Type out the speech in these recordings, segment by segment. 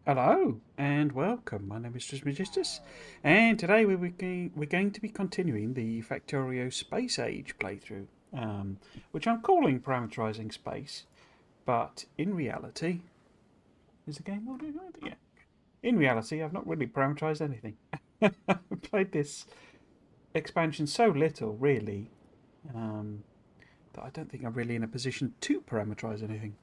Hello and welcome. My name is Trismegistus, and today we're going to be continuing the Factorio Space Age playthrough, which I'm calling Parameterising Space, but in reality, is the game already? Yeah. In reality, I've not really parameterised anything. I've played this expansion so little, really, that I don't think I'm really in a position to parameterise anything.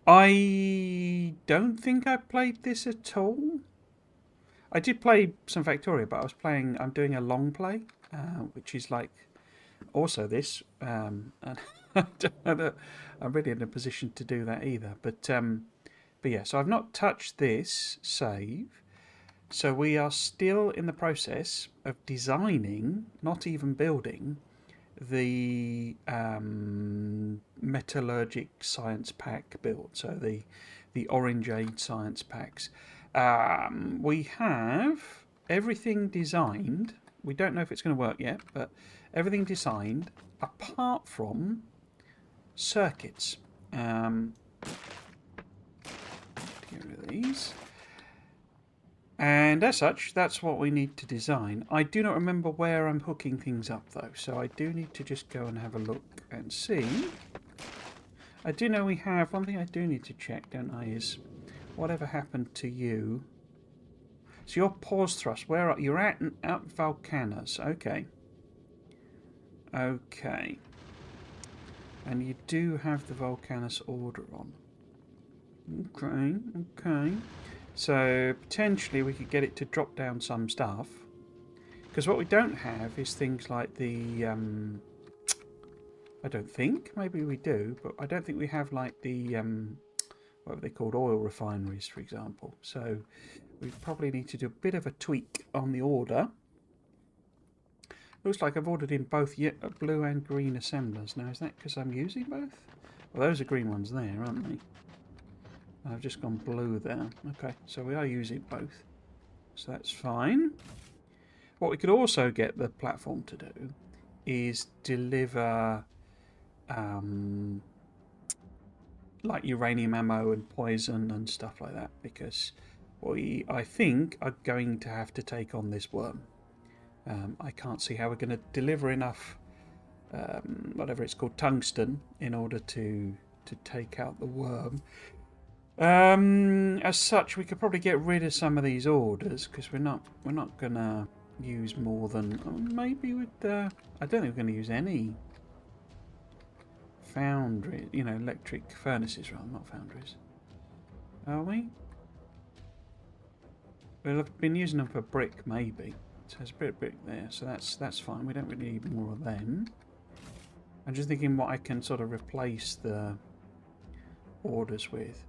I don't think I played this at all. I did play some Factoria, but I'm doing a long play, which is like also this. And I don't know that I'm really in a position to do that either. But yeah, so I've not touched this save. So we are still in the process of designing, not even building, the Metallurgic Science Pack build, so the Orangeade Science Packs. We have everything designed. We don't know if it's going to work yet, but everything designed apart from circuits. Get rid of these. And as such, that's what we need to design. I do not remember where I'm hooking things up though, so I do need to just go and have a look and see. I do know we have, one thing I do need to check, don't I, is whatever happened to you. So your pause thrust, where are you're at Volcanus, okay. Okay. And you do have the Volcanus order on. Okay. So potentially we could get it to drop down some stuff, because what we don't have is things like the I don't think, maybe we do, but I don't think we have like the what are they called, oil refineries, for example. So we probably need to do a bit of a tweak on the order. Looks like I've ordered in both blue and green assemblers. Now is that because I'm using both? Well, those are green ones there, aren't they? I've just gone blue there. Okay, so we are using both. So that's fine. What we could also get the platform to do is deliver like uranium ammo and poison and stuff like that, because we, I think, are going to have to take on this worm. I can't see how we're going to deliver enough whatever it's called, tungsten, in order to take out the worm. As such, we could probably get rid of some of these orders, because we're not gonna use more than maybe with I don't think we're going to use any foundry, electric furnaces, rather, not foundries. Are we? We'll have been using them for brick, maybe. So there's a bit of brick there, so that's fine. We don't really need more of them. I'm just thinking what I can sort of replace the orders with.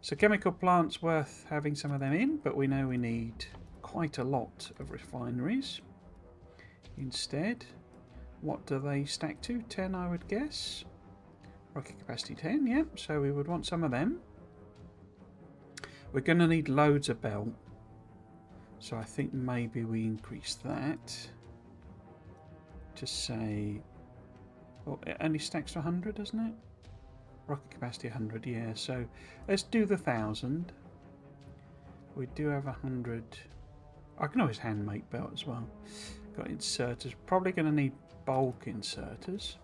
So chemical plants worth having some of them in, but we know we need quite a lot of refineries. Instead, what do they stack to? 10, I would guess. Rocket capacity 10, yeah, so we would want some of them. We're going to need loads of belt, so I think maybe we increase that to say, well, it only stacks to 100, doesn't it? Rocket capacity 100, yeah, so let's do the 1,000. We do have 100. I can always hand make belt as well. Got inserters, probably going to need bulk inserters.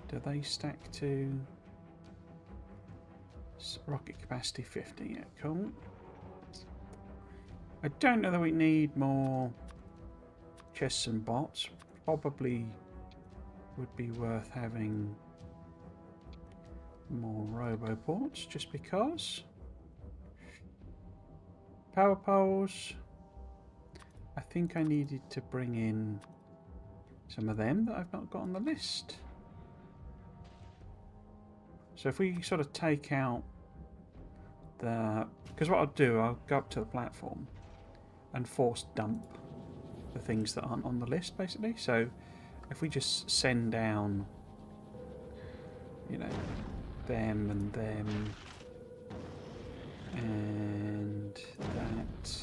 Do they stack to rocket capacity 50? Yeah, cool. I don't know that we need more chests and bots. Probably would be worth having more roboports, just because. Power poles. I think I needed to bring in some of them that I've not got on the list. So if we sort of take out the, because what I'll do, I'll go up to the platform and force dump the things that aren't on the list, basically. So if we just send down, them and them and that,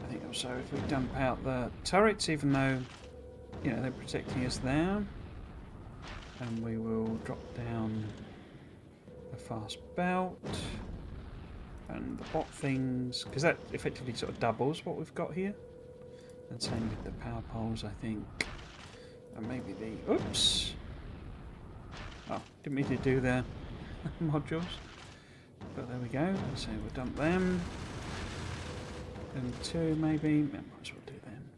I think also if we dump out the turrets, even though they're protecting us there, and we will drop down fast belt. And the bot things, because that effectively sort of doubles what we've got here. And same with the power poles, I think. And maybe the... Oops! Oh, didn't mean to do the modules. But there we go. So we'll dump them. And 2 maybe. Might as well do them.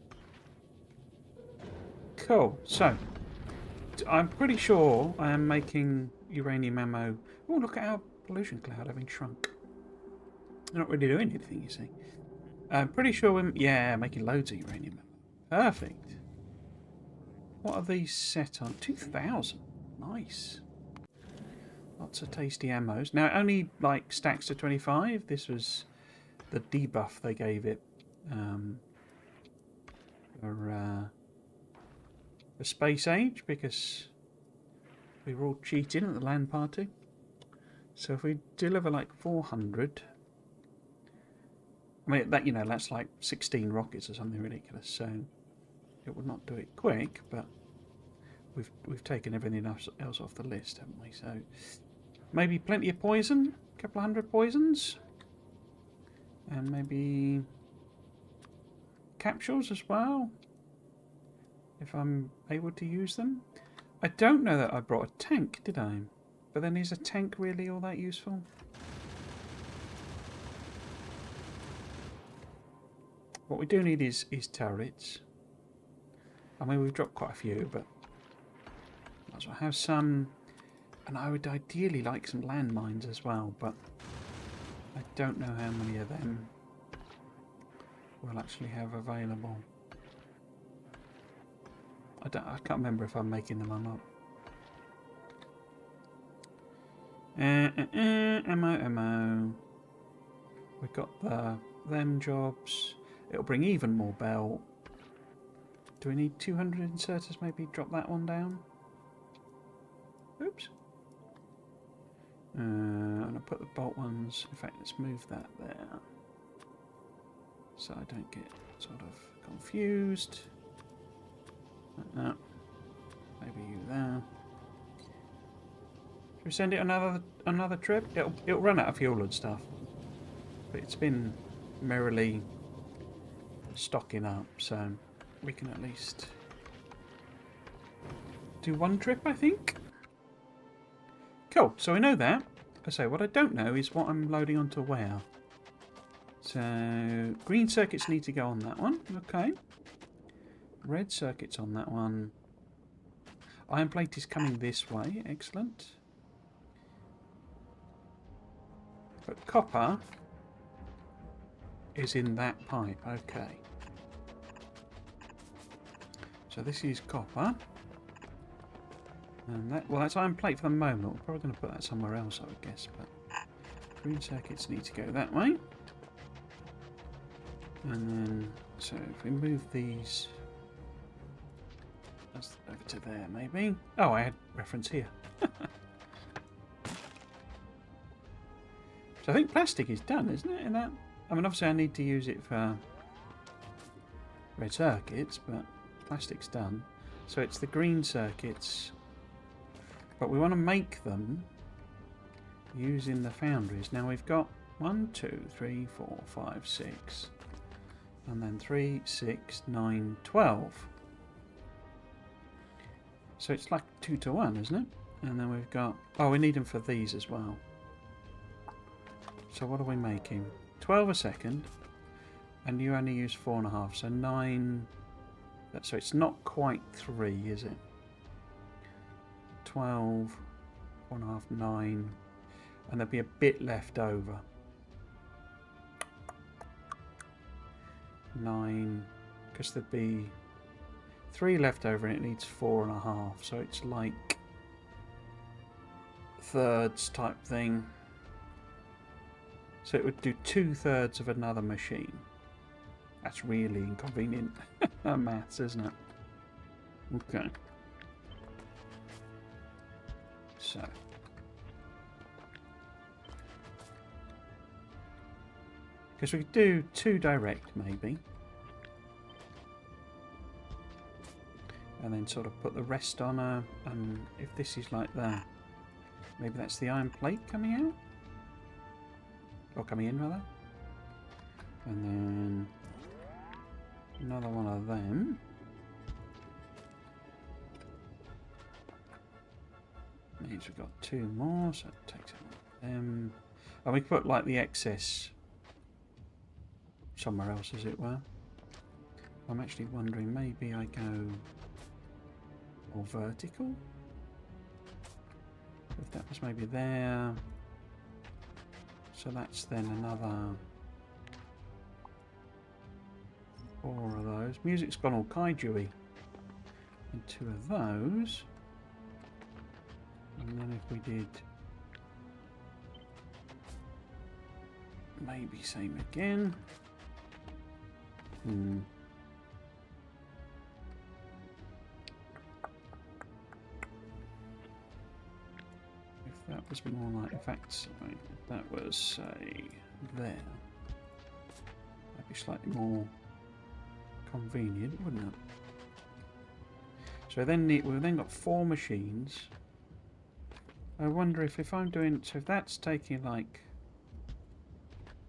Cool. So, I'm pretty sure I am making uranium ammo. Oh, look at our pollution cloud having shrunk. They're not really doing anything, you see. I'm pretty sure we're... Yeah, making loads of uranium ammo. Perfect. What are these set on? 2,000. Nice. Lots of tasty ammos. Now, only like stacks to 25. This was the debuff they gave it for Space Age, because we were all cheating at the LAN party. So if we deliver like 400, I mean that, you know, that's like 16 rockets or something ridiculous. So it would not do it quick, but we've taken everything else off the list, haven't we? So maybe plenty of poison, a couple of 100 poisons, and maybe capsules as well, if I'm able to use them. I don't know that I brought a tank, did I? But then is a tank really all that useful? What we do need is turrets. I mean, we've dropped quite a few, but might as well have some. And I would ideally like some landmines as well, but I don't know how many of them we'll actually have available. I can't remember if I'm making them or not. Ammo. We've got them jobs. It'll bring even more belt. Do we need 200 inserters? Maybe drop that one down. Oops. And I'll put the bolt ones. In fact, let's move that there, so I don't get sort of confused. Like that. Maybe you there. Should we send it another trip? It'll run out of fuel and stuff, but it's been merrily stocking up, so we can at least do one trip, I think. Cool. So we know that. I say what I don't know is what I'm loading onto where. So green circuits need to go on that one. Okay. Red circuits on that one. Iron plate is coming this way. Excellent. But copper is in that pipe. Okay. So this is copper. And that, well, that's iron plate for the moment. We're probably going to put that somewhere else, I would guess. But green circuits need to go that way. And then, so if we move these over to there, maybe. Oh, I had reference here. So I think plastic is done, isn't it? In that, I mean, obviously I need to use it for red circuits, but plastic's done. So it's the green circuits, but we want to make them using the foundries. Now we've got 1, 2, 3, 4, 5, 6, and then 3, 6, 9, 12. So it's like 2 to 1, isn't it? And then we've got... Oh, we need them for these as well. So what are we making? 12 a second. And you only use 4.5. So 9... So it's not quite 3, is it? 12, 4.5, 9. And there'll be a bit left over. 9. Because there'd be 3 left over and it needs 4.5. So it's like thirds type thing. So it would do 2/3 of another machine. That's really inconvenient maths, isn't it? Okay. So. Because we could do 2 direct, maybe. And then sort of put the rest on and if this is like that, Maybe that's the iron plate coming out? Or coming in, rather. And then another one of them. Means we've got 2 more, so it takes out them. And we put like the excess somewhere else, as it were. I'm actually wondering, maybe I go more vertical? If that was maybe there. So that's then another 4 of those. Music's gone all kaiju-y. And 2 of those. And then if we did maybe same again. If that was more like, in fact, sorry, if that was say there, that'd be slightly more convenient, wouldn't it? So then we've then got 4 machines. I wonder if I'm doing, so if that's taking like,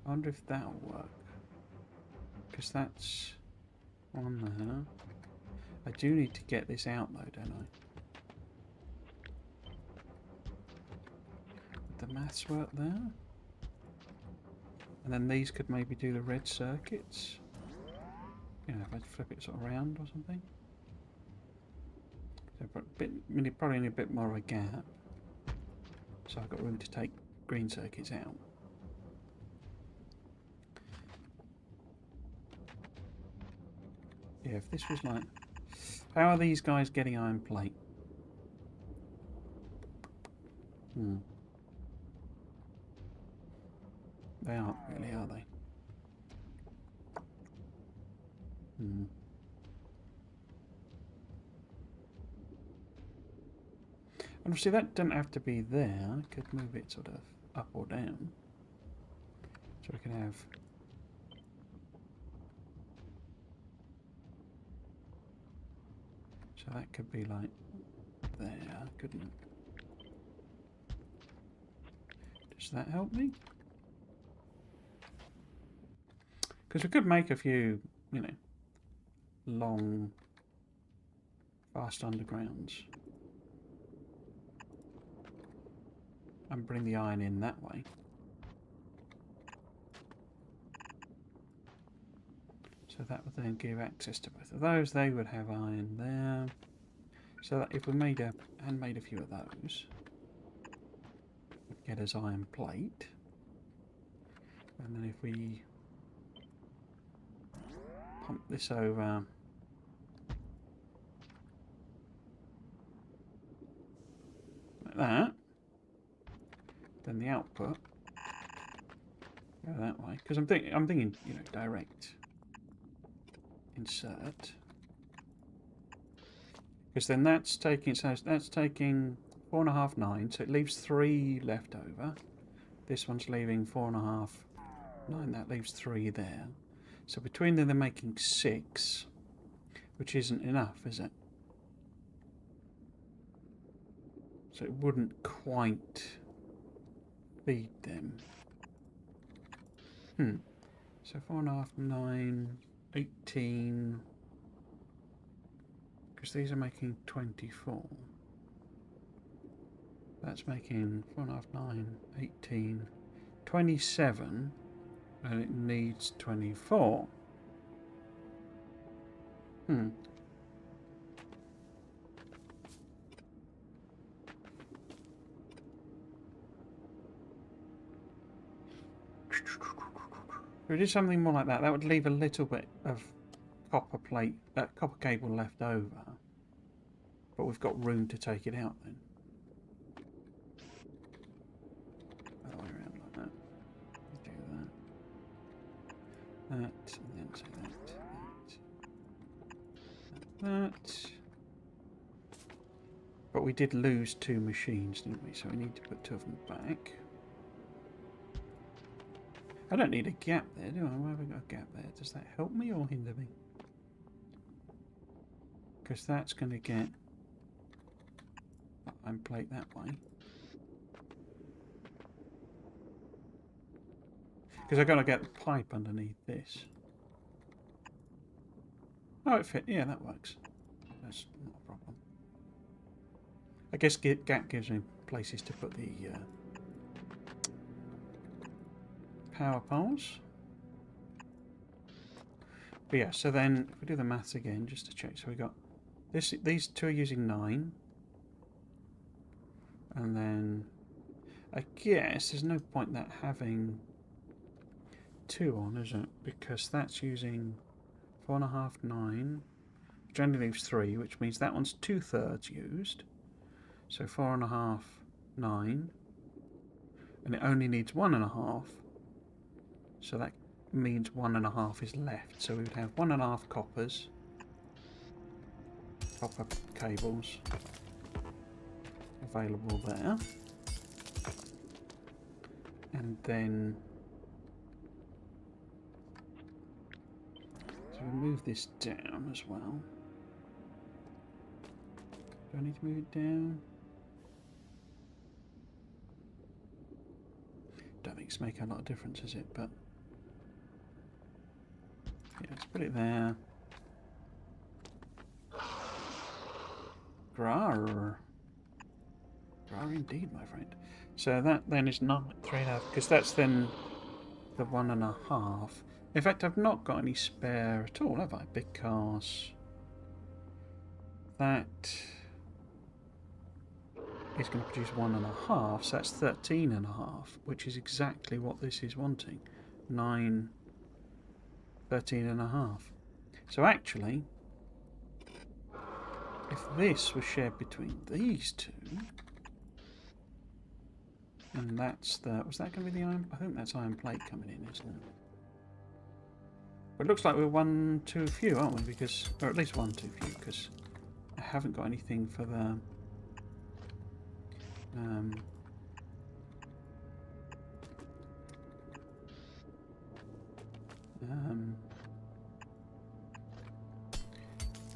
I wonder if that'll work. Because that's on there. I do need to get this out though, don't I? Would the maths work there? And then these could maybe do the red circuits. You know, if I flip it sort of around or something. So probably need a bit more of a gap. So I've got room to take green circuits out. Yeah, if this was like... How are these guys getting iron plate? They aren't really, are they? And obviously that doesn't have to be there. I could move it sort of up or down. So we can have... So that could be like there, couldn't it? Does that help me? Because we could make a few, you know, long, fast undergrounds. And bring the iron in that way. So that would then give access to both of those. They would have iron there. So that if we made a few of those, we'd get us iron plate. And then if we pump this over like that, then the output go that way. Because I'm thinking, you know, direct insert. Because then that's taking 4.5, 9, so it leaves 3 left over. This one's leaving 4.5, 9. That leaves 3 there. So between them, they're making 6, which isn't enough, is it? So it wouldn't quite feed them. So 4.5, 9, 18. Because these are making 24. That's making 4.5, 9, 18, 27. And it needs 24. If we did something more like that, that would leave a little bit of copper cable left over. But we've got room to take it out then. Other way around like that. Do that. That, and then say that. But we did lose 2 machines, didn't we? So we need to put 2 of them back. I don't need a gap there, do I? Why have I got a gap there? Does that help me or hinder me? Because that's going to get iron plate that way. Because I've got to get the pipe underneath this. Oh, it fit. Yeah, that works. That's not a problem. I guess gap gives me places to put the power poles. But yeah, so then if we do the maths again, just to check. So we got this. These two are using 9. And then I guess there's no point that having 2 on, is it? Because that's using 4.5, 9, which only leaves 3, which means that one's 2/3 used. So 4.5, 9, and it only needs 1.5. So that means 1.5 is left. So we would have 1.5 copper cables available there, and then so we move this down as well. Do I need to move it down? Don't think it's making a lot of difference, is it? But yeah, let's put it there. Grar indeed, my friend. So that then is not 3.5, because that's then the 1.5. In fact, I've not got any spare at all, have I? Because that is going to produce 1.5, so that's 13.5, which is exactly what this is wanting. 9, 13.5. So actually, if this was shared between these two, and that's the... Was that going to be the iron? I think that's iron plate coming in, isn't it? But it looks like we're one too few, aren't we? Because, or at least one too few, because I haven't got anything for the...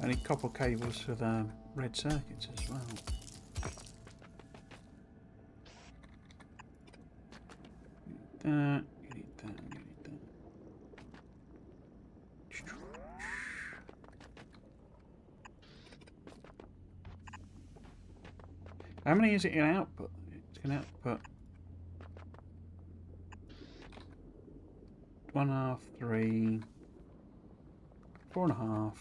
I need copper cables for the red circuits as well. You need that, you need that. How many is it in output? It's going to output 1.5, 3, 4.5,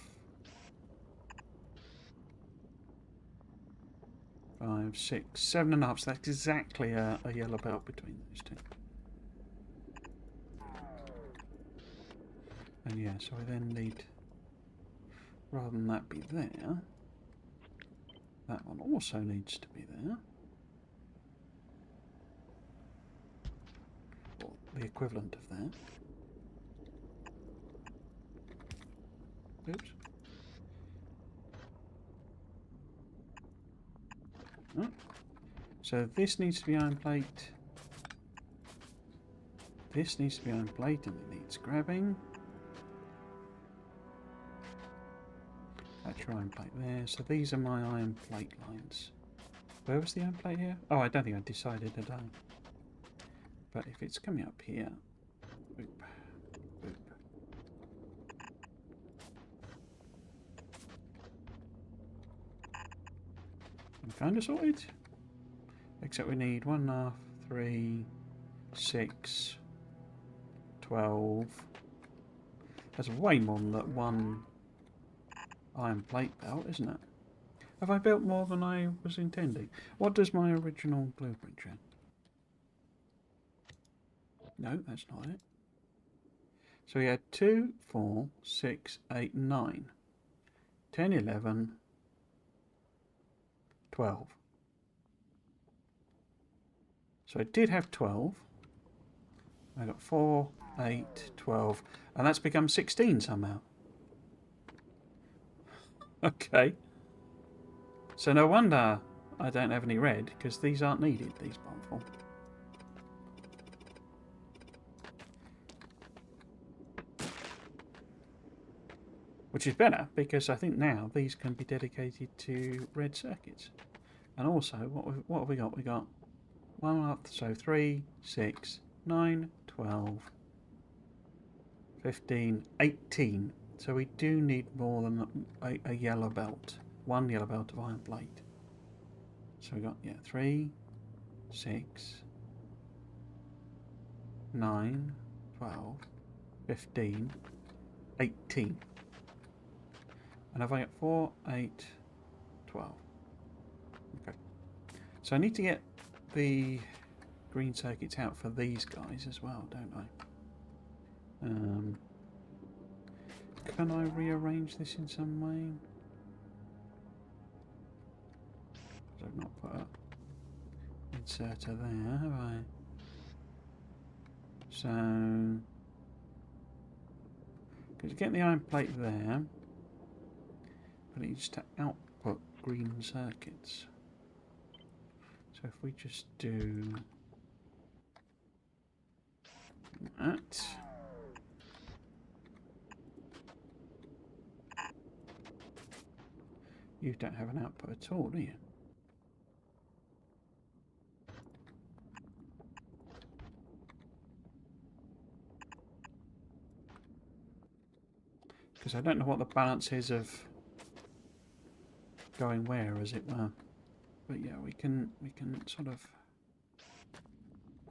5, 6, 7.5. So that's exactly a yellow belt between those two. And yeah, so we then need, rather than that be there, that one also needs to be there. Or the equivalent of that. Oops. Oh. So this needs to be iron plate. This needs to be iron plate, and it needs grabbing. That's your iron plate there. So these are my iron plate lines. Where was the iron plate here? Oh, I don't think I decided today. But if it's coming up here, boop, boop. I'm kind of sorted. Except we need 1.5, 3, 6, 12. That's way more than that one iron plate belt, isn't it? Have I built more than I was intending? What does my original blueprint show? No, that's not it. So we had 2, 4, 6, 8, 9, 10, 11, 12. So I did have 12. I got 4, 8, 12, and that's become 16 somehow. Okay. So no wonder I don't have any red, because these aren't needed, these bomb. Which is better, because I think now these can be dedicated to red circuits. And also, what have we got? We got 1.5, so 3, 6, 9, 12, 15, 18. So we do need more than a yellow belt. One yellow belt of iron plate. So we got, yeah, 3, 6, 9, 12, 15, 18. And have I got 4, 8, 12. Okay. So I need to get the green circuits out for these guys as well, don't I? Can I rearrange this in some way? I've not put an inserter there, have I? So, because get the iron plate there, but it needs to output green circuits. So if we just do that. You don't have an output at all, do you? Because I don't know what the balance is of going where, as it were. But yeah, we can sort of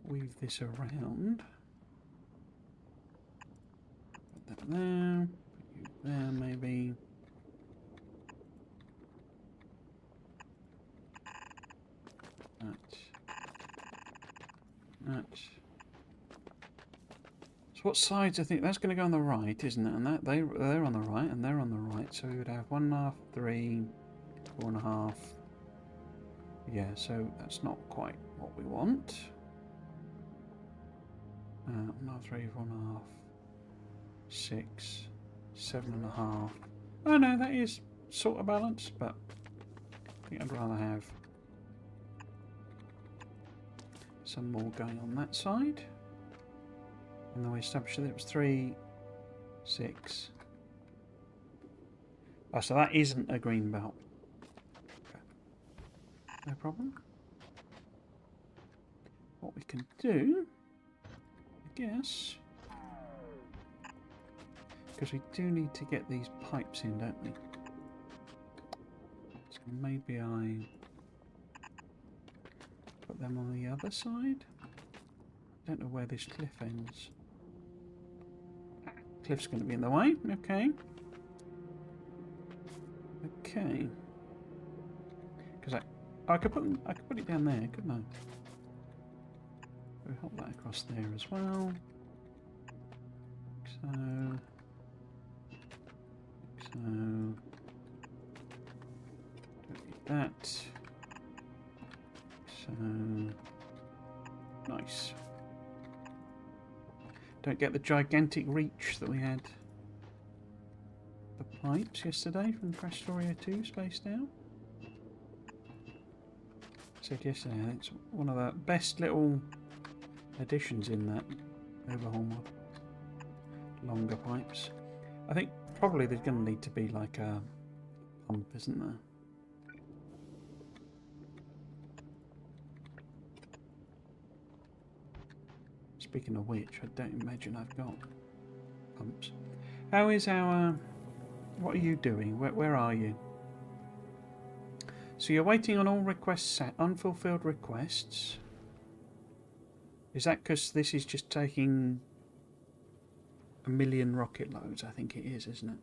weave this around. Put that there. Put you there, maybe. That. So what sides? I think that's going to go on the right, isn't it? And that they're on the right, and they're on the right. So we would have 1.5, 3, 4.5. Yeah. So that's not quite what we want. 1.5, 3, 4.5, 6, 7.5. Oh no, that is sort of balanced, but I think I'd rather have some more going on that side. And then we established that it was 3, 6. Oh, so that isn't a green belt. Okay. No problem. What we can do, I guess, because we do need to get these pipes in, don't we? So maybe I put them on the other side. I don't know where this cliff ends. Cliff's going to be in the way. Okay. Okay. Because I could put it down there, couldn't I? We'll hop that across there as well. So don't need that. So nice. Don't get the gigantic reach that we had the pipes yesterday from Crastoria 2 Spaced Out. I said yesterday, I think it's one of the best little additions in that overhaul mod. Longer pipes. I think probably there's going to need to be like a pump, isn't there? Speaking of which, I don't imagine I've got pumps. How is our... what are you doing? Where are you? So you're waiting on all requests set, unfulfilled requests. Is that because this is just taking 1 million rocket loads? I think it is, isn't it?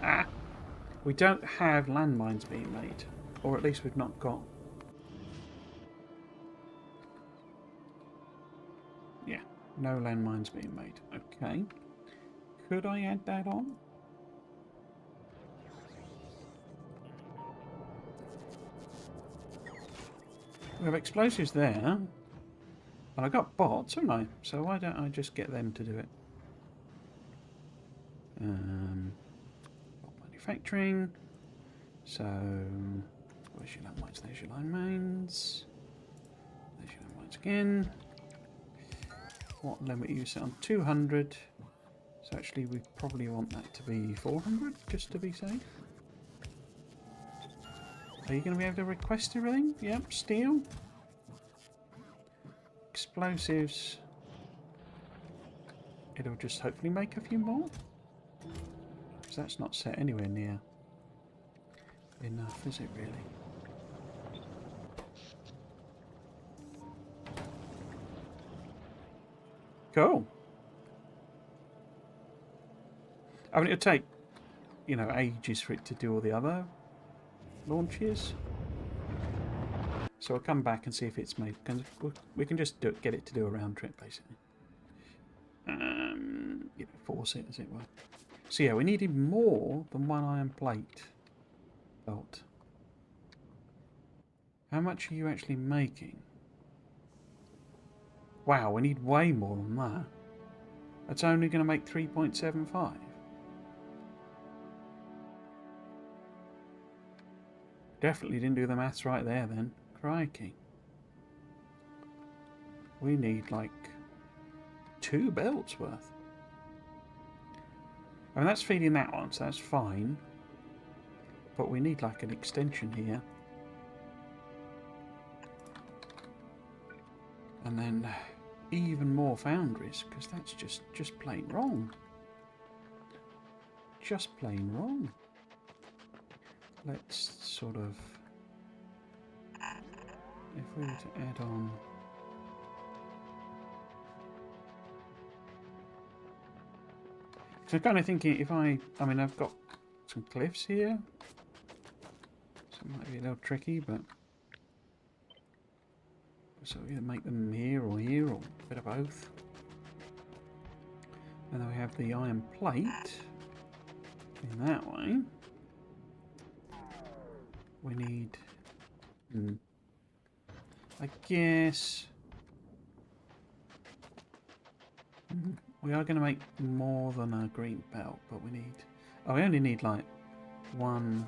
Ah! We don't have landmines being made. Or at least we've not got... yeah, no landmines being made. Okay. Could I add that on? We have explosives there. And I got bots, haven't I? So why don't I just get them to do it? Manufacturing. So, where's your landmines? There's your landmines. There's your landmines again. What limit you set on? 200. So actually we probably want that to be 400, just to be safe. Are you going to be able to request everything? Yep, steel. Explosives. It'll just hopefully make a few more. Because that's not set anywhere near enough, is it really? Cool. I mean, it'll take, you know, ages for it to do all the other launches. So I'll come back and see if it's made. We can just get it to do a round trip, basically. You know, force it, as it were. So yeah, we needed more than one iron plate belt. How much are you actually making? Wow, we need way more than that. That's only going to make 3.75. Definitely didn't do the maths right there then. Crikey. We need like 2 belts worth. I mean, that's feeding that one, so that's fine. But we need like an extension here. And then even more foundries, because that's just plain wrong. Just plain wrong. Let's sort of, if we were to add on, so I'm kind of thinking if I mean I've got some cliffs here, so it might be a little tricky, but so we either make them here or a bit of both. And then we have the iron plate in that way. We need, I guess, we are going to make more than a green belt, but we need, oh, we only need like one,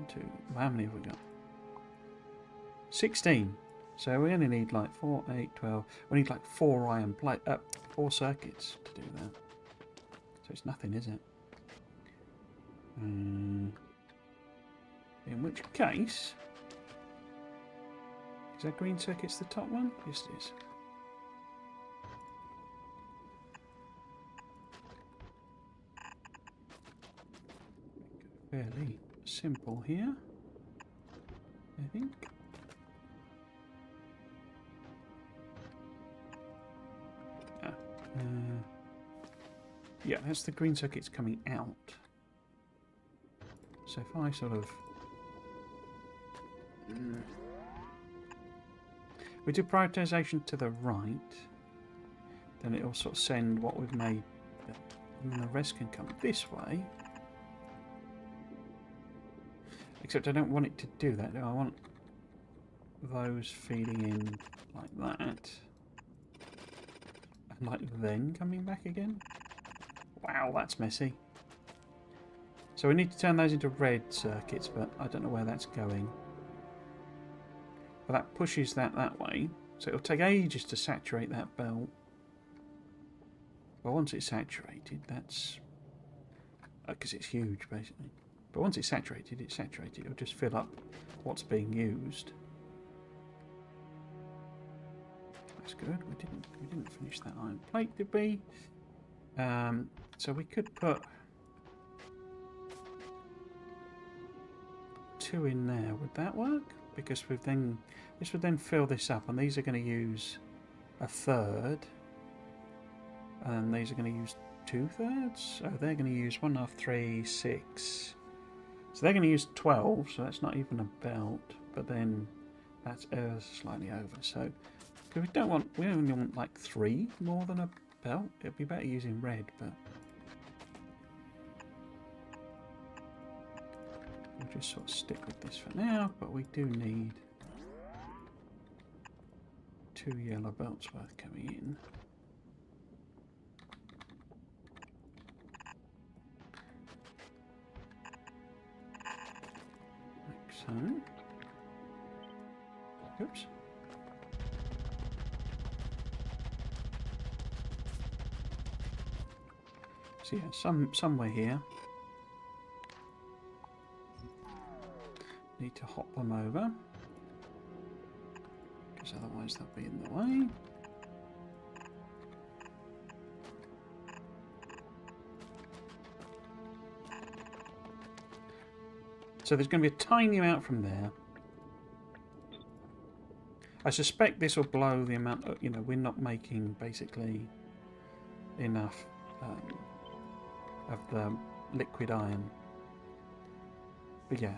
two, how many have we got? 16. So we only need like 4, 8, 12. We need like 4 iron plate, 4 circuits to do that. So it's nothing, is it? In which case, is that green circuit's the top one? Yes, it is. Fairly simple here, I think. Yeah, that's the green circuits coming out. So if I sort of we do prioritization to the right, then it'll sort of send what we've made, and then the rest can come this way. Except I don't want it to do that. I want those feeding in like that. And like then coming back again. Wow, that's messy. So we need to turn those into red circuits, but I don't know where that's going. But that pushes that way. So it'll take ages to saturate that belt. But once it's saturated, that's... because it's huge, basically. But once it's saturated, it'll just fill up what's being used. That's good. We didn't finish that iron plate, did we? So we could put 2 in there. Would that work? Because this would then fill this up, and these are going to use 1/3, and these are going to use 2/3. So they're going to use 1 1/2, 3, 6. So they're going to use 12. So that's not even a belt, but then that's slightly over. So because we only want like 3 more than a belt. It'd be better using red, but we'll just sort of stick with this for now. But we do need 2 yellow belts worth coming in. Like so. Oops. So yeah, somewhere here. Need to hop them over, because otherwise they'll be in the way. So there's going to be a tiny amount from there. I suspect this will blow the amount of, you know, we're not making basically enough of the liquid iron. But yeah,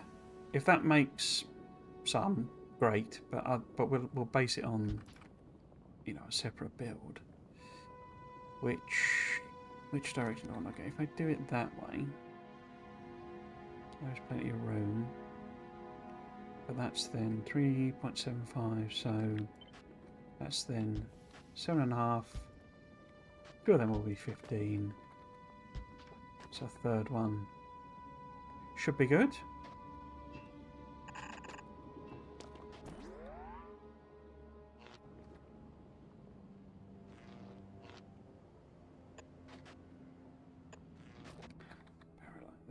if that makes some, great, but we'll base it on, you know, a separate build. Which direction do I want to go? If I do it that way, there's plenty of room. But that's then 3.75, so that's then 7.5. Two of them will be 15. So third one should be good.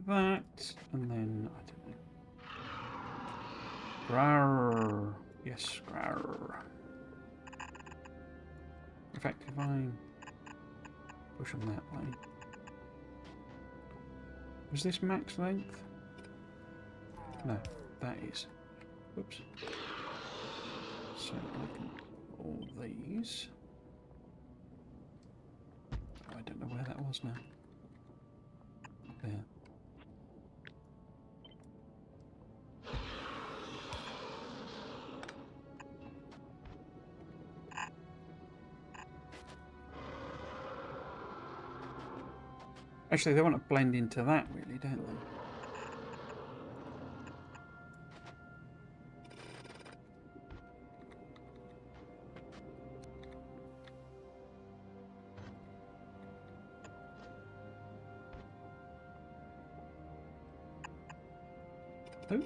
That, and then I don't know. Grar. Yes, grar. In fact, if I push them that way. Was this max length? No, that is. Whoops. So I can all these. Oh, I don't know where that was now. There. Actually, they want to blend into that, really, don't they? Oh.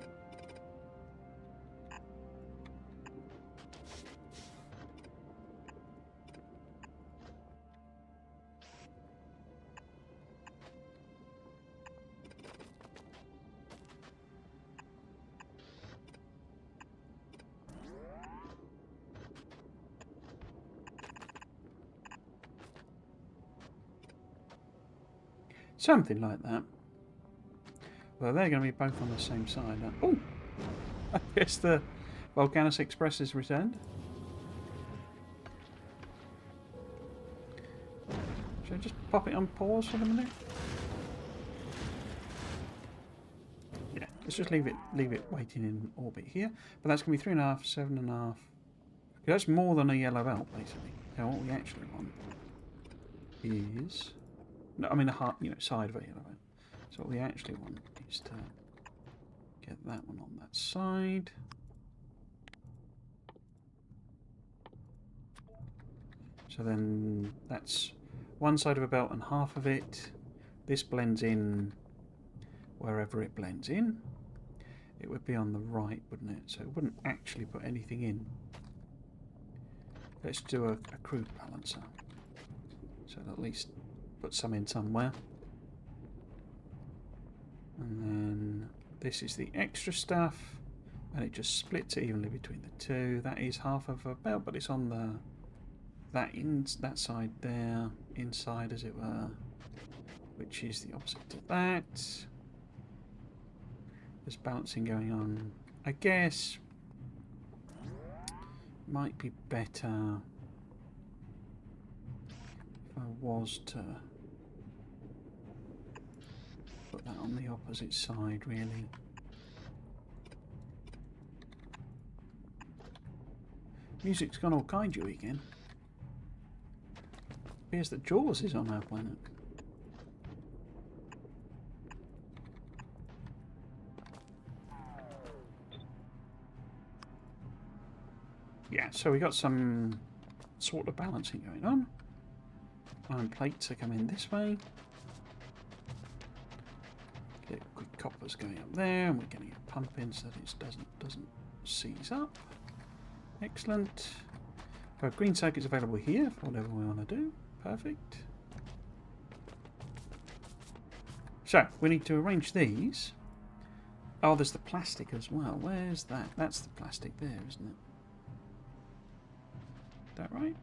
Something like that. Well, they're going to be both on the same side. Oh! I guess the Volcanus Express is returned. Should I just pop it on pause for the minute? Yeah, let's just leave it waiting in orbit here. But that's going to be 3.5, 7.5. That's more than a yellow belt, basically. Now, what we actually want is... No, I mean the heart, you know, side of a yellow belt. So what we actually want is to get that one on that side. So then that's one side of a belt and half of it. This blends in wherever it blends in. It would be on the right, wouldn't it? So it wouldn't actually put anything in. Let's do a crude balancer. So at least put some in somewhere. And then this is the extra stuff, and it just splits it evenly between the two. That is half of a belt, but it's on the that side there, inside as it were, which is the opposite to that. There's balancing going on. I guess might be better if I was to put that on the opposite side, really. Music's gone all kaiju again. Appears that Jaws is on our planet. Yeah, so we got some sort of balancing going on. Iron plates are coming this way. Liquid copper's going up there, and we're getting a pump in so that it doesn't seize up. Excellent. We have green circuits available here for whatever we want to do. Perfect. So we need to arrange these Oh, there's the plastic as well. Where's that? That's the plastic there, isn't it? Is that right?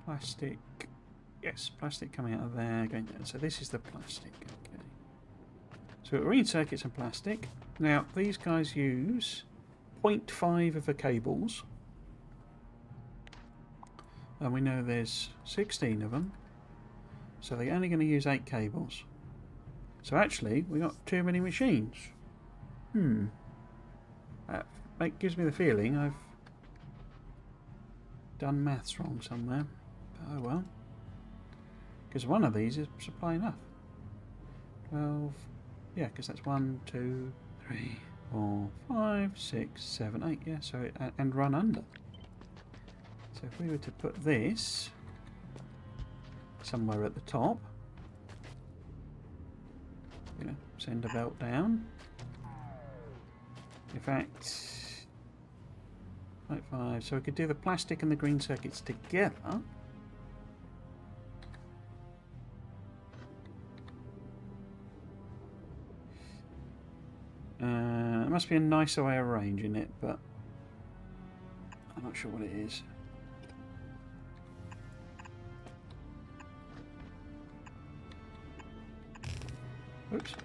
Plastic. Yes, plastic coming out of there, going down. So this is the plastic. Okay. So marine circuits and plastic. Now, these guys use 0.5 of the cables. And we know there's 16 of them. So they're only going to use 8 cables. So actually, we got too many machines. That gives me the feeling I've done maths wrong somewhere. But oh well. Because one of these is supply enough. 12. Yeah, because that's 1, 2, 3, 4, 5, 6, 7, 8. Yeah, so and run under. So if we were to put this somewhere at the top, send a belt down. In fact, 0.5. So we could do the plastic and the green circuits together. There must be a nicer way of arranging it, but I'm not sure what it is. Oops.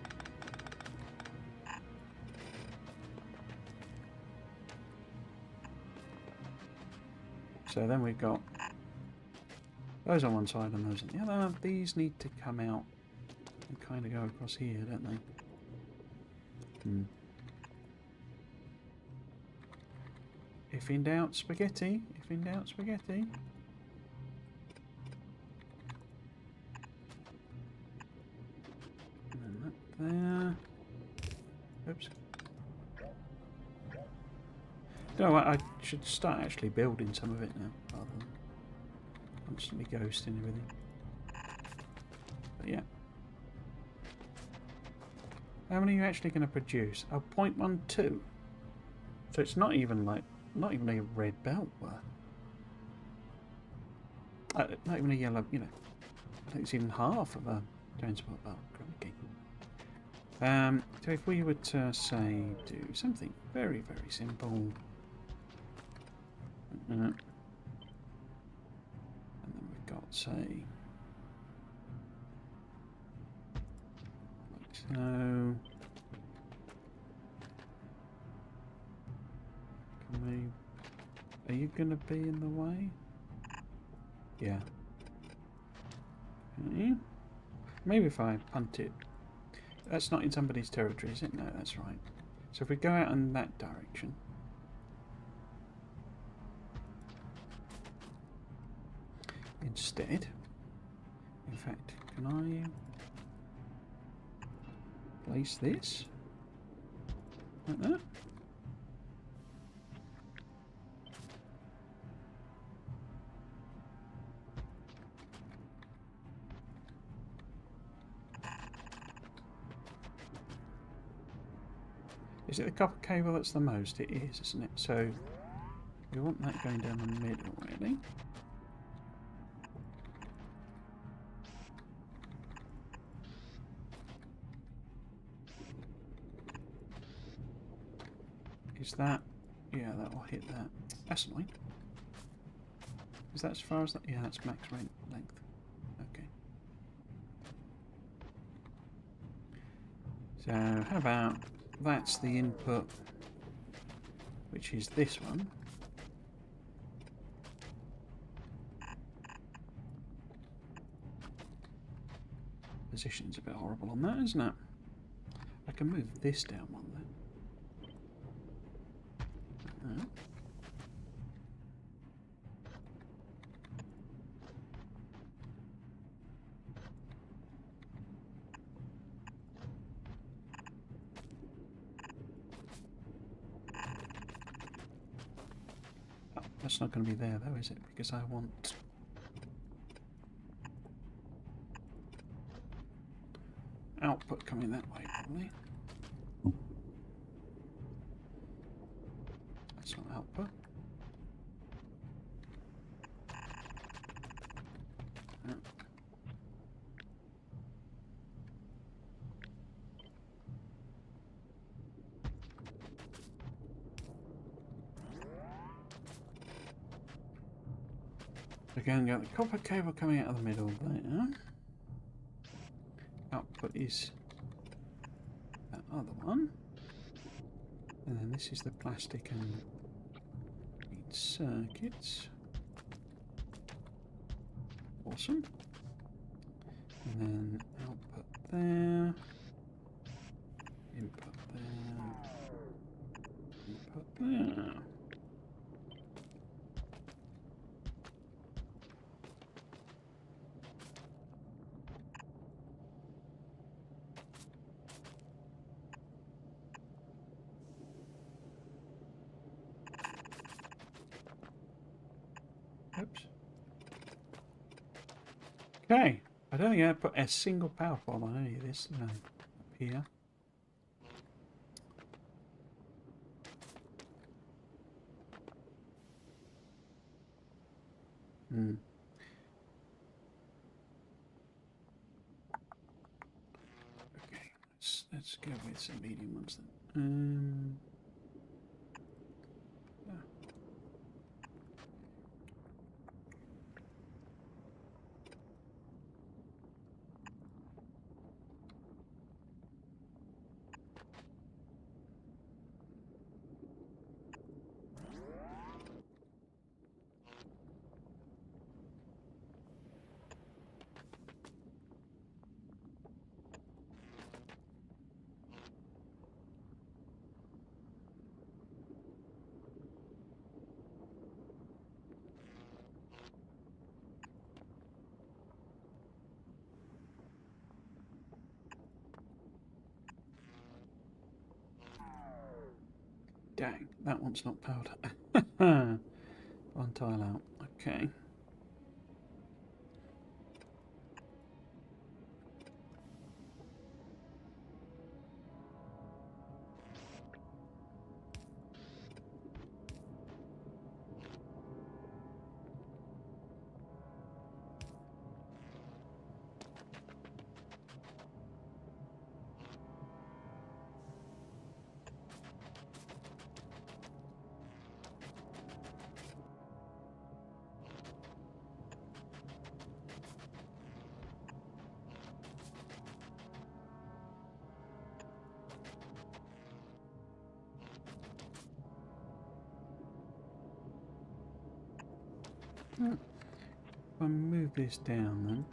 So then we've got those on one side and those on the other. These need to come out and kind of go across here, don't they? If in doubt, spaghetti. If in doubt, spaghetti. And then that there. Oops. No, I should start actually building some of it now, rather than constantly ghosting everything. But yeah. How many are you actually going to produce? Oh, 0.12. So it's not even like, not even a red belt worth. Not even a yellow, I think it's even half of a transport belt. Okay. So if we were to say do something very, very simple. And then we've got, say, like so. Are you going to be in the way? Yeah. Okay. Maybe if I punt it. That's not in somebody's territory, is it? No, that's right. So if we go out in that direction. Instead, in fact, can I place this like that? Is it the copper cable that's the most? It is, isn't it? So we want that going down the middle, really. Is that? Yeah, that will hit that. That's fine. Is that as far as that? Yeah, that's max length. Okay. So how about that's the input, which is this one. Position's a bit horrible on that, isn't it? I can move this down one then. That's not going to be there though, is it? Because I want output coming that way, probably. That's not output. No. Again, got the copper cable coming out of the middle there. Output is that other one. And then this is the plastic and circuits. Awesome. And then output there. Input there. Input there. Oops. Okay, I don't think I put a single power pole on any of this up here. Okay, let's go with some medium ones then. Dang, that one's not powered up. One tile out. Okay. If I move this down then.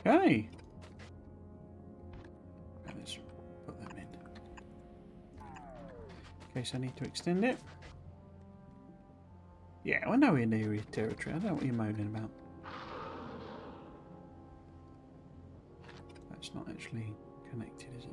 Okay. Let's put them in. In case I need to extend it. Yeah, I know we're near your territory. I don't know what you're moaning about. That's not actually connected, is it?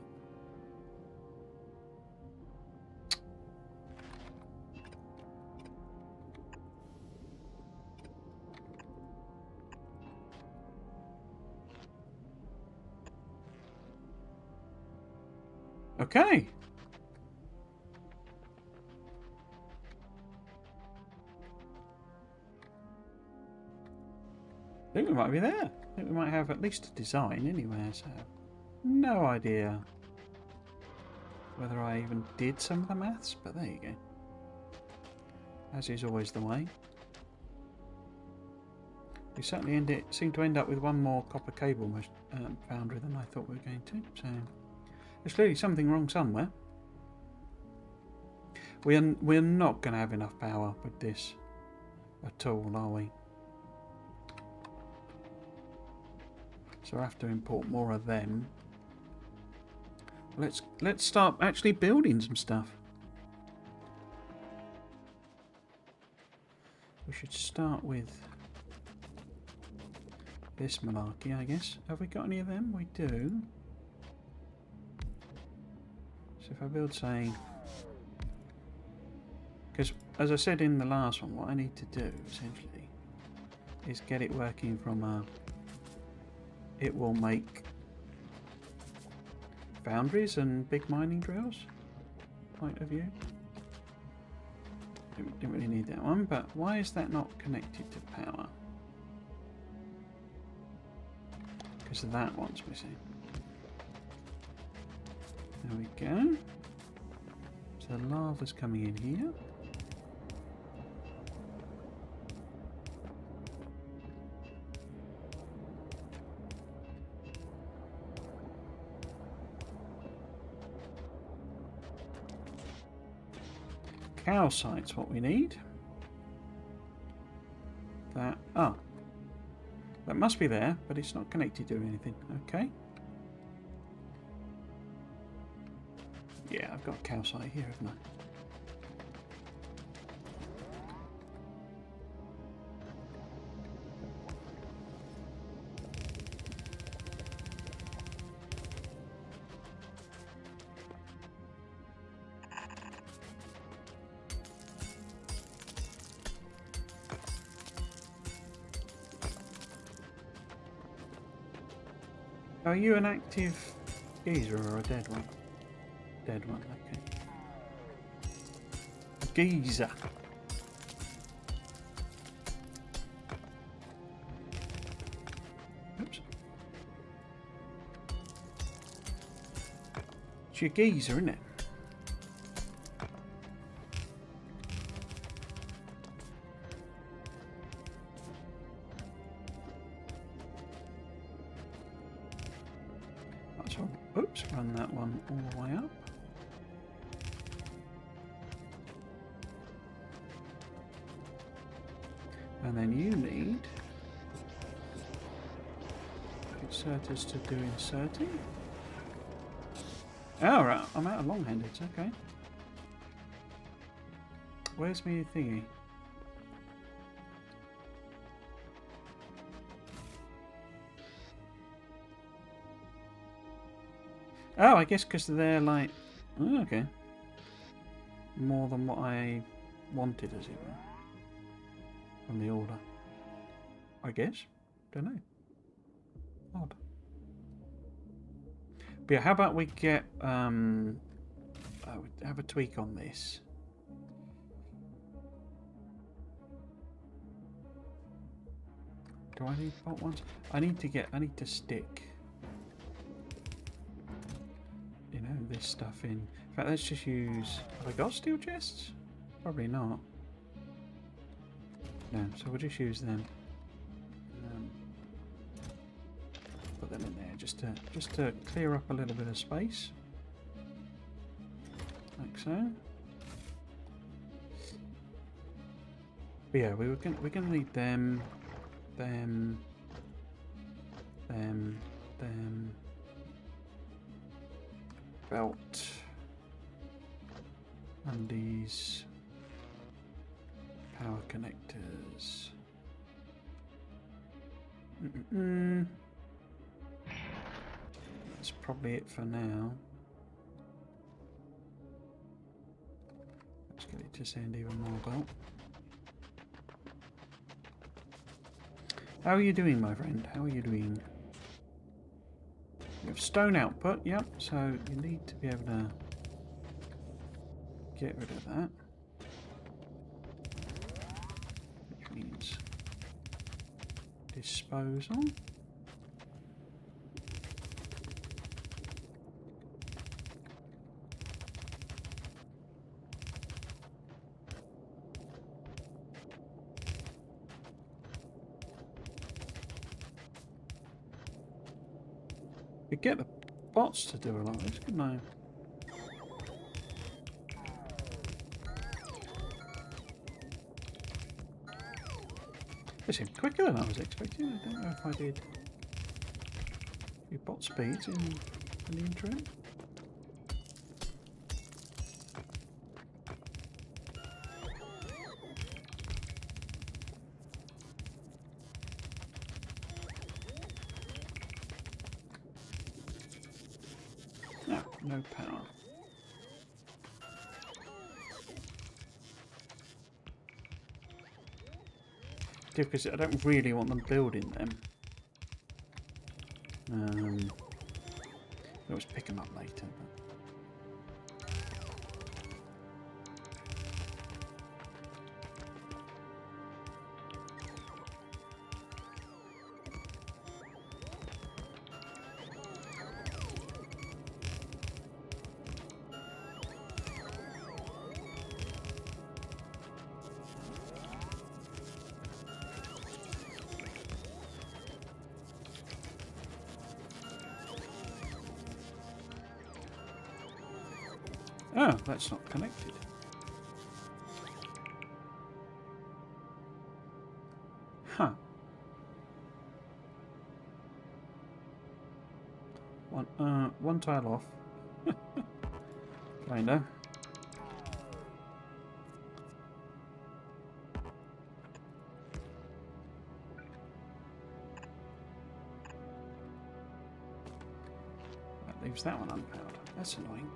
Okay. I think we might be there. I think we might have at least a design anyway, so no idea whether I even did some of the maths, but there you go. As is always the way. We certainly seem to end up with one more copper cable foundry than I thought we were going to, so there's clearly something wrong somewhere. We're not going to have enough power with this at all, are we? So I have to import more of them. Let's start actually building some stuff. We should start with this malarkey, I guess. Have we got any of them? We do. So if I build, say, because as I said in the last one, what I need to do essentially is get it working from a... It will make foundries and big mining drills point of view. Didn't really need that one, but why is that not connected to power? Because that one's missing. There we go. So the lava's coming in here. Calcite's what we need. That that must be there, but it's not connected to anything. Okay. Yeah, I've got calcite here, haven't I? Are you an active geyser or a dead one? Dead one, okay. Geyser. Oops. It's your geyser, isn't it? Oops, run that one all the way up. And then you need inserters to do inserting. Oh, right, I'm out of long-handeds, okay. Where's me thingy? Oh, I guess because they're like... Oh, okay. More than what I wanted, as it were. From the order. I guess. Don't know. Odd. But yeah, how about we get... have a tweak on this. Do I need pot ones? I need to stick... this stuff in. In fact, let's just use... Have I got steel chests? Probably not. No, so we'll just use them. Put them in there just to clear up a little bit of space. Like so. But yeah, we're gonna need them. Belt and these power connectors. That's probably it for now. Let's get it to send even more belt. How are you doing, my friend? How are you doing? You have stone output, yep, so you need to be able to get rid of that. Which means disposal. Could get the bots to do a lot of this, couldn't I? It seemed quicker than I was expecting. I don't know if I did a few bot speeds in the interim. No power. because I don't really want them building them. I always pick them up later. But. Oh, that's not connected. Huh. One tile off. Kinda. That leaves that one unpowered. That's annoying.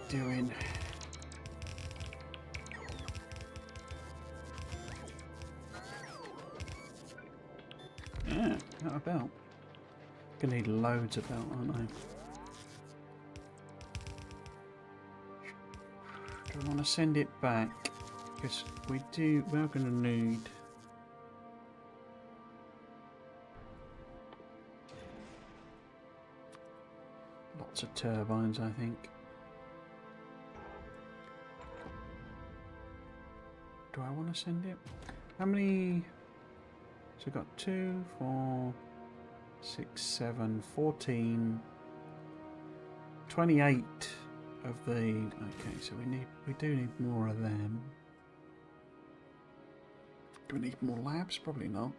Doing. Yeah, not a belt. Gonna need loads of belt, aren't I? Do I want to send it back? Because we are going to need lots of turbines, I think. Do I want to send it? How many? So we've got 2, 4, 6, 7, 14, 28 of the. Okay, so we do need more of them. Do we need more labs? Probably not.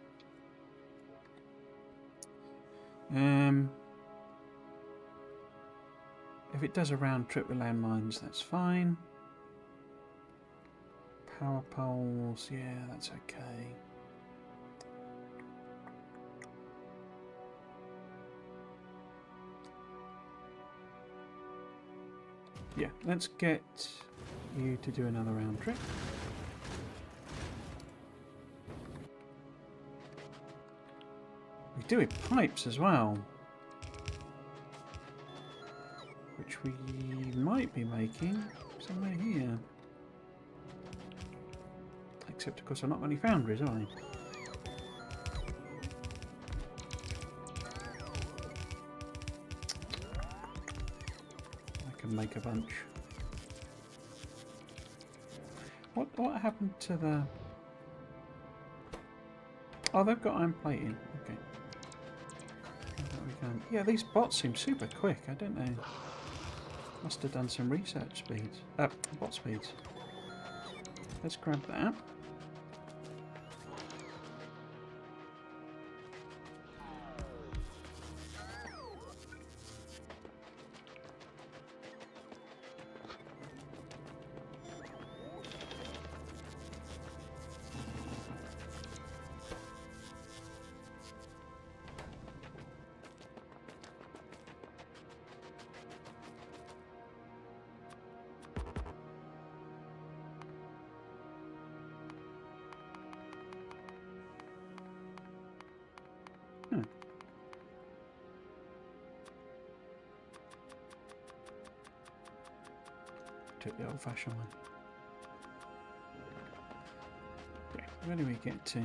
If it does a round trip with landmines, that's fine. Power poles, yeah, that's okay. Yeah, let's get you to do another round trip. We do with pipes as well, which we might be making somewhere here. Except, of course, I've not got any foundries, have I? I can make a bunch. What happened to the... Oh, they've got iron plating. Okay. Yeah, these bots seem super quick. I don't know. Must have done some research speeds. Bot speeds. Let's grab that. Took the old-fashioned one. Okay, where do we get to?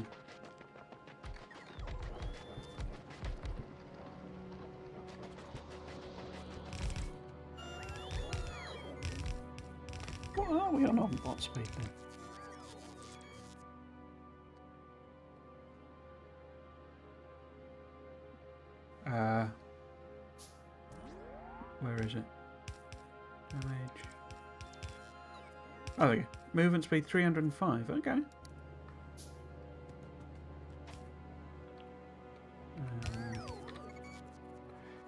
What are we on bot speed then? Where is it? Damage. Oh, there you go. Movement speed 305. Okay.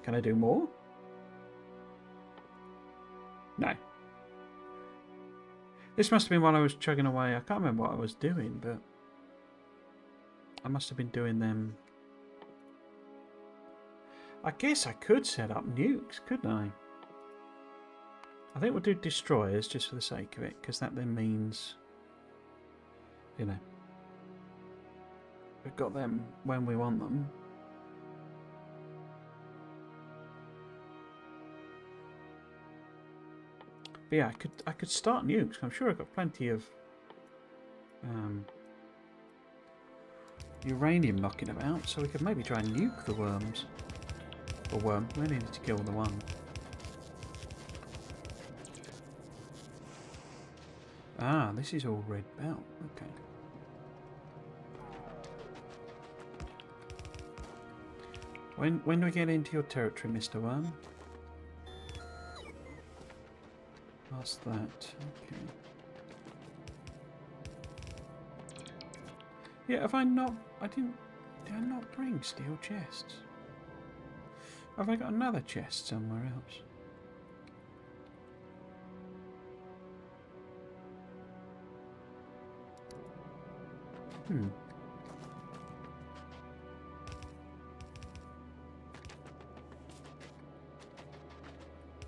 Can I do more? No. This must have been while I was chugging away. I can't remember what I was doing, but I must have been doing them. I guess I could set up nukes, couldn't I? I think we'll do destroyers just for the sake of it, because that then means, you know, we've got them when we want them. But yeah, I could start nukes. I'm sure I've got plenty of uranium knocking about, so we could maybe try and nuke the worms. Or worm. We only need to kill the one. Ah, this is all red belt. Okay. When do we get into your territory, Mr. Worm? Past that. Okay. Yeah, have I not... Did I not bring steel chests? Have I got another chest somewhere else? Hmm.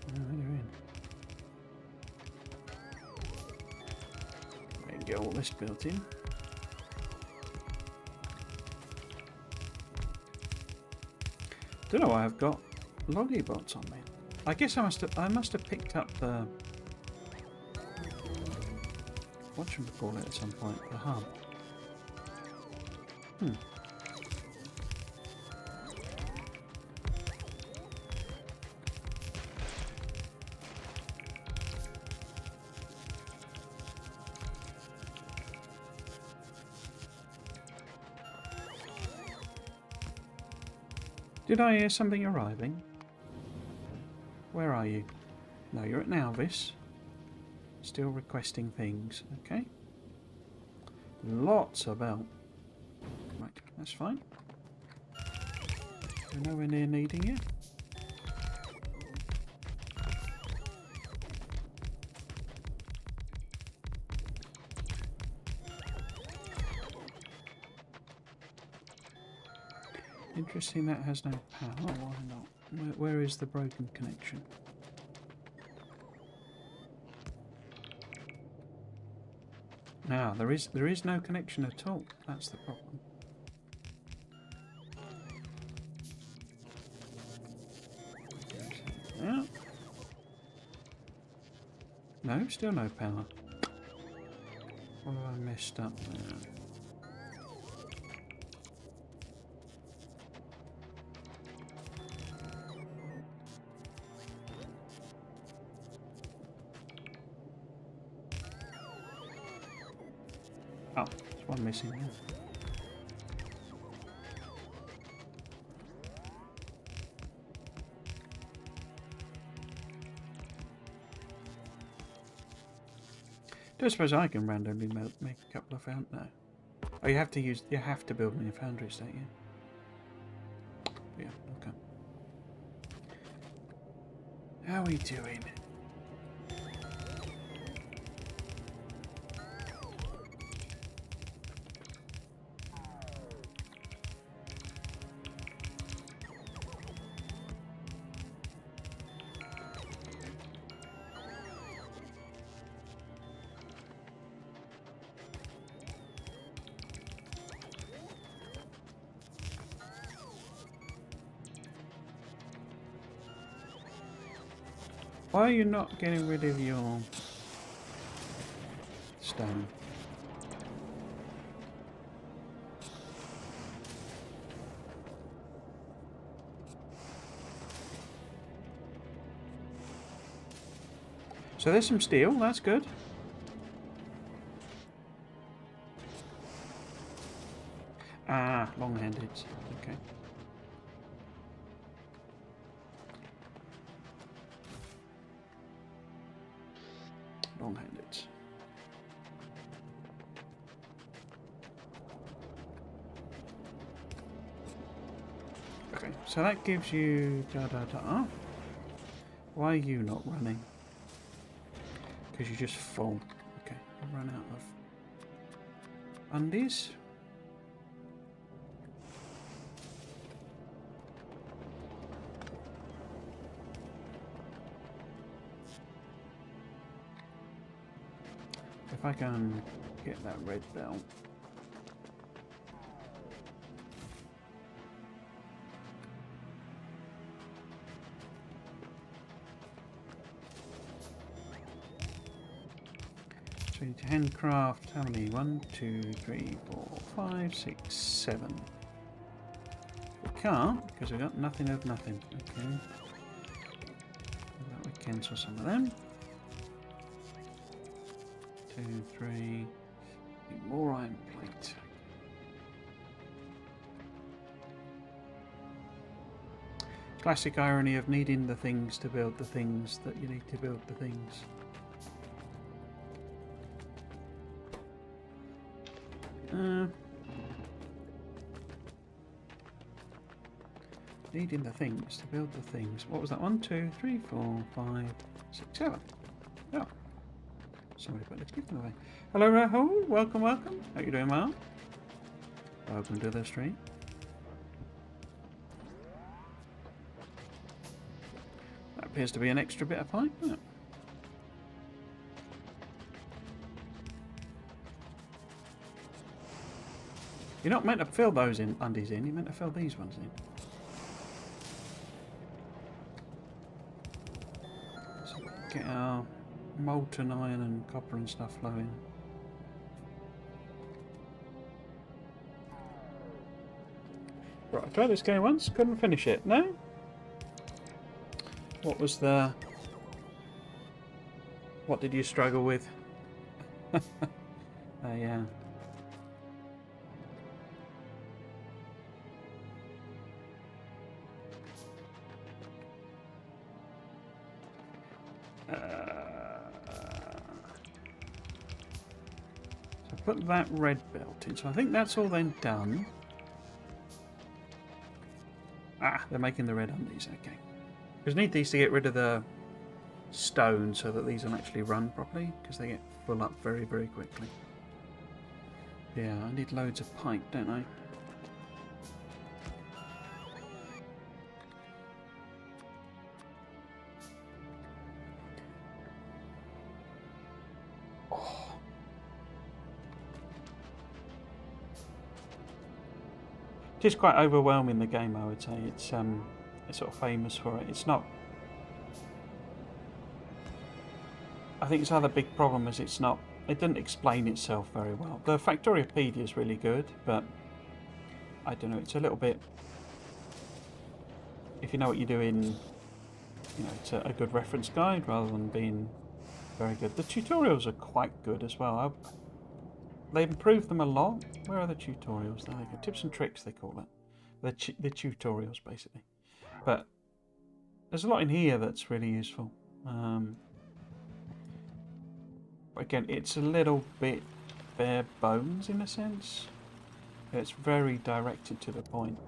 Oh, they're in. Get all this built in. Don't know why I've got loggy bots on me. I guess I must have picked up the whatchamacallit at some point, the hub. Hmm. Did I hear something arriving? Where are you? No, you're at Nalvis. Still requesting things. Okay. Lots about. Right, that's fine. We're nowhere near needing you. Interesting that has no power. Why not? Where is the broken connection? Now there is no connection at all. That's the problem. Yeah. No, still no power. What have I messed up there? Oh, there's one missing there. Do I suppose I can randomly make a couple of found? No. Oh, you have to build me a foundries, don't you? Yeah. Okay. How are we doing? Why are you not getting rid of your stone? So there's some steel, that's good. Ah, long-handed. Okay. Okay, so that gives you Oh. Why are you not running? Because you're just full. Okay, you run out of undies. If I can get that red belt. So you need to handcraft how many? 1, 2, 3, 4, 5, 6, 7. We can't because we've got nothing of nothing. Okay. We cancel some of them. 2, 3. Need more iron plate. Classic irony of needing the things to build the things that you need to build the things. Needing the things to build the things. What was that? 1, 2, 3, 4, 5, 6, 7. Oh. Somebody put the gift away. Hello Rahul, welcome, welcome. How you doing, well? Welcome to the stream. That appears to be an extra bit of pipe, isn't it? You're not meant to fill those undies in, you're meant to fill these ones in. So get our molten iron and copper and stuff flowing. Right, I tried this game once, couldn't finish it. No? What was the... What did you struggle with? Yeah. So put that red belt in. So I think that's all then done. Ah, they're making the red undies, okay. Because I need these to get rid of the stone so that these will actually run properly, because they get full up very, very quickly. Yeah, I need loads of pipe, don't I? Oh. It is quite overwhelming, the game, I would say. It's sort of famous for it. It's not... I think its other big problem is it doesn't explain itself very well. The Factoriopedia is really good, but I don't know, it's a little bit... If you know what you're doing, you know, it's a good reference guide rather than being very good. The tutorials are quite good as well. They've improved them a lot. Where are the tutorials? There they go. Tips and tricks, they call it. The tutorials, basically. But there's a lot in here that's really useful. Again, it's a little bit bare bones in a sense. It's very directed to the point.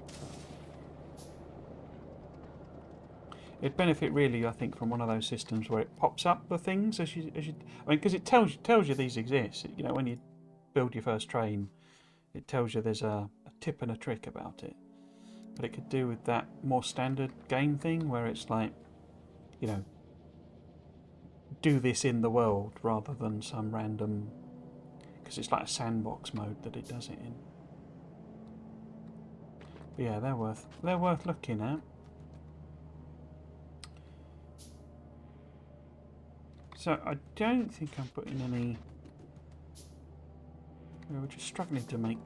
It'd benefit really, I think, from one of those systems where it pops up the things as you. I mean, because it tells you these exist. You know, when you build your first train, it tells you there's a tip and a trick about it. But it could do with that more standard game thing where it's like, you know, do this in the world rather than some random, because it's like a sandbox mode that it does it in. But yeah, they're worth looking at. So I don't think I'm putting any. We're just struggling to make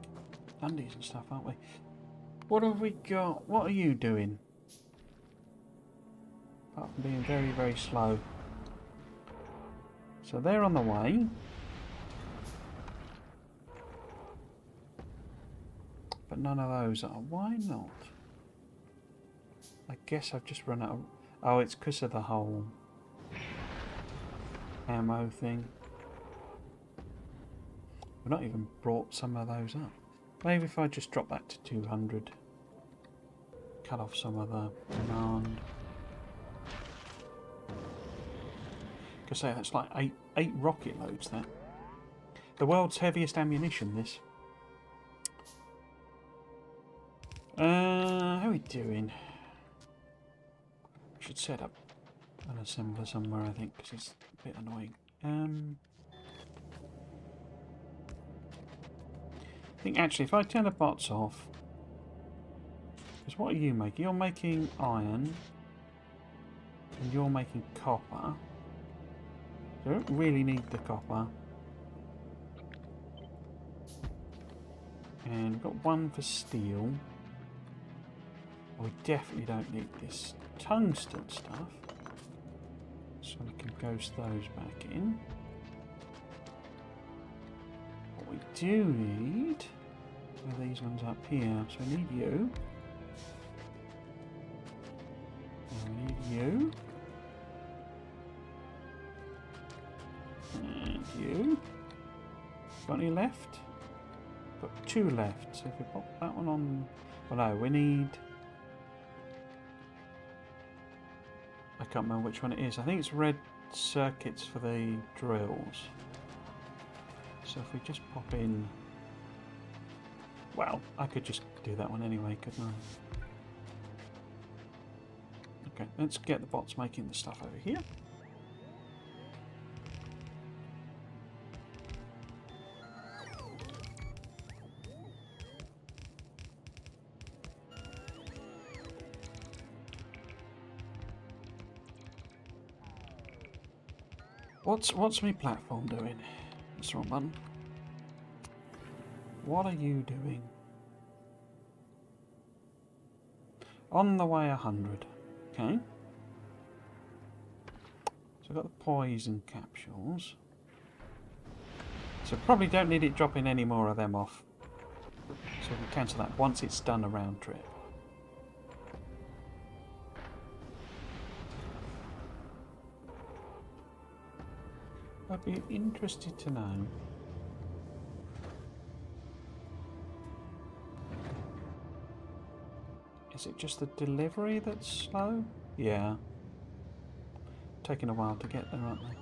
undies and stuff, aren't we? What have we got? What are you doing? Apart from being very, very slow. So they're on the way. But none of those are. Why not? I guess I've just run out of... Oh, it's because of the whole ammo thing. We've not even brought some of those up. Maybe if I just drop that to 200. cut off some of the demand. Because say that's like eight rocket loads. That the world's heaviest ammunition. This. How are we doing? We should set up an assembler somewhere, I think, because it's a bit annoying. I think actually, if I turn the bots off, because what are you making? You're making iron, and you're making copper. So I don't really need the copper. And we've got one for steel. We definitely don't need this tungsten stuff. So we can ghost those back in. What we do need are these ones up here. So we need you. And we need you. And you. Got any left? Got 2 left. So if we pop that one on... Well, no, we need... I can't remember which one it is. I think it's red circuits for the drills. So if we just pop in... Well, I could just do that one anyway, couldn't I? Okay, let's get the bots making the stuff over here. What's my platform doing? That's the wrong button. What are you doing? On the way 100. Okay. So I've got the poison capsules. So probably don't need it dropping any more of them off. So we can cancel that once it's done a round trip. I'd be interested to know. Is it just the delivery that's slow? Yeah. Taking a while to get there, aren't they?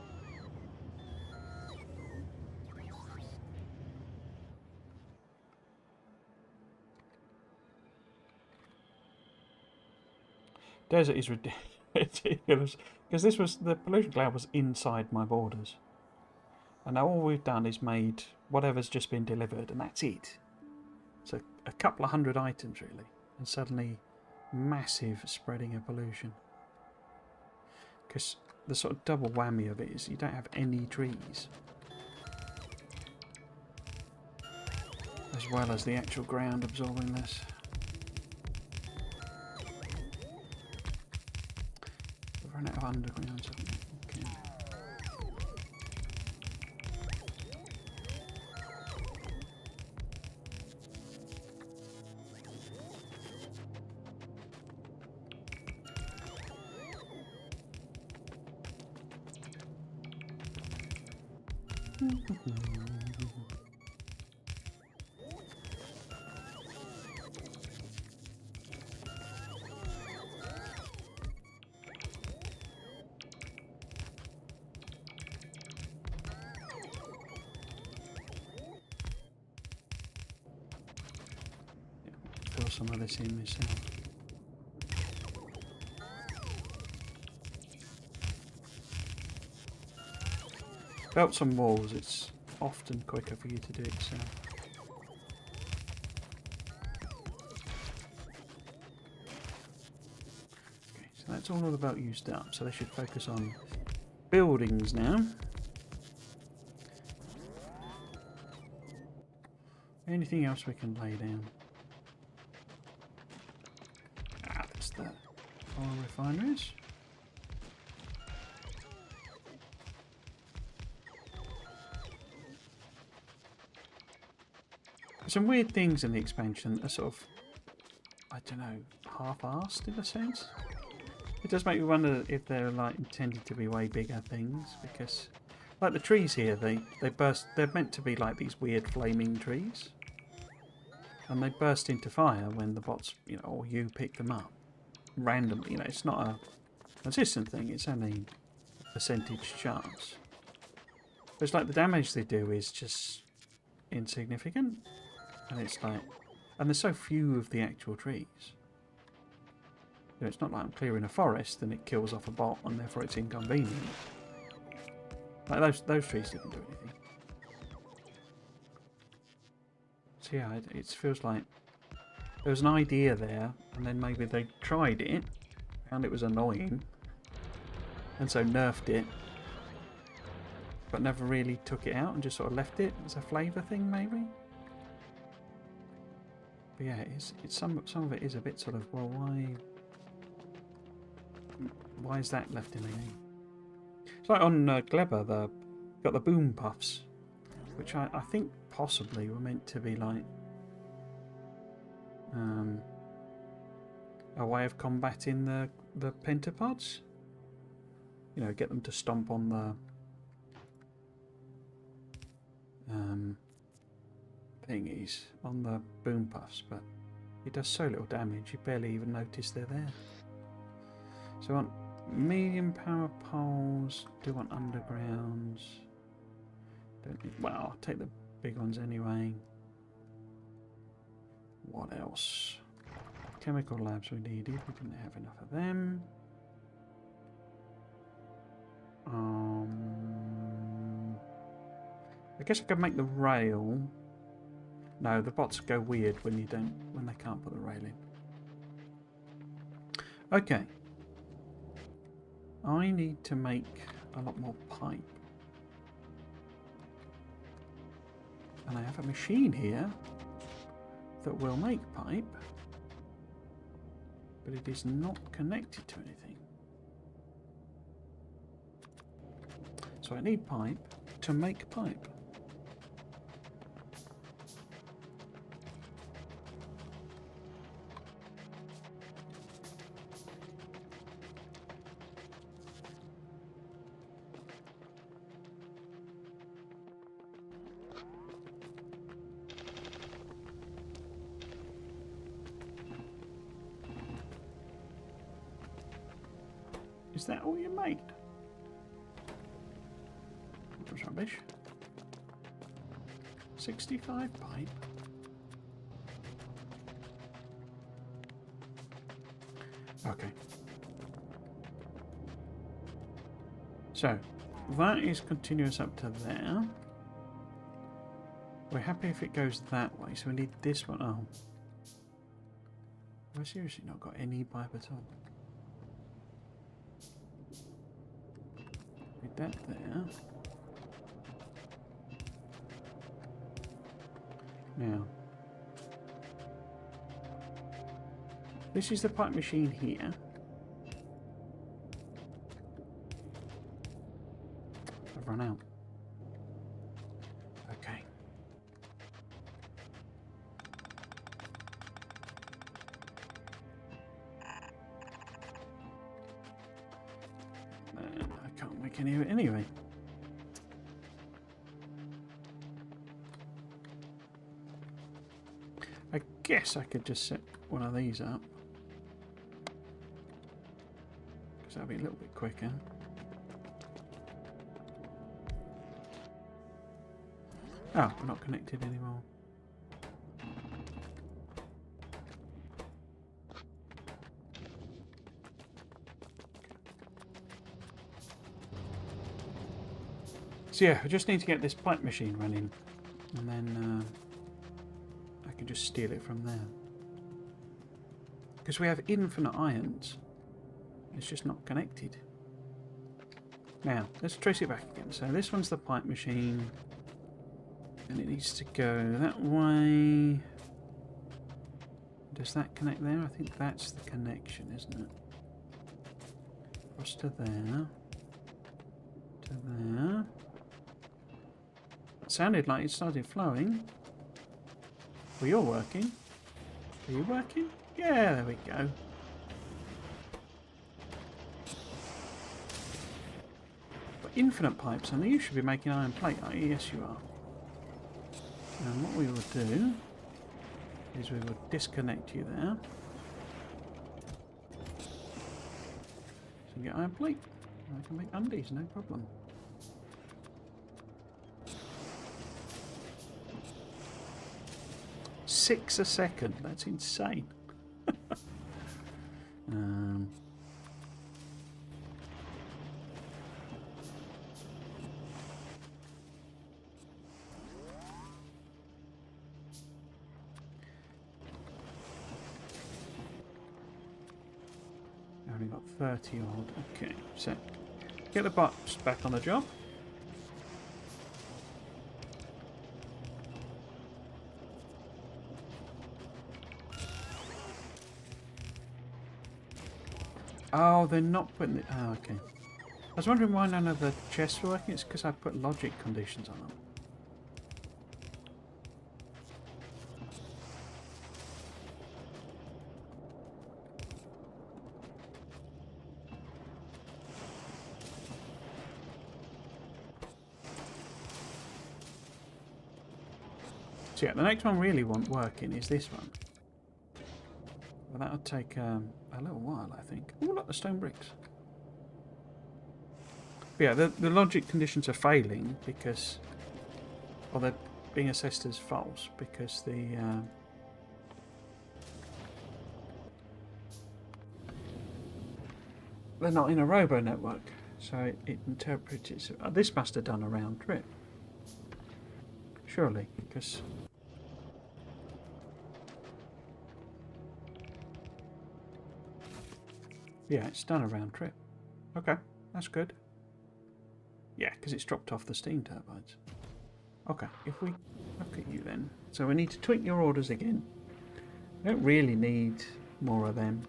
Desert is ridiculous. Because this was, the pollution cloud was inside my borders. And now all we've done is made whatever's just been delivered, and that's it. So a couple of 100 items, really. And suddenly, massive spreading of pollution. Because the sort of double whammy of it is you don't have any trees. As well as the actual ground absorbing this. We've run out of underground, haven't we? Okay. Fill some of this in myself. Belts and walls, it's often quicker for you to do it yourself. Okay, so that's all the belt used up, so they should focus on buildings now. Anything else we can lay down? Ah, that's the oil refineries. Some weird things in the expansion are sort of, I don't know, half-arsed in a sense. It does make me wonder if they're like intended to be way bigger things, because like the trees here, they burst. They're meant to be like these weird flaming trees. And they burst into fire when the bots, you know, or you pick them up randomly. You know, it's not a consistent thing. It's only a percentage chance. But it's like the damage they do is just insignificant. And it's like... And there's so few of the actual trees. You know, it's not like I'm clearing a forest and it kills off a bot and therefore it's inconvenient. Like those trees didn't do anything. So yeah, it feels like there was an idea there, and then maybe they tried it, found it was annoying, and so nerfed it, but never really took it out and just sort of left it as a flavour thing, maybe. But yeah, it's some of it is a bit sort of, well, why is that left in the game? It's like on Glebber, got the boom puffs, which I think possibly were meant to be like a way of combating the pentapods. You know, get them to stomp on the thingies, on the boom puffs, but it does so little damage you barely even notice they're there. So I want medium power poles, do want undergrounds. Don't need, well, I'll take the big ones anyway. What else? Chemical labs we needed, we didn't have enough of them. I guess I could make the rail. No, the bots go weird when they can't put the rail in. Okay. I need to make a lot more pipe. And I have a machine here that will make pipe, but it is not connected to anything. So I need pipe to make pipe. Is that all you made? That's rubbish. 65 pipe. Okay. So, that is continuous up to there. We're happy if it goes that way, so we need this one. Oh. Have I seriously not got any pipe at all? Need that there. Now, this is the pipe machine here. I've run out. Okay. I can't make any of it anyway. I guess I could just set one of these up, because that'll be a little bit quicker. Oh, we're not connected anymore. So yeah, I just need to get this pipe machine running, and then I can just steal it from there. Because we have infinite irons. It's just not connected. Now, let's trace it back again. So this one's the pipe machine. And it needs to go that way. Does that connect there? I think that's the connection, isn't it? Across to there. To there. It sounded like it started flowing. Well, you're working. Are you working? Yeah, there we go. But infinite pipes, I know you should be making iron plate, aren't you? Yes, you are. And what we will do is we will disconnect you there. So you get iron plate. I can make undies, no problem. $6 a second, that's insane. Only got 30 odd. Okay, so get the bots back on the job. Oh, they're not putting it. Oh, okay. I was wondering why none of the chests were working. It's because I put logic conditions on them. So yeah, the next one really want working is this one. Well, that'll take a little while, I think. Oh, look, the stone bricks. But yeah, the logic conditions are failing because, or they're being assessed as false because they're not in a robo network, so it interprets it. This must have done a round trip, surely, because. Yeah, it's done a round trip. Okay, that's good. Yeah, because it's dropped off the steam turbines. Okay, if we look at you then. So we need to tweak your orders again. We don't really need more of them.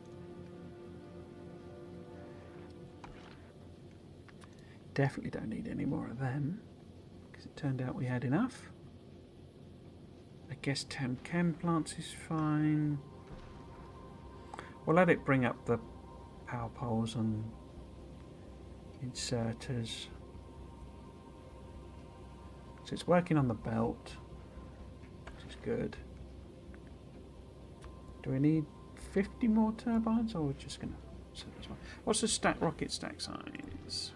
Definitely don't need any more of them. Because it turned out we had enough. I guess 10 chem plants is fine. We'll let it bring up the power poles and inserters. So it's working on the belt, which is good. Do we need 50 more turbines, or we're just going to set this one? What's the rocket stack size?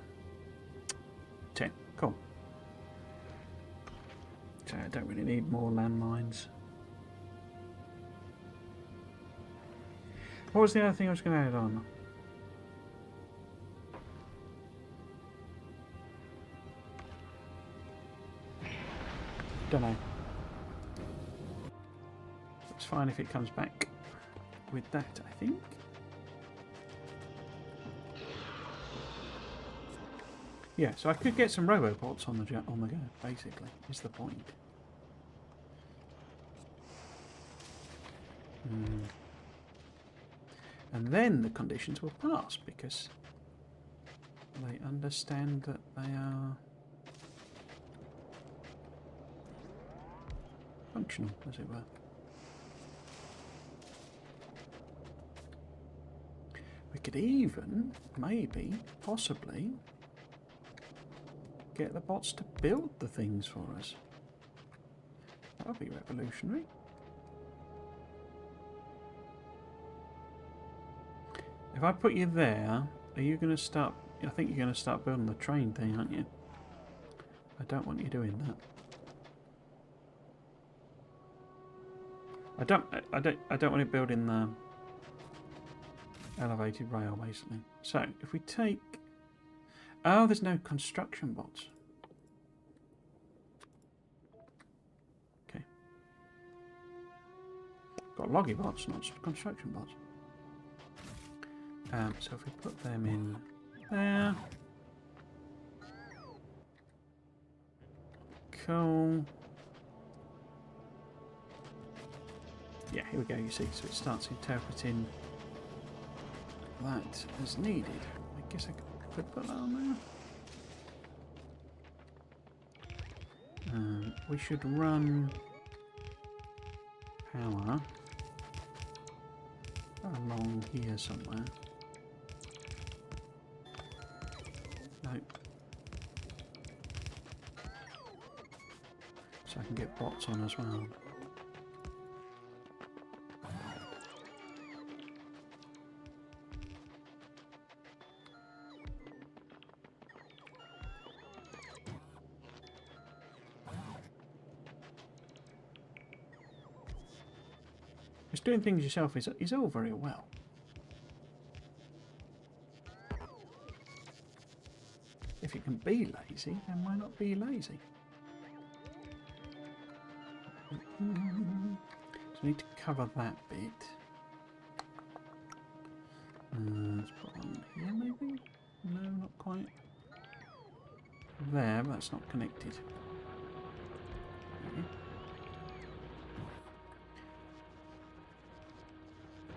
10. Cool. So I don't really need more landmines. What was the other thing I was going to add on? Don't know. It's fine if it comes back with that, I think. Yeah, so I could get some robobots on the go, basically, is the point. And then the conditions will pass because they understand that they are functional, as it were. We could even, maybe, possibly, get the bots to build the things for us. That would be revolutionary. If I put you there, are you going to start... I think you're going to start building the train thing, aren't you? I don't want you doing that. I don't want it building the elevated rail, basically. So, if we take... Oh, there's no construction bots. Okay. Got loggy bots, not construction bots. So if we put them in there. Cool. Yeah, here we go, you see. So it starts interpreting that as needed. I guess I could put that on there. We should run power along here somewhere. No. So I can get bots on as well. Because doing things yourself is all very well. If you can be lazy, then why not be lazy? So I need to cover that bit. Let's put one here maybe? No, not quite. There, but that's not connected. Okay.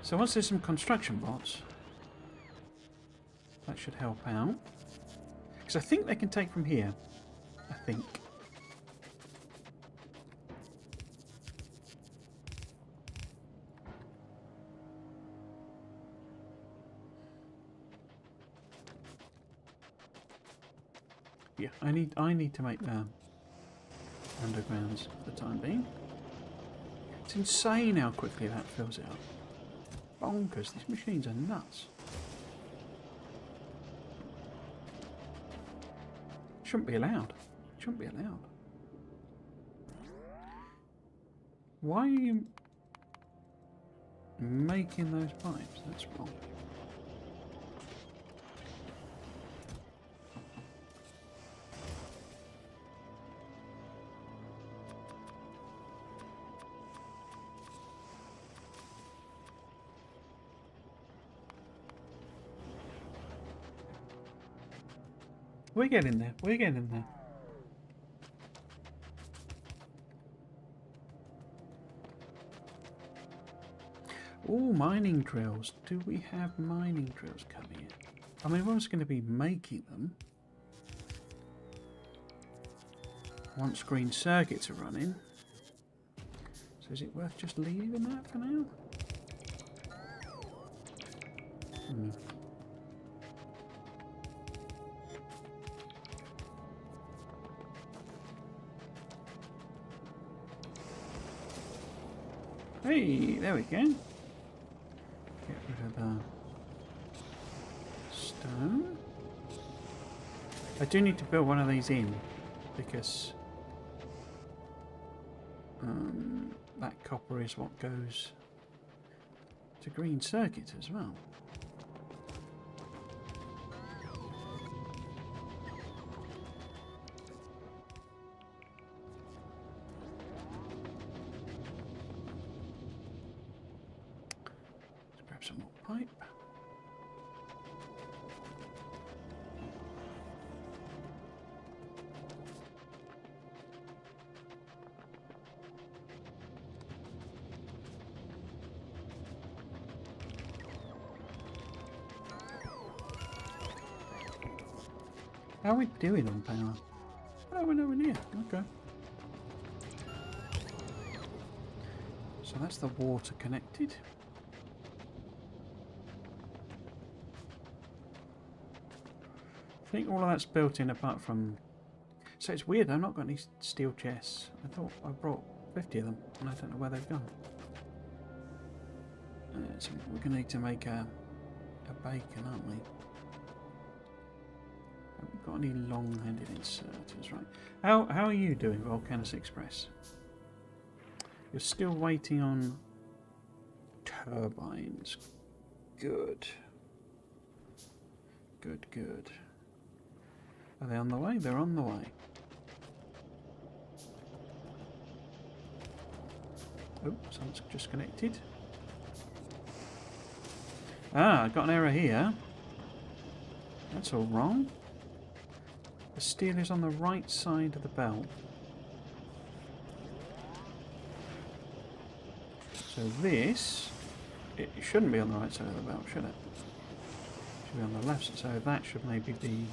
So once there's some construction bots, that should help out. Because I think they can take from here. I think. Yeah, I need to make the undergrounds for the time being. It's insane how quickly that fills it up. Bonkers, these machines are nuts. Shouldn't be allowed. Shouldn't be allowed. Why are you making those pipes? That's wrong. We're getting there. We're getting there. Oh, mining drills. Do we have mining drills coming in? I mean, we're going to be making them once green circuits are running. So is it worth just leaving that for now? Hey, there we go. Get rid of the stone. I do need to build one of these in because that copper is what goes to green circuits as well. Some more pipe. How are we doing on power? Oh, we're nowhere near. Okay. So that's the water connected. I think all of that's built in apart from... So it's weird, I've not got any steel chests. I thought I brought 50 of them and I don't know where they've gone. So we're going to need to make a bacon, aren't we? Haven't got any long-handed inserters, right? How are you doing, Volcanus Express? You're still waiting on turbines. Good. Good, good. Are they on the way? They're on the way. Oh, something's just connected. Ah, I've got an error here. That's all wrong. The steel is on the right side of the belt. So this, it shouldn't be on the right side of the belt, should it? It should be on the left side, so that should maybe be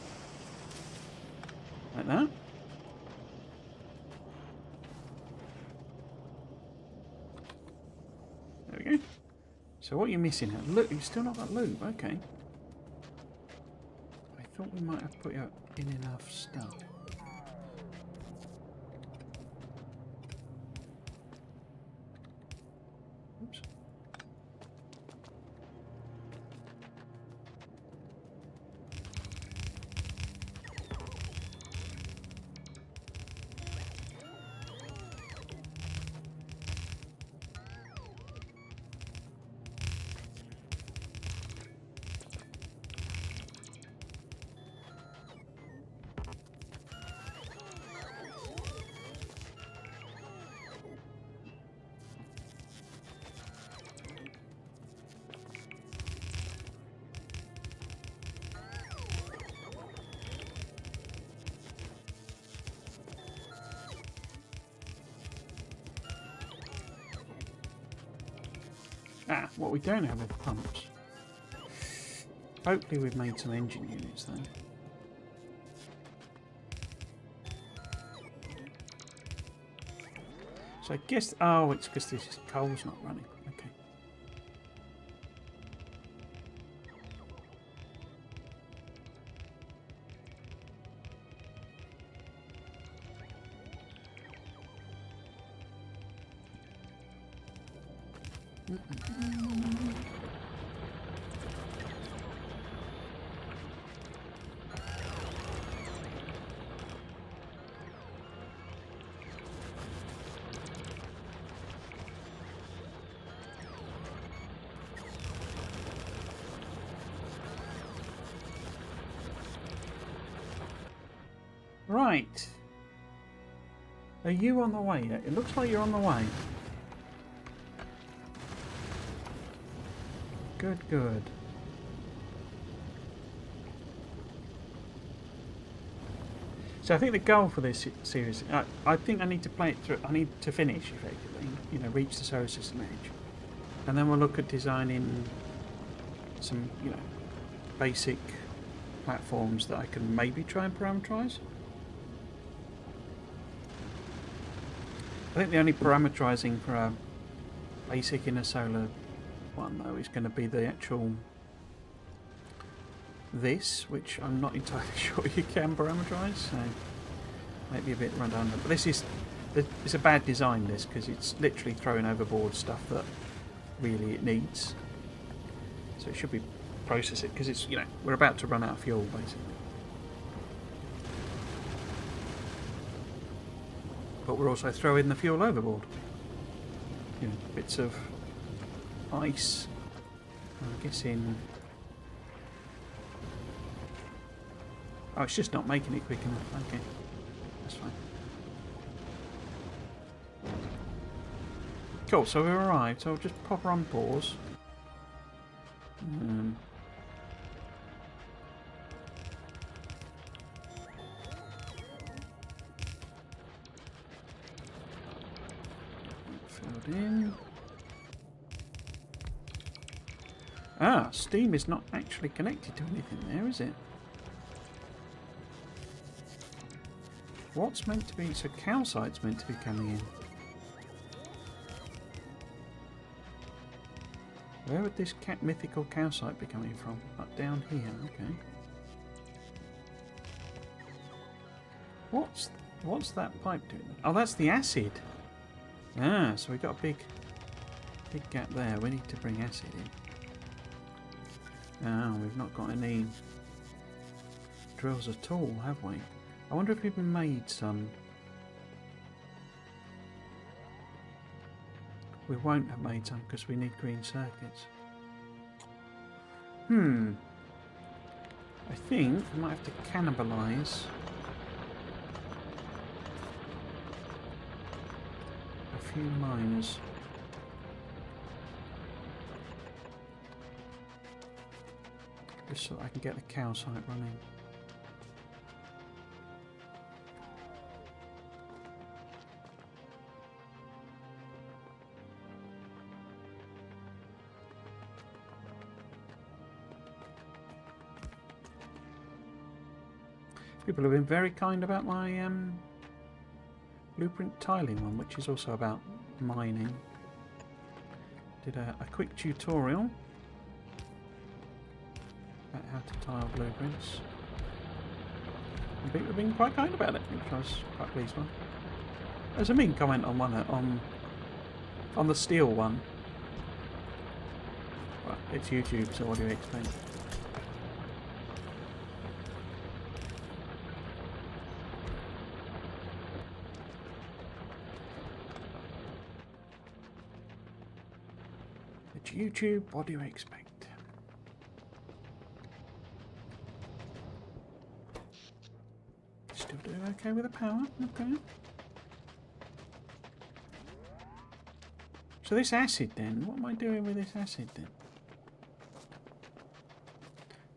like that. There we go. So what are you missing now? Look, you've still not got lube, okay. I thought we might have put in enough stuff. Oops. Ah, what we don't have are pumps. Hopefully we've made some engine units though. So I guess... Oh, it's because this coal's not running. Okay. Right. Are you on the way yet? It looks like you're on the way. Good, good. So I think the goal for this series, I think I need to play it through. I need to finish, effectively, you know, reach the solar system edge. And then we'll look at designing some, you know, basic platforms that I can maybe try and parameterize. I think the only parameterizing for a basic inner solar one, though, is going to be the actual this, which I'm not entirely sure you can parameterize, so maybe a bit redundant. But this is, it's a bad design, this, because it's literally throwing overboard stuff that really it needs. So it should be process it, because it's, you know, we're about to run out of fuel basically. But we're also throwing the fuel overboard. You know, bits of ice. I'm guessing. Oh, it's just not making it quick enough. Okay, that's fine. Cool. So we've arrived. So I'll just pop her on pause. Filled in. Ah, steam is not actually connected to anything there, is it? What's meant to be... So calcite's meant to be coming in. Where would this mythical calcite be coming from? Up down here, okay. What's that pipe doing? Oh, that's the acid. Ah, so we've got a big gap there. We need to bring acid in. Oh, we've not got any drills at all, have we? I wonder if we've made some. We won't have made some because we need green circuits. I think we might have to cannibalise a few miners. Just so I can get the calcite running. People have been very kind about my blueprint tiling one, which is also about mining. Did a quick tutorial about how to tile blueprints. And people have been quite kind about it, which I was quite pleased with. There's a mean comment on one on the steel one. Well, it's YouTube, so what do you expect? It's YouTube, what do you expect? Still doing okay with the power, okay. So this acid then, what am I doing with this acid then?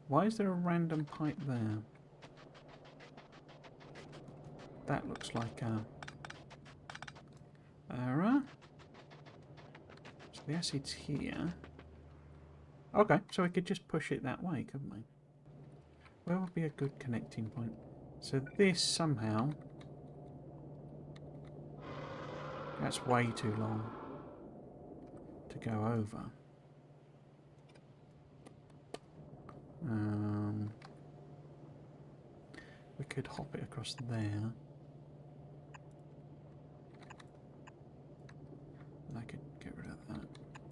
Why is there a random pipe there? That looks like a error. It's The acid's here. Okay, so we could just push it that way, couldn't we? Where would be a good connecting point? So this somehow... That's way too long to go over. We could hop it across there. And I could get rid of that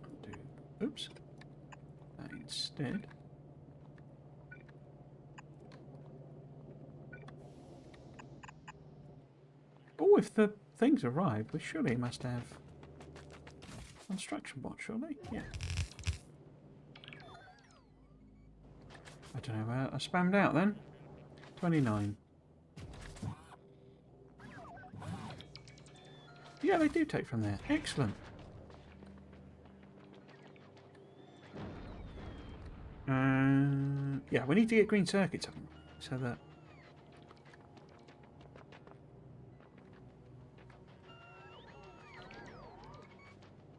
and do, oops, that instead. Oh, if the things arrive, we surely must have construction bot, surely? Yeah. I don't know where I spammed out then. 29. Yeah, they do take from there. Excellent. Yeah, we need to get green circuits up so that...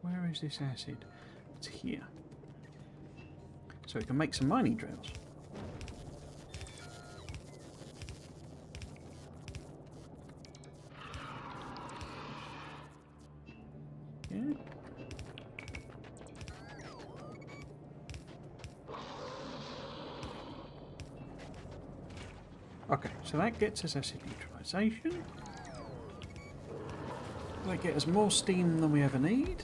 Where is this acid? It's here. So we can make some mining drills. Yeah. Okay, so that gets us acid neutralization. That gets us more steam than we ever need.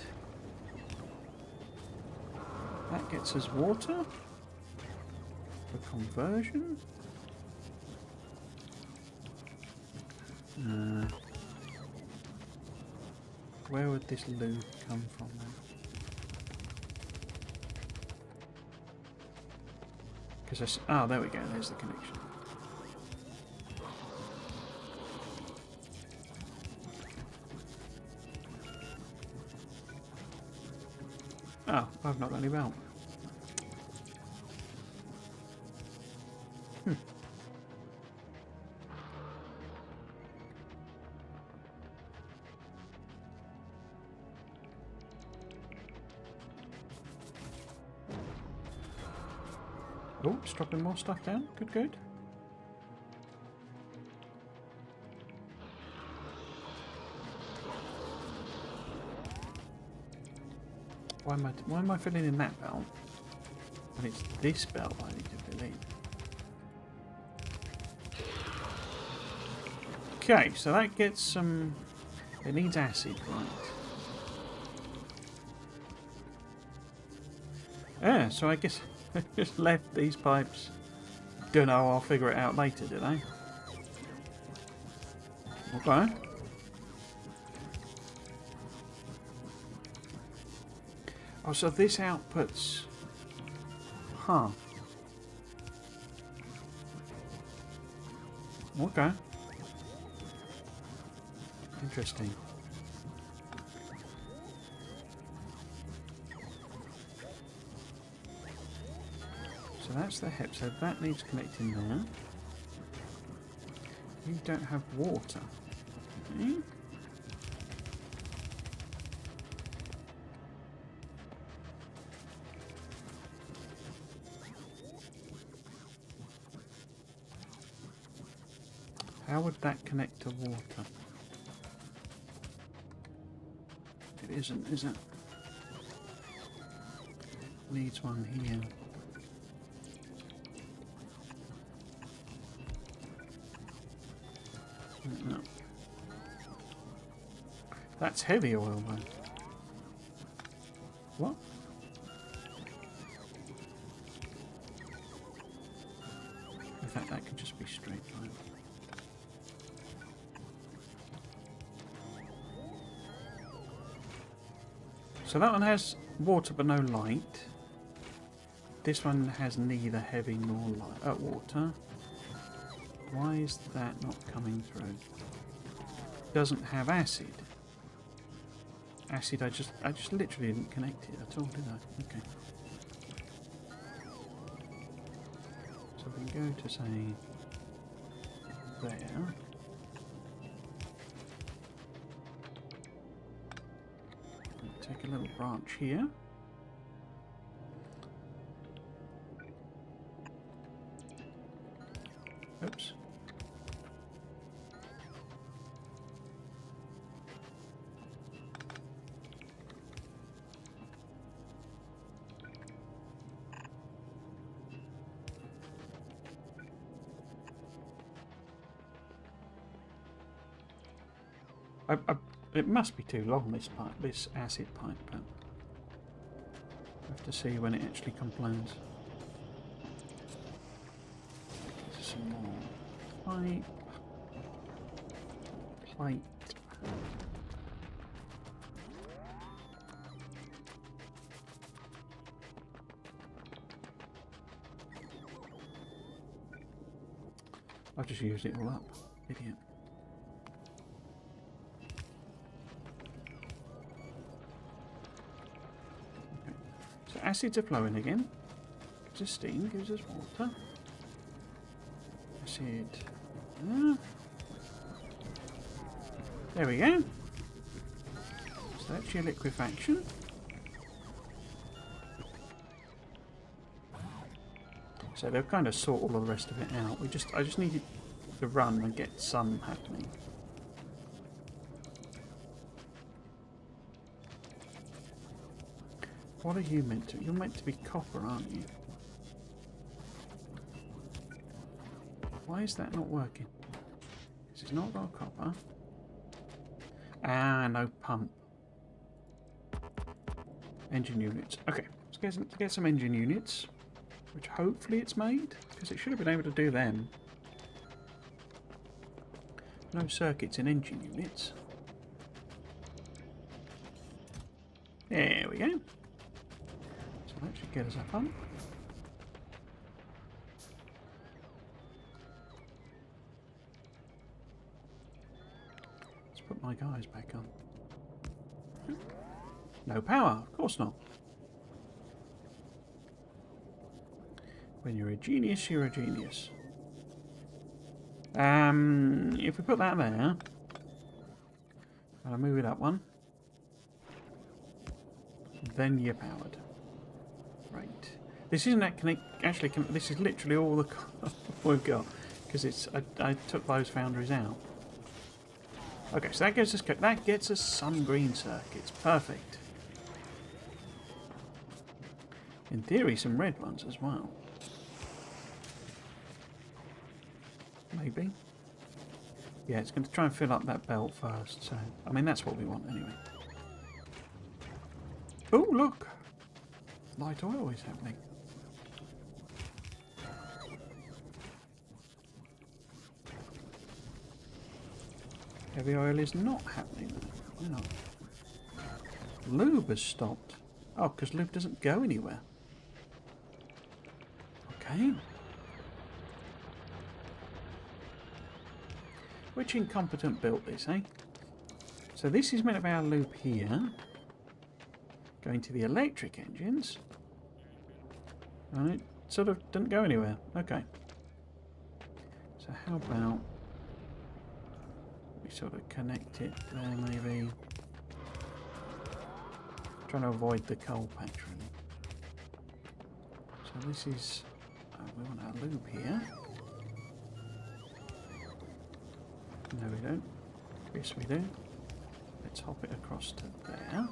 That gets us water for conversion. Where would this lube come from then? Because oh, there we go. There's the connection. Oh, I've not got any belt. Oh, it's dropping more stuff down. Good, good. Why am I filling in that belt? And it's this belt I need to fill in. Okay, so that gets some... It needs acid, right? Yeah, so I guess I just left these pipes. Don't know, I'll figure it out later, did I? Okay. Oh, so this outputs... Huh. Okay. Interesting. So that's the hip, so that needs connecting there. You don't have water. Okay. How would that connect to water? It isn't, is it? Needs one here. No. That's heavy oil though. What? In fact, that could just be straight line. So that one has water but no light. This one has neither heavy nor light. Water. Why is that not coming through? Doesn't have acid. Acid, I just literally didn't connect it at all, did I? Okay. So we can go to say there. Take a little branch here. Oops. It must be too long, this pipe, this acid pipe, but I have to see when it actually complains. Some more pipe. Plate. I've just used it all up, idiot. So acids are flowing again. Gives us steam, gives us water. Acid. There we go. So that's your liquefaction. So they'll kind of sort all of the rest of it out. I just needed to run and get some happening. What are you meant to? You're meant to be copper, aren't you? Why is that not working? Because it's not got copper. Ah, no pump. Engine units. Okay, let's get some engine units. Which hopefully it's made, because it should have been able to do them. No circuits in engine units. There we go. So that should get us a pump. Let's put my guys back on. No power, of course not. When you're a genius, you're a genius. If we put that there, and I move it up one, then you're powered. Right. This isn't actually. This is literally all the we've got because it's. I took those foundries out. Okay, so that gets us some green circuits. Perfect. In theory, some red ones as well. Maybe. Yeah, it's going to try and fill up that belt first, so... I mean, that's what we want anyway. Oh, look! Light oil is happening. Heavy oil is not happening. Why not? Lube has stopped. Oh, because lube doesn't go anywhere. Okay. Which incompetent built this, eh? So this is meant to be our loop here. Going to the electric engines. And it sort of didn't go anywhere. Okay. So how about we sort of connect it there maybe. Trying to avoid the coal patch really. So this is... we want our loop here. No, we don't. Yes, we do. Let's hop it across to there.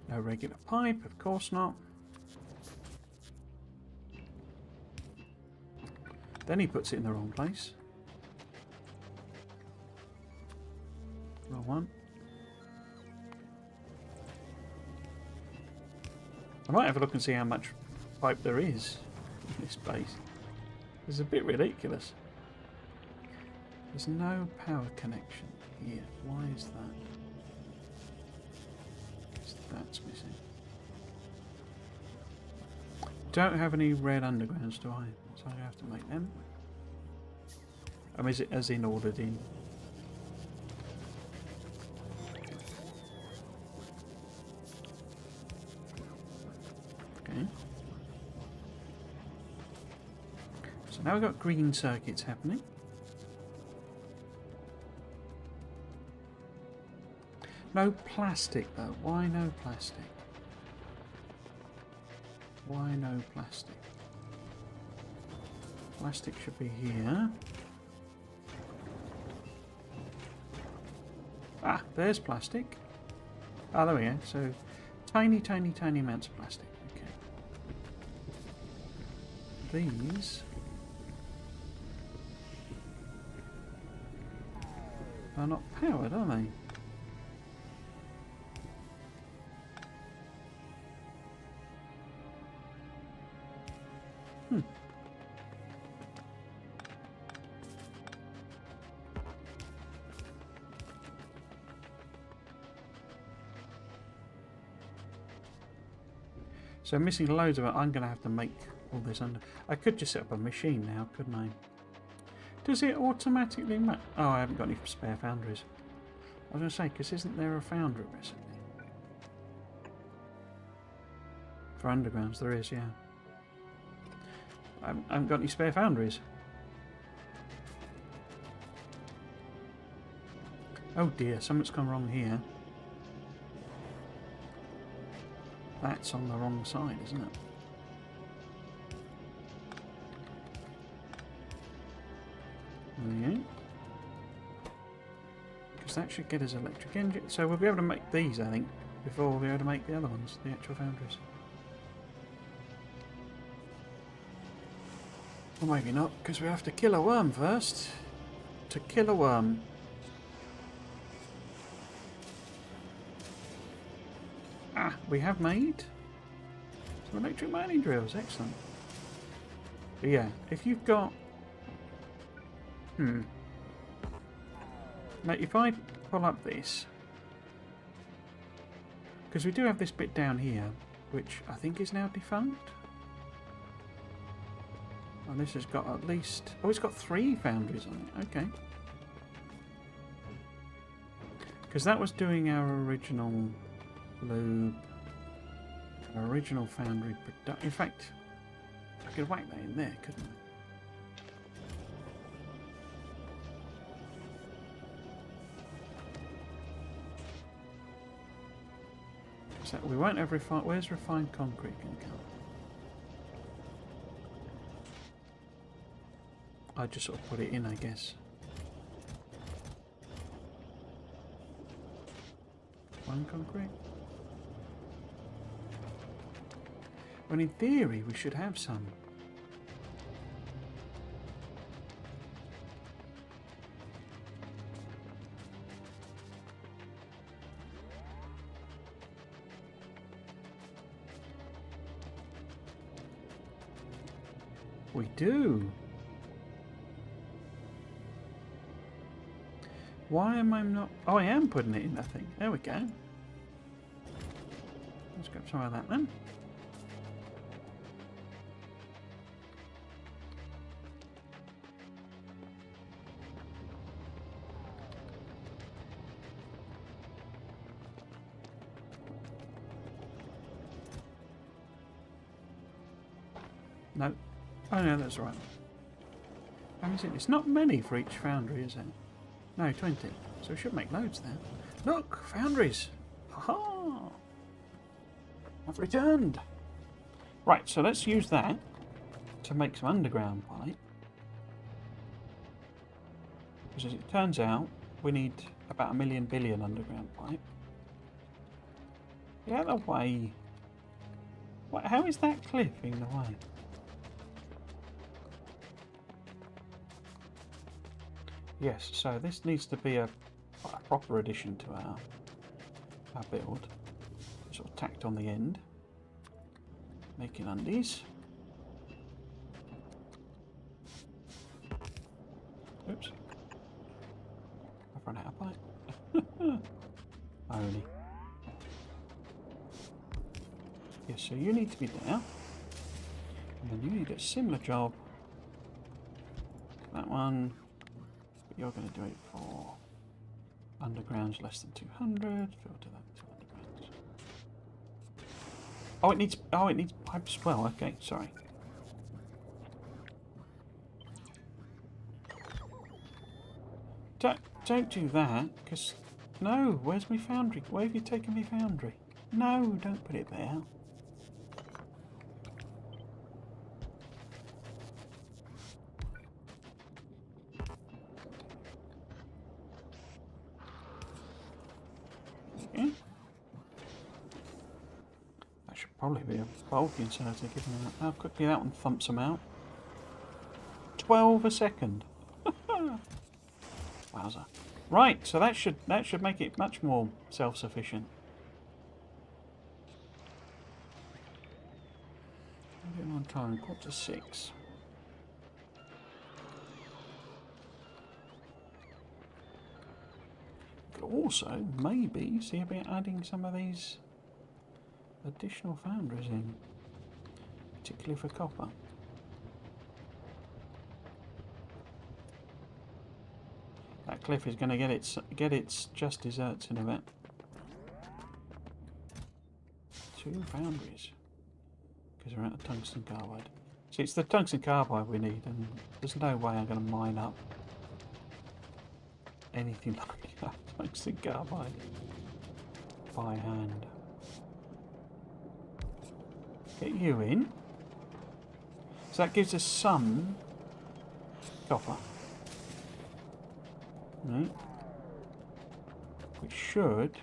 No regular pipe, of course not. Then he puts it in the wrong place. Wrong one. I might have a look and see how much pipe there is in this base. It's a bit ridiculous. There's no power connection here. Why is that? That's missing. Don't have any red undergrounds, do I? So I have to make them. Is it as in ordered in? Okay. So now we've got green circuits happening. No plastic though. Why no plastic? Why no plastic? Plastic should be here. Ah, there's plastic. Ah, there we go. So, tiny, tiny, tiny amounts of plastic. Okay. These are not powered, are they? So I'm missing loads of it. I'm going to have to make all this under... I could just set up a machine now, couldn't I? Does it automatically make... Oh, I haven't got any spare foundries. I was going to say, because isn't there a foundry recipe? For undergrounds, there is, yeah. I haven't got any spare foundries. Oh dear, something's gone wrong here. That's on the wrong side, isn't it? There we go. Because that should get us electric engine. So we'll be able to make these, I think, before we'll be able to make the other ones, the actual foundries. Or maybe not, because we have to kill a worm first. To kill a worm. Ah, we have made some electric mining drills. Excellent. But yeah, if you've got... Mate, if I pull up this... Because we do have this bit down here, which I think is now defunct. And this has got at least... Oh, it's got 3 foundries on it. Okay. Because that was doing our original... lube, original foundry production. In fact, I could whack that in there, couldn't I? So we won't have refined. Where's refined concrete going to come? I just sort of put it in, I guess. Refined concrete. Well, in theory, we should have some. We do. Why am I not... Oh, I am putting it in, I think. There we go. Let's grab some of that then. No. Oh no, that's right. It's not many for each foundry, is it? No, 20. So we should make loads there. Look! Foundries! Ha-ha! I've returned! Right, so let's use that to make some underground pipe. Because as it turns out, we need about 1,000,000 billion underground pipe. Get out of the way! What, how is that cliff in the way? Yes, so this needs to be a proper addition to our build. Sort of tacked on the end. Making undies. Oops. I've run out of pipe. Only. Yes, so you need to be there. And then you need a similar job. That one. You're going to do it for undergrounds less than 200. Filter that to undergrounds. Oh, it needs pipes as well. Okay, sorry. Don't do that, because... No, where's my foundry? Where have you taken my foundry? No, don't put it there. Okay. That should probably be a bulk inserter, given how quickly that one thumps them out. 12 a second. Wowza. Right, so that should make it much more self-sufficient. Getting on time, 5:45. Could also maybe see about adding some of these additional foundries in, particularly for copper. That cliff is going to get its just desserts in a bit. 2 foundries, because we're out of tungsten carbide. See, it's the tungsten carbide we need, and there's no way I'm going to mine up anything like that tungsten carbide by hand. Get you in. So that gives us some copper. Right. We should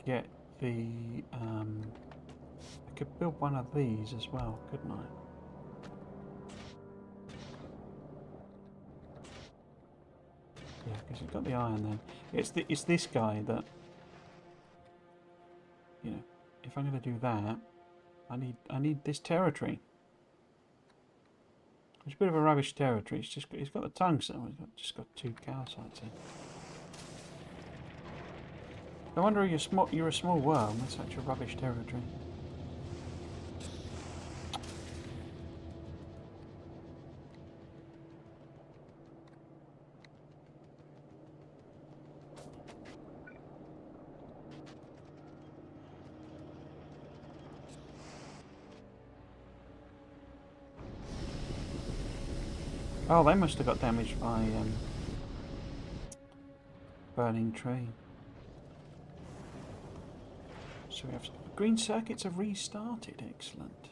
get the... I could build one of these as well, couldn't I? Yeah, because we've got the iron then. It's this guy that... You know, if I'm going to do that, I need this territory. It's a bit of a rubbish territory. It's got the tungsten. We've just got 2 calcites in. No wonder you're a small worm with such a rubbish territory. Oh, they must have got damaged by burning tree. So we have green circuits have restarted. Excellent.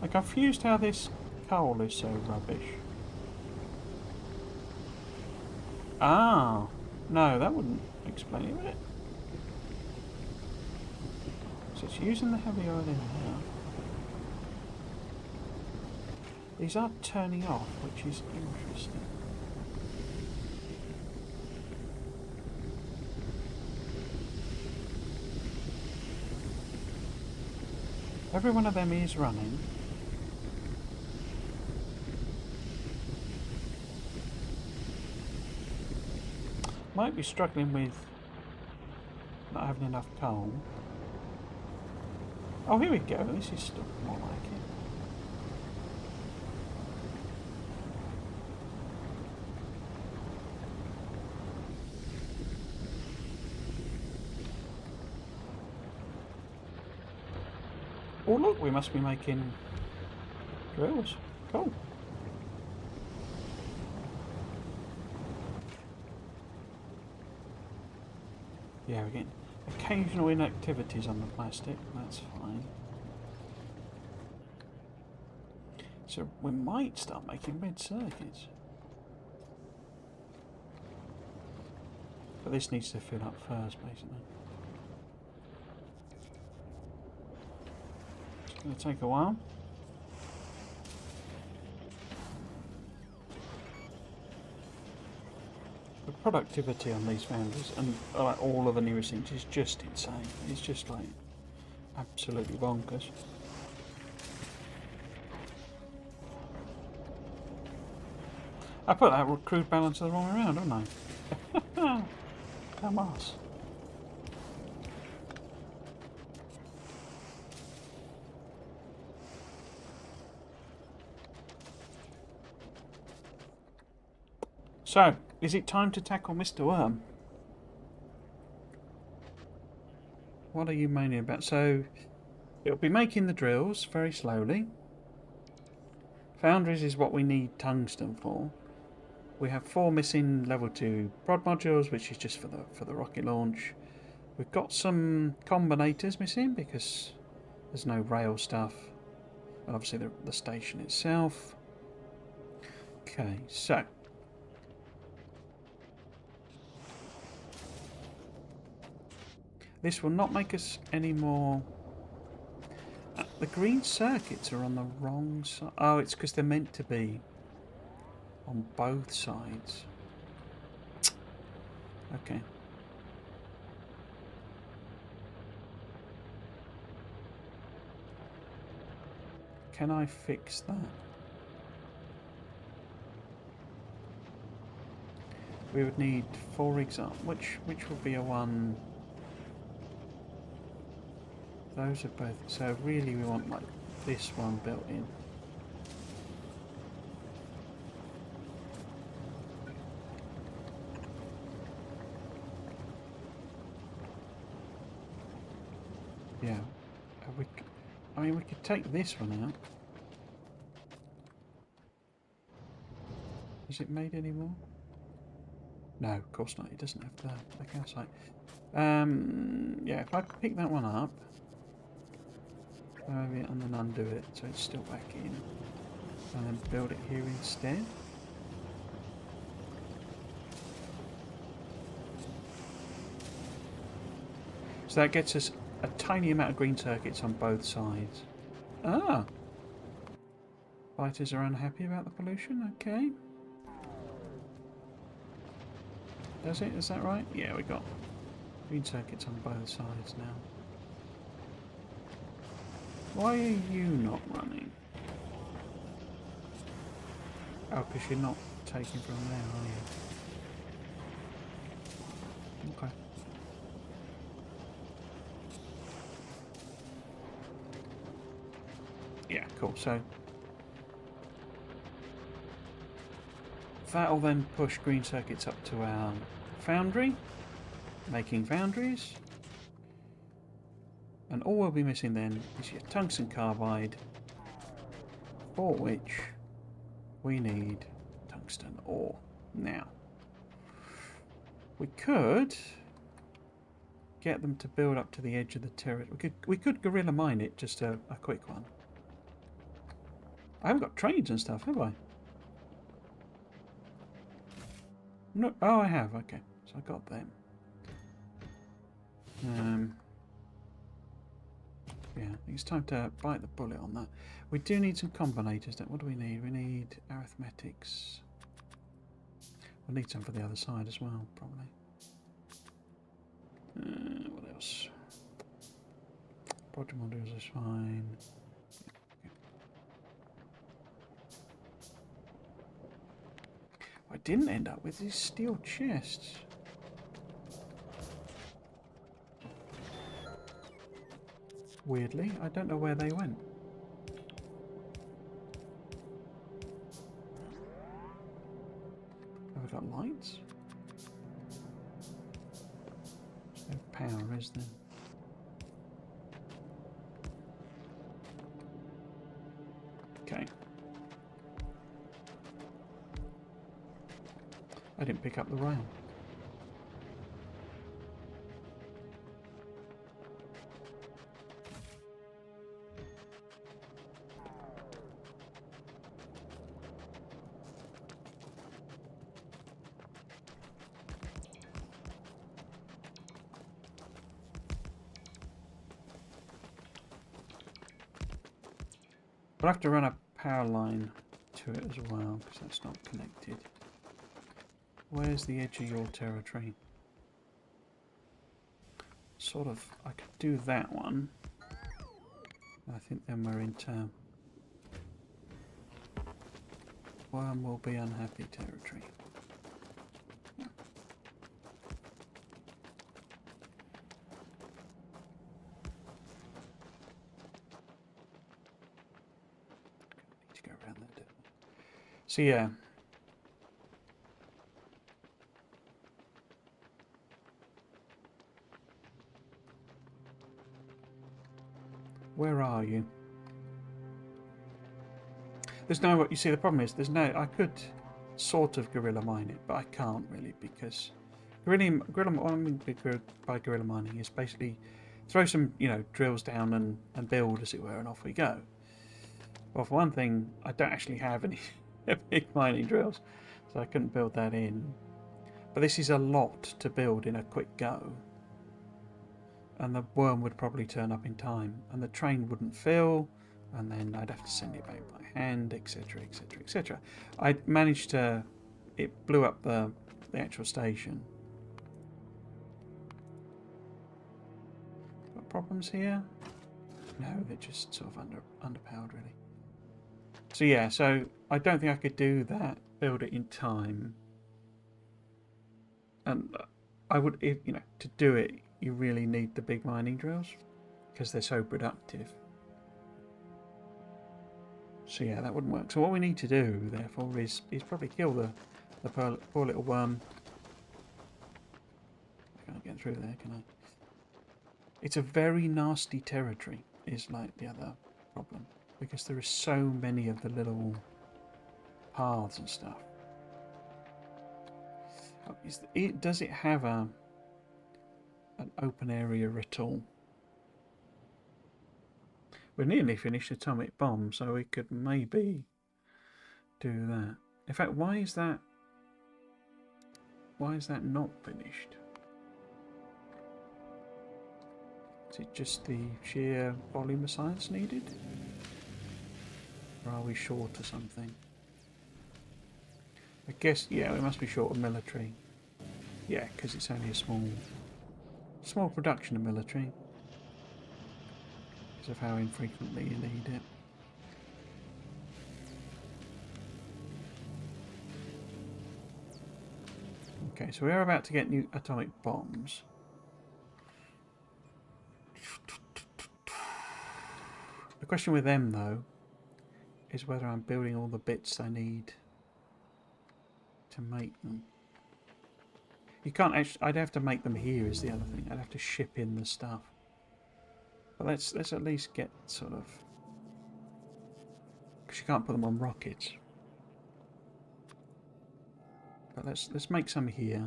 I'm confused how this coal is so rubbish. Ah, no, that wouldn't explain it, would it? So it's using the heavy oil in here. These are turning off, which is interesting. Every one of them is running. Might be struggling with not having enough coal. Oh, here we go. This is still more like it. Oh, look, we must be making drills. Cool. Yeah, we're getting occasional inactivities on the plastic. That's fine. So we might start making red circuits. But this needs to fill up first, basically. It's going to take a while. The productivity on these foundries and like all of the newest things is just insane. It's just like absolutely bonkers. I put that crude balance the wrong way around, didn't I? Come on. So, Is it time to tackle Mr. Worm? What are you moaning about? So, it'll be making the drills very slowly. Foundries is what we need tungsten for. We have 4 missing level 2 prod modules, which is just for the rocket launch. We've got some combinators missing because there's no rail stuff. And obviously the station itself. Okay, so this will not make us any more. The green circuits are on the wrong side. Oh, it's because they're meant to be on both sides. Okay. Can I fix that? We would need, for example, which would be a one. Those are both. So really, we want like this one built in. Yeah. I mean, we could take this one out. Has it made any more? No, of course not. It doesn't have the calcite. Yeah, if I pick that one up, move it and then undo it so it's still back in, and then build it here instead. So that gets us a tiny amount of green circuits on both sides. Ah! Fighters are unhappy about the pollution, okay. Does it? Is that right? Yeah, we got green circuits on both sides now. Why are you not running? Oh, because you're not taking from there, are you? Okay. Yeah, cool. So that'll then push green circuits up to our foundry, making foundries. And all we'll be missing then is your tungsten carbide, for which we need tungsten ore. Now, we could get them to build up to the edge of the turret. We could guerrilla mine it, just a quick one. I haven't got trades and stuff, have I? No. Oh, I have. Okay, so I got them. Yeah, I think it's time to bite the bullet on that. We do need some combinators. What do we need? We need arithmetics. We'll need some for the other side as well, probably. What else? Project modules is fine. Okay. I didn't end up with these steel chests. Weirdly, I don't know where they went. Have I got lights? There's no power, is there? Okay. I didn't pick up the rail. We'll have to run a power line to it as well, because that's not connected. Where's the edge of your territory? Sort of, I could do that one. I think then we're into Worm will be unhappy territory. So yeah, Where are you? There's no... You see, the problem is there's no... I could sort of guerrilla mine it, but I can't really because... What I mean by guerrilla mining is basically throw some, drills down and build, as it were, and off we go. Well, for one thing, I don't actually have any big mining drills, so I couldn't build that in. But this is a lot to build in a quick go. And the worm would probably turn up in time, and the train wouldn't fill, and then I'd have to send it back by hand, etc, etc, etc. I managed to... It blew up the actual station. Got problems here? No, they're just sort of underpowered, really. So yeah, so I don't think I could do that, build it in time. And I would, to do it, you really need the big mining drills because they're so productive. So yeah, that wouldn't work. So what we need to do, therefore, is probably kill the poor little worm. I can't get through there, can I? It's a very nasty territory, is like the other problem, because there are so many of the little paths and stuff. Does it have an open area at all? We're nearly finished atomic bomb, so we could maybe do that. In fact, why is that not finished? Is it just the sheer volume of science needed? Or are we short or something? I guess, yeah, we must be short of military. Yeah, because it's only a small production of military. Because of how infrequently you need it. Okay, so we are about to get new atomic bombs. The question with them, though, is whether I'm building all the bits I need to make them. You can't actually... I'd have to make them here is the other thing. I'd have to ship in the stuff. But let's at least get sort of... Because you can't put them on rockets. But let's make some here.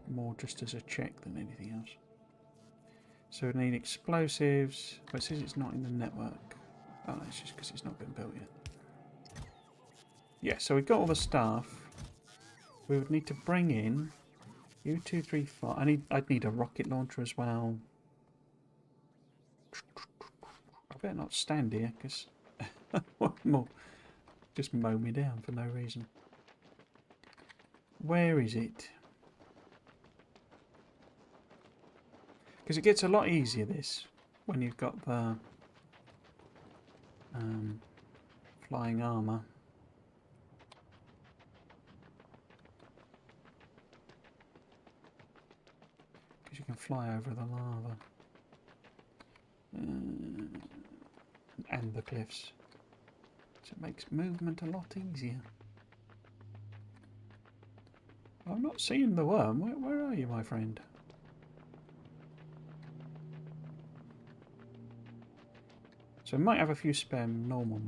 More just as a check than anything else. So we need explosives. But it says it's not in the network. Oh, it's just because it's not been built yet. Yeah, so we've got all the stuff. We would need to bring in U235. I'd need a rocket launcher as well. I better not stand here because more just mow me down for no reason. Where is it? Because it gets a lot easier this when you've got the flying armour. Because you can fly over the lava. And the cliffs. So it makes movement a lot easier. I'm not seeing the worm. Where are you, my friend? So we might have a few spare normal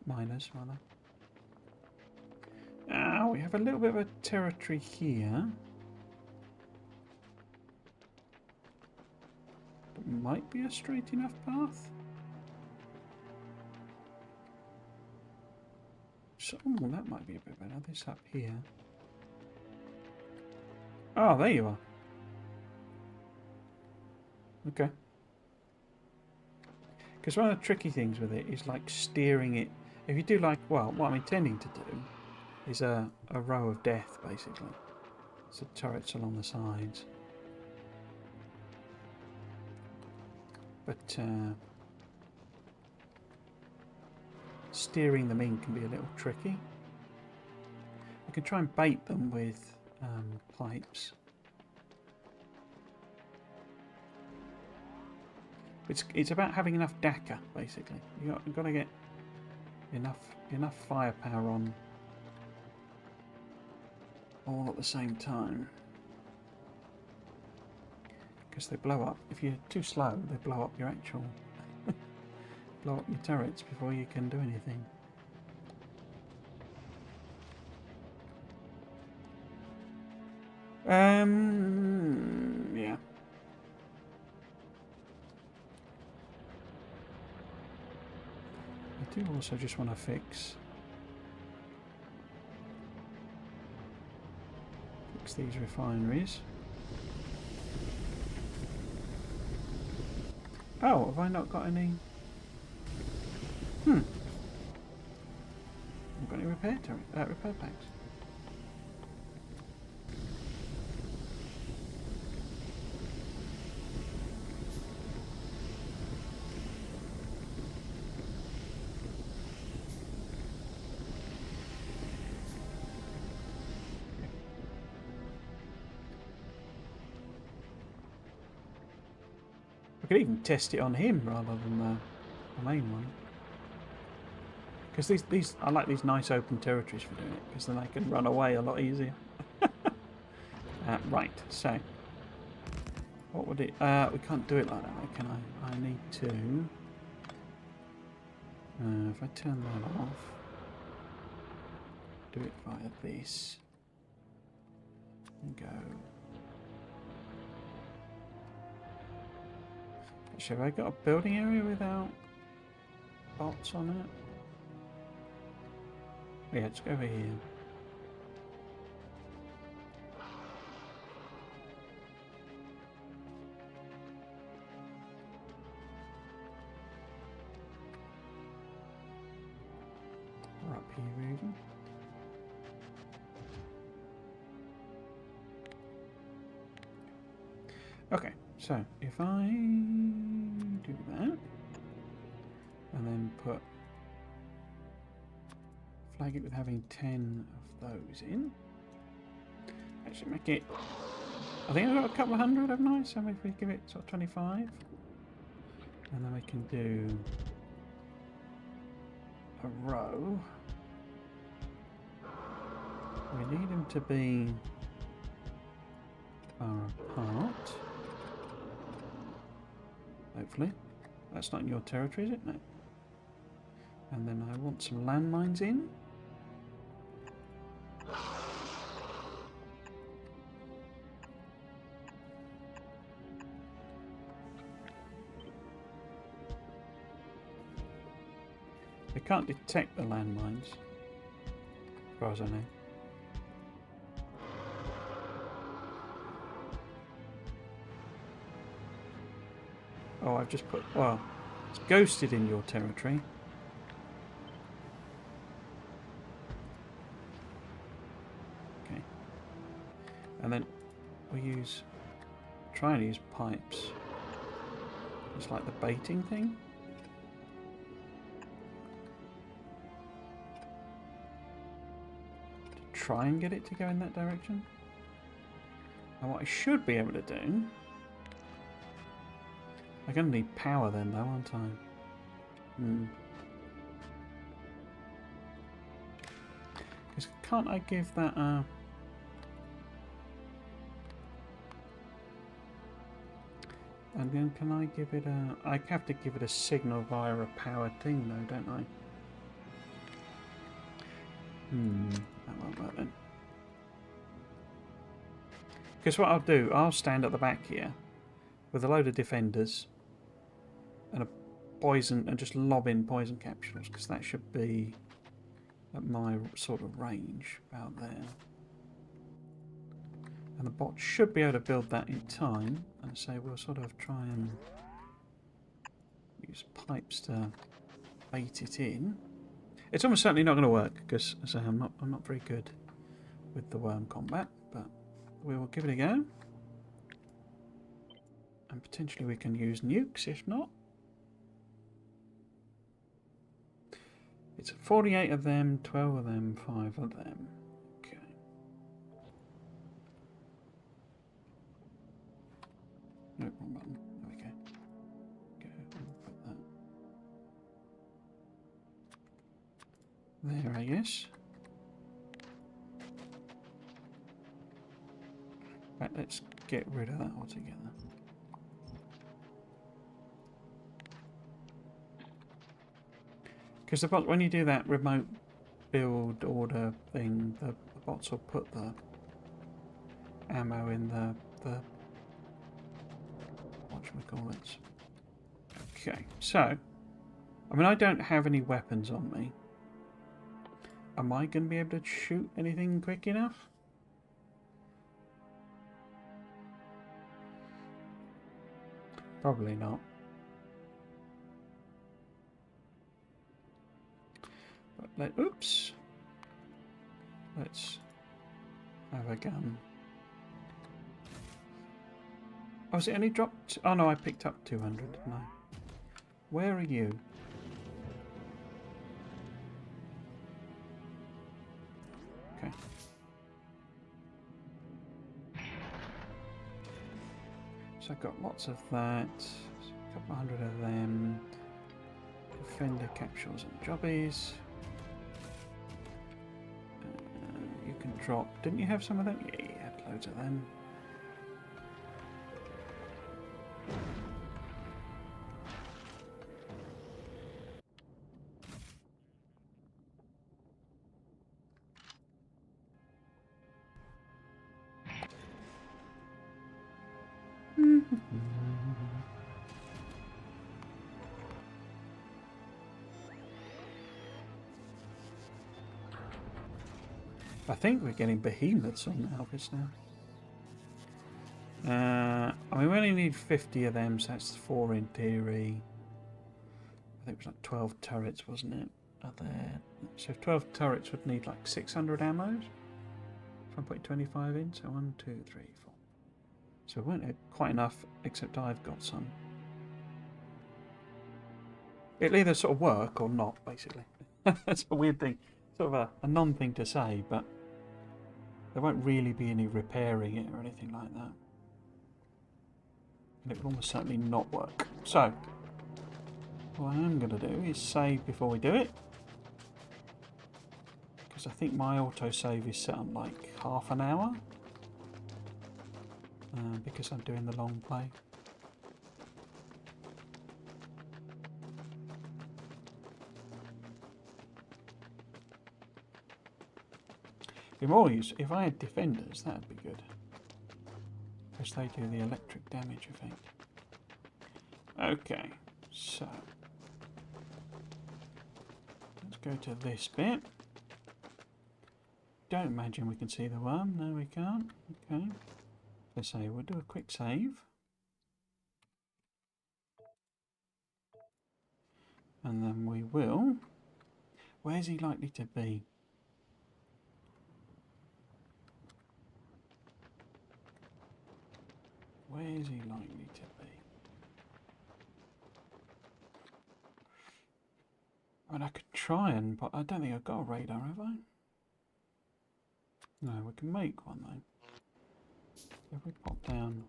miners, rather. We have a little bit of a territory here. But might be a straight enough path. So, that might be a bit better. This up here. Oh, there you are. Okay. Because one of the tricky things with it is like steering it. If you do like, well, what I'm intending to do is a row of death, basically. So turrets along the sides. But steering them in can be a little tricky. You can try and bait them with pipes. It's about having enough DACA, basically. You've got to get enough firepower on all at the same time. because they blow up. If you're too slow, they blow up your actual... blow up your turrets before you can do anything. Yeah. I do also just want to fix these refineries. Oh, have I not got any? I've got any repair packs. I could even test it on him rather than the main one. Because these I like these nice open territories for doing it, because then I can run away a lot easier. Right, so what would it? We can't do it like that, can I? I need to. If I turn that off, do it via this, and go. Actually, have I got a building area without bots on it? Yeah, let's go over here. We're up here, even. Okay, so if I do that, and then flag it with having 10 of those in. Actually make it, I think I've got a couple of hundred, haven't I? So if we give it sort of 25, and then we can do a row. We need them to be far apart. Hopefully. That's not in your territory, is it? No. And then I want some landmines in. They can't detect the landmines, as far as I know. Oh, I've just put... Well, it's ghosted in your territory. Okay. And then we try and use pipes. It's like the baiting thing. To try and get it to go in that direction. And what I should be able to do... I'm going to need power then, though, aren't I? Because can't I give that and then can I give it a... I have to give it a signal via a powered thing, though, don't I? That won't work then. Because what I'll do, I'll stand at the back here with a load of defenders and a poison, and just lob in poison capsules, because that should be at my sort of range about there. And the bot should be able to build that in time, and so we'll sort of try and use pipes to bait it in. It's almost certainly not going to work, because as I say, I'm not very good with the worm combat, but we will give it a go. And potentially we can use nukes, if not. It's 48 of them, 12 of them, 5 of them. Okay. No, wrong button. There we go. Go and put that there, I guess. Right, let's get rid of that altogether. Because the bot, when you do that remote build order thing, the bots will put the ammo in the whatchamacallits. Okay, so I mean I don't have any weapons on me. Am I going to be able to shoot anything quick enough? Probably not. But oops. Let's have a gun. Oh, has it only dropped? Oh no, I picked up 200, didn't I? Where are you? Okay. So I've got lots of that. A couple of hundred of them. Defender capsules and jobbies. You can drop. Didn't you have some of them? Yeah, you had loads of them. I think we're getting behemoths on Alvis now. I mean, we only need 50 of them, so that's 4 in theory. I think it was like 12 turrets, wasn't it? Are there? So 12 turrets would need like 600 ammos. If I'm putting 25 in, so 1, 2, 3, 4. So we won't have quite enough, except I've got some. It'll either sort of work or not, basically. That's a weird thing. Sort of a non-thing to say, but there won't really be any repairing it or anything like that. And it will almost certainly not work. So, what I am going to do is save before we do it. Because I think my autosave is set on like half an hour. Because I'm doing the long play. Be more use if I had defenders, that'd be good. Because they do the electric damage effect. Okay, so let's go to this bit. Don't imagine we can see the worm. No, we can't. Okay. Let's say we'll do a quick save. And then we will. Where's he likely to be? Where is he likely to be? I mean, I could try and, but I don't think I've got a radar, have I? No, we can make one though. If we pop down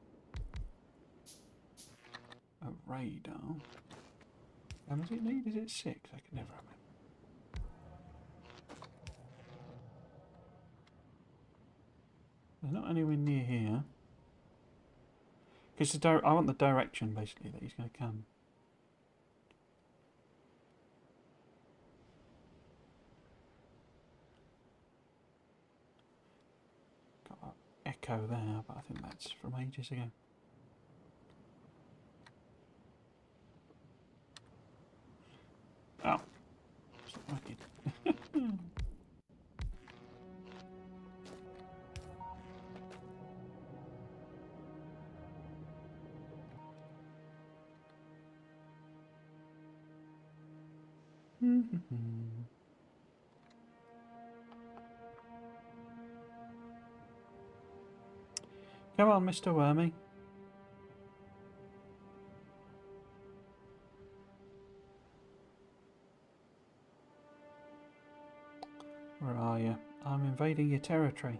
a radar, how much does it need? Is it 6? I can never remember. There's not anywhere near here. Because I want the direction basically that he's going to come. Got that echo there, but I think that's from ages ago. Oh, it's not working. Come on, Mr. Wormy. Where are you? I'm invading your territory.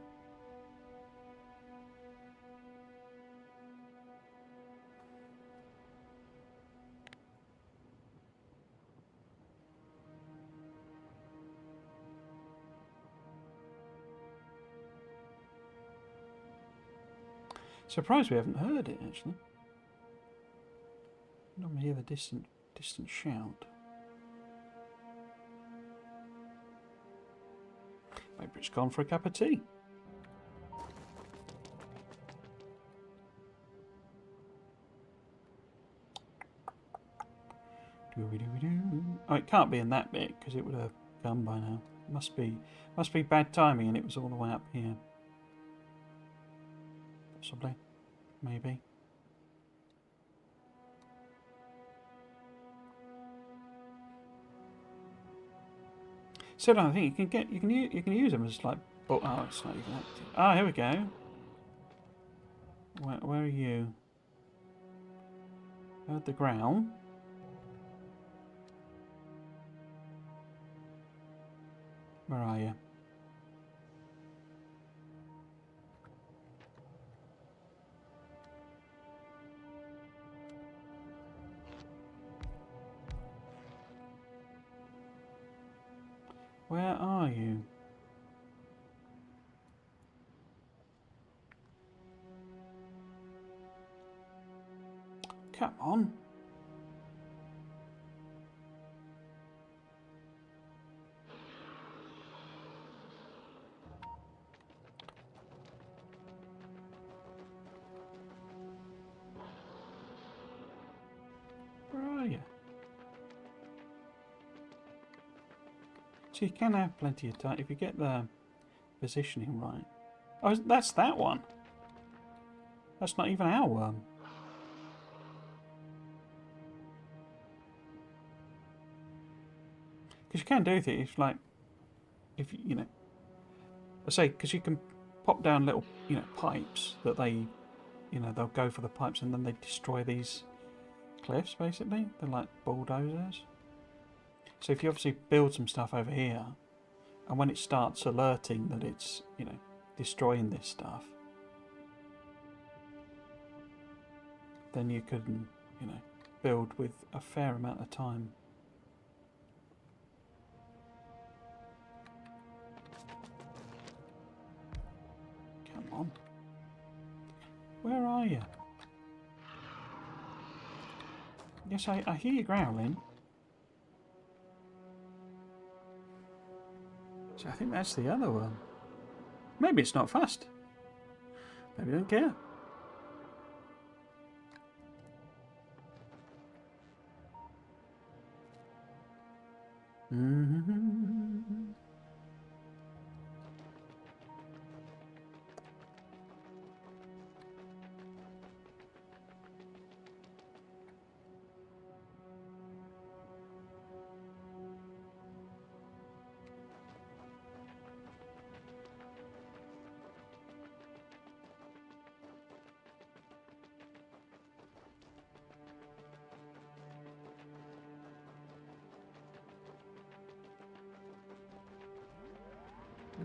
Surprised we haven't heard it actually. I don't hear the distant shout. Maybe it's gone for a cup of tea. Oh, it can't be in that bit because it would have come by now. Must be bad timing, and it was all the way up here. Possibly, maybe. So I think you can use them as like. Oh, it's not even active. Ah, here we go. Where are you? Heard the growl. Where are you? Where are you? Come on. Where are you? So you can have plenty of time if you get the positioning right. Oh, that's that one. That's not even our worm. Because you can do things like, if you know, I say, because you can pop down little, pipes that they, they'll go for the pipes and then they destroy these cliffs. Basically, they're like bulldozers. So if you obviously build some stuff over here, and when it starts alerting that it's, destroying this stuff, then you can, build with a fair amount of time. Come on. Where are you? Yes, I hear you growling. So I think that's the other one. Maybe it's not fast. Maybe I don't care.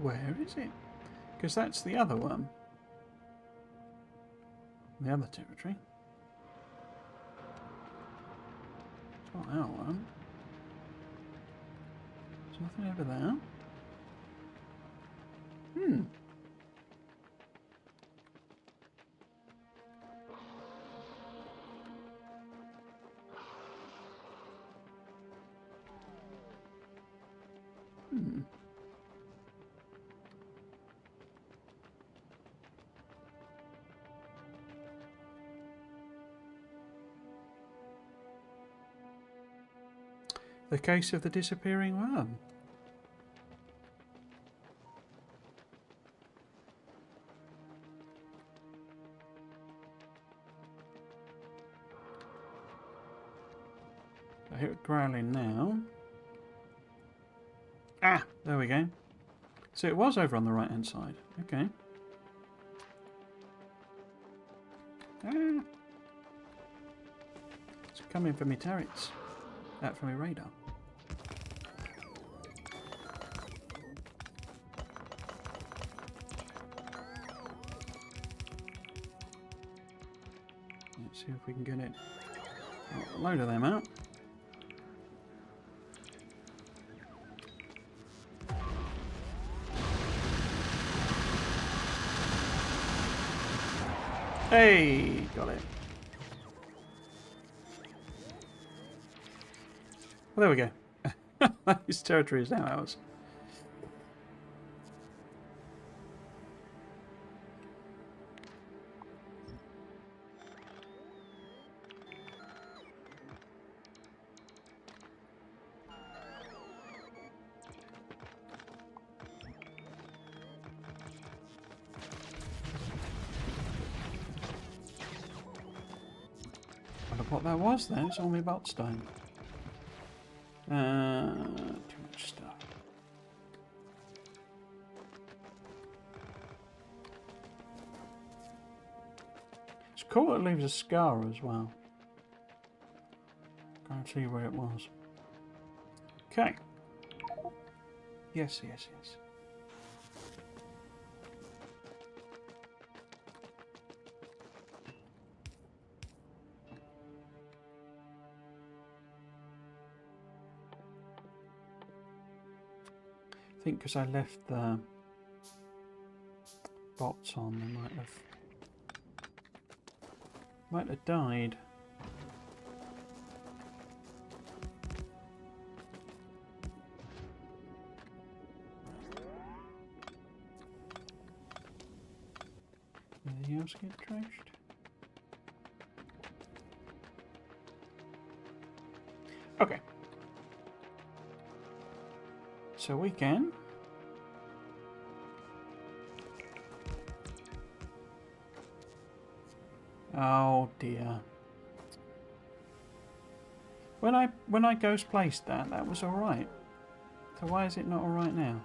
Where is it? Because that's the other one. The other territory. It's not our one. There's nothing over there. The case of the disappearing worm. I hear it growling now. Ah, there we go. So it was over on the right hand side. Okay. Ah. It's coming for me turrets. Out for me radar. Let's see if we can get it. A load of them out. Hey, got it. Well, there we go. This territory is now ours. what that was then. It's all my bolt stone. Too much stuff. It's cool it leaves a scar as well. Can't see where it was. Okay. Yes, yes, yes. I think because I left the bots on, they might have died. Anything else get trashed? Okay. So we can oh dear. When I ghost placed that was alright. So why is it not alright now?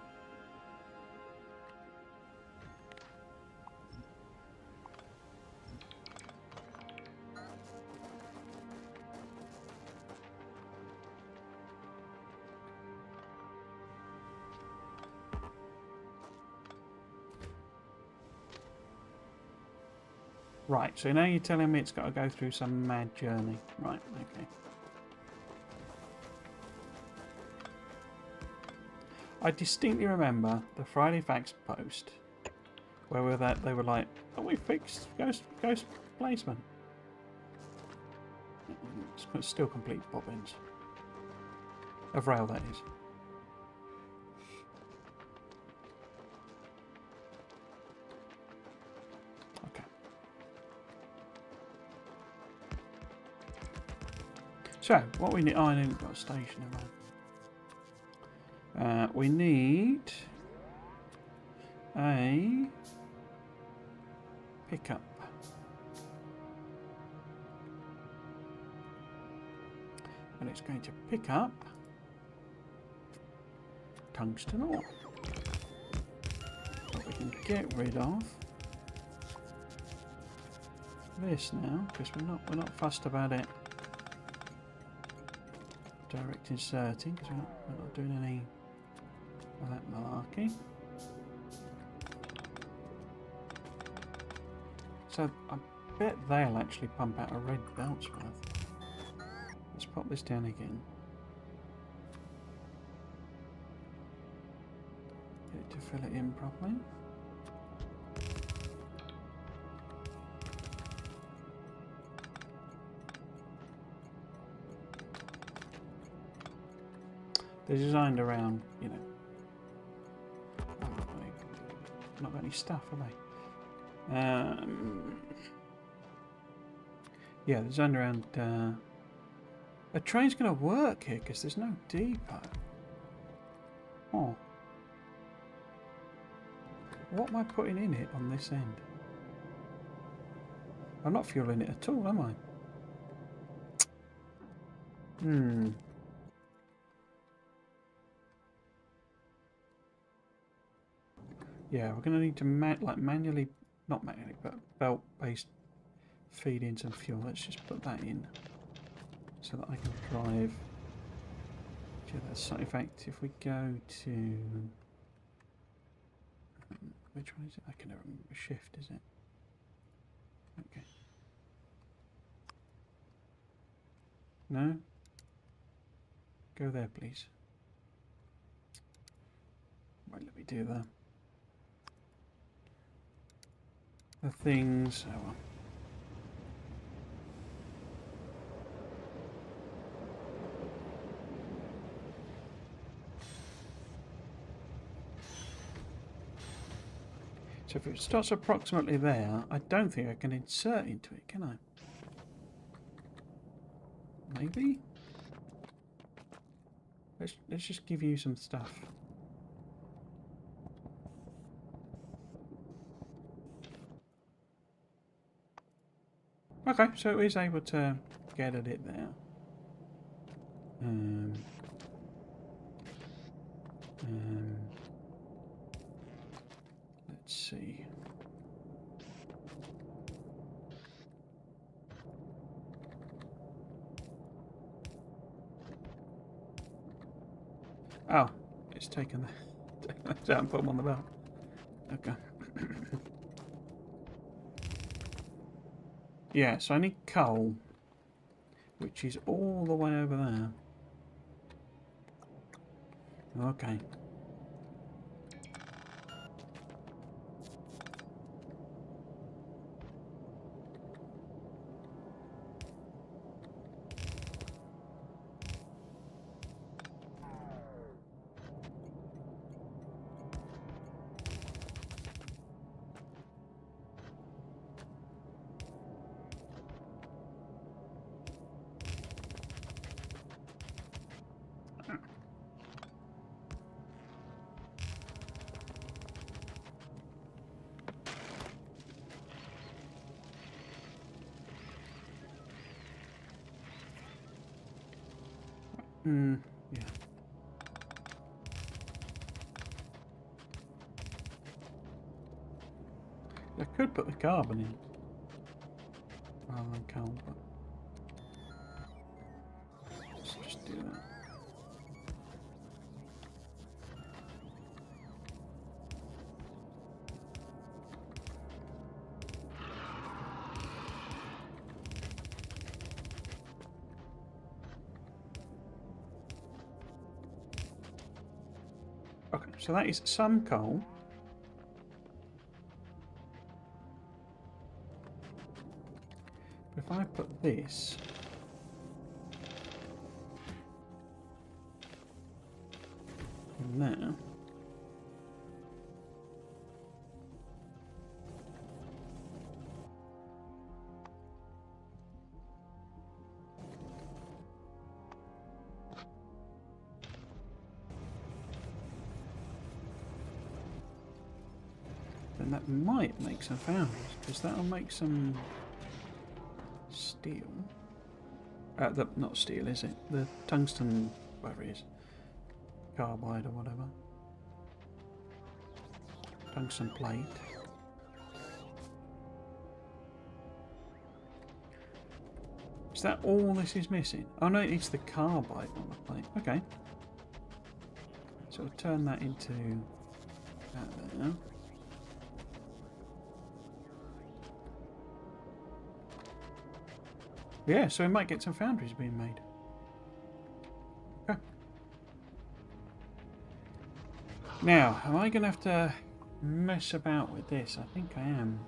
Right, so now you're telling me it's got to go through some mad journey. Right, okay. I distinctly remember the Friday Facts post where they were like, oh, we fixed ghost placement. It's still complete bobbins. Of rail, that is. So, what we need... Oh, I didn't got a station around. We need... a... pickup. And it's going to pick up... tungsten ore. But we can get rid of... this now, because we're not fussed about it. Direct inserting, because we're not doing any of that malarkey. So I bet they'll actually pump out a red bounce worth. Let's pop this down again. Get it to fill it in properly. They're designed around, you know. Not got any stuff, have they? Yeah, they're designed around. A train's going to work here because there's no depot. Oh. What am I putting in it on this end? I'm not fueling it at all, am I? Yeah, we're going to need to manually, not manually, but belt-based feed in some fuel. Let's just put that in so that I can drive. Yeah, that's in fact, if we go to which one is it? I can never remember. Shift, is it? Okay. No. Go there, please. Right, let me do that. The things. Oh well. So if it starts approximately there, I don't think I can insert into it, can I? Maybe. Let's just give you some stuff. Okay, so it is able to get at it there. Let's see. Oh, it's taken that out and put them on the belt. Okay. Yeah, so I need coal, which is all the way over there. Okay. Yeah. I could put the carbon in rather than coal, but let's just do that. Okay, so that is some coal. But if I put this in there, then that might make some foundries, because that'll make some steel. Not steel, is it? The tungsten, whatever it is. Carbide or whatever. Tungsten plate. Is that all this is missing? Oh no, it's the carbide on the plate. Okay. So we'll turn that into that there. Yeah, so we might get some foundries being made. Okay. Now, am I going to have to mess about with this? I think I am.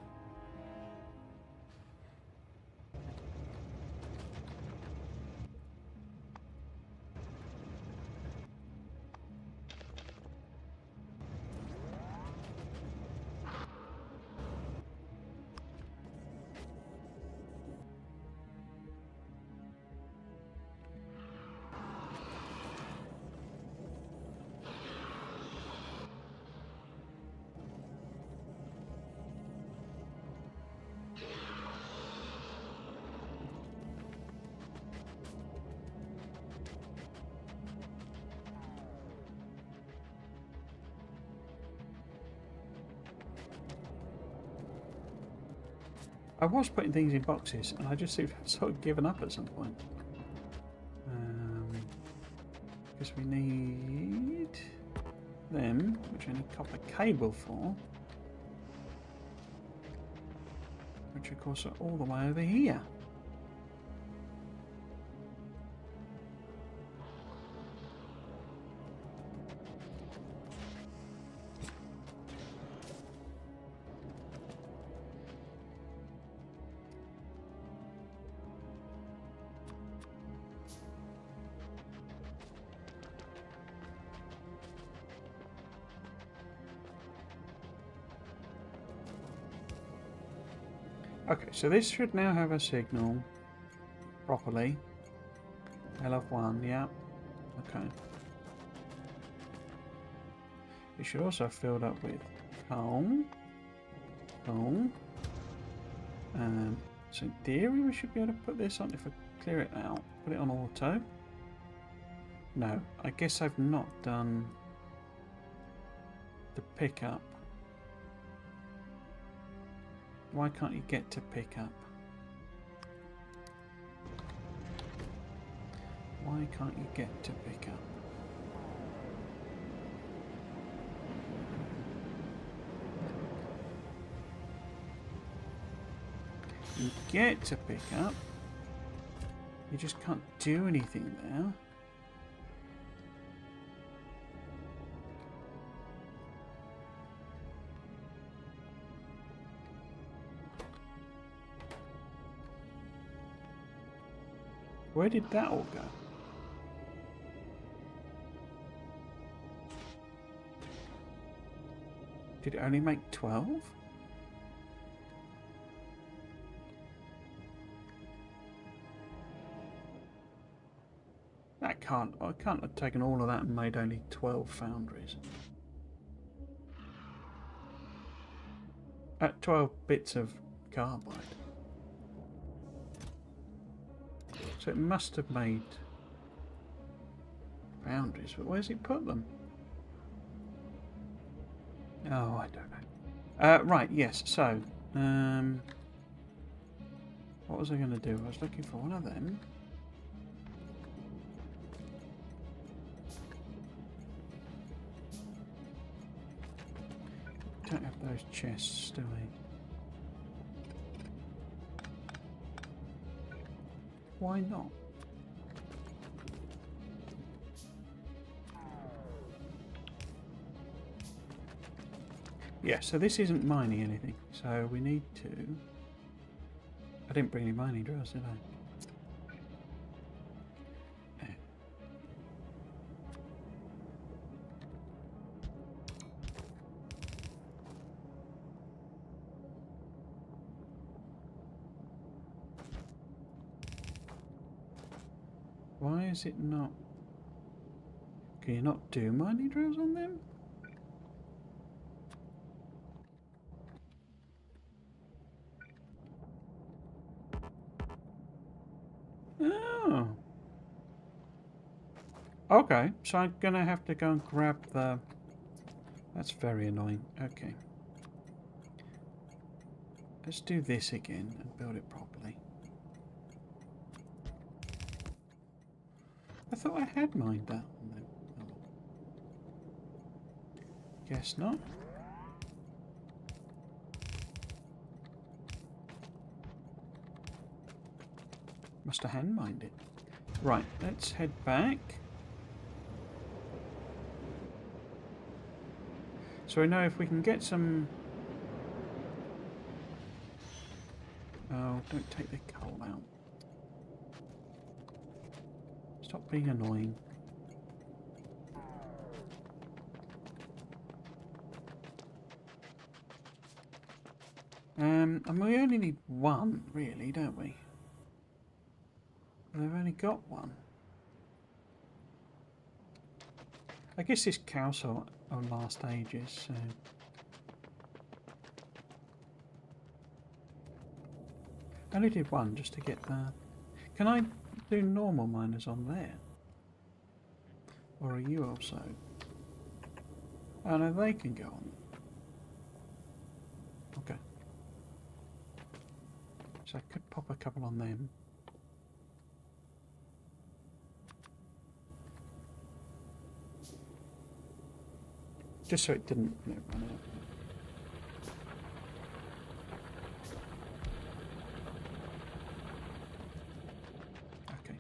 I was putting things in boxes, and I just seem to have sort of given up at some point. Because we need them, which I need copper cable for, which of course are all the way over here. Okay, so this should now have a signal properly. LF1, yeah. Okay. It should also have filled up with coal. Coal. So in theory we should be able to put this on. If I clear it out, put it on auto. No, I guess I've not done the pickup. Why can't you get to pickup? Why can't you get to pickup? You get to pickup. You just can't do anything there. Where did that all go? Did it only make 12? That can't. I can't have taken all of that and made only 12 foundries. 12 bits of carbide. So it must have made foundries, but where's it put them? Oh, I don't know. Right, yes, so what was I going to do? I was looking for one of them. Don't have those chests, do we? Why not? Yeah, so this isn't mining anything, so we need to... I didn't bring any mining drills, did I? Yeah. Why is it not... Can you not do mining drills on them? Oh. Okay, so I'm gonna have to go and grab the... That's very annoying. Okay. Let's do this again and build it properly. I thought I had mined that on them. Oh. Guess not. Must have hand mined it. Right, let's head back. So we know if we can get some... Oh, don't take the coal out. Stop being annoying. And we only need one, really, don't we? They've only got one. I guess this cows are last ages, so... I only did one just to get the... Can I do normal miners on there? Or are you also? Oh no, they can go on. Okay. So I could pop a couple on them. Just so it didn't run out. Okay.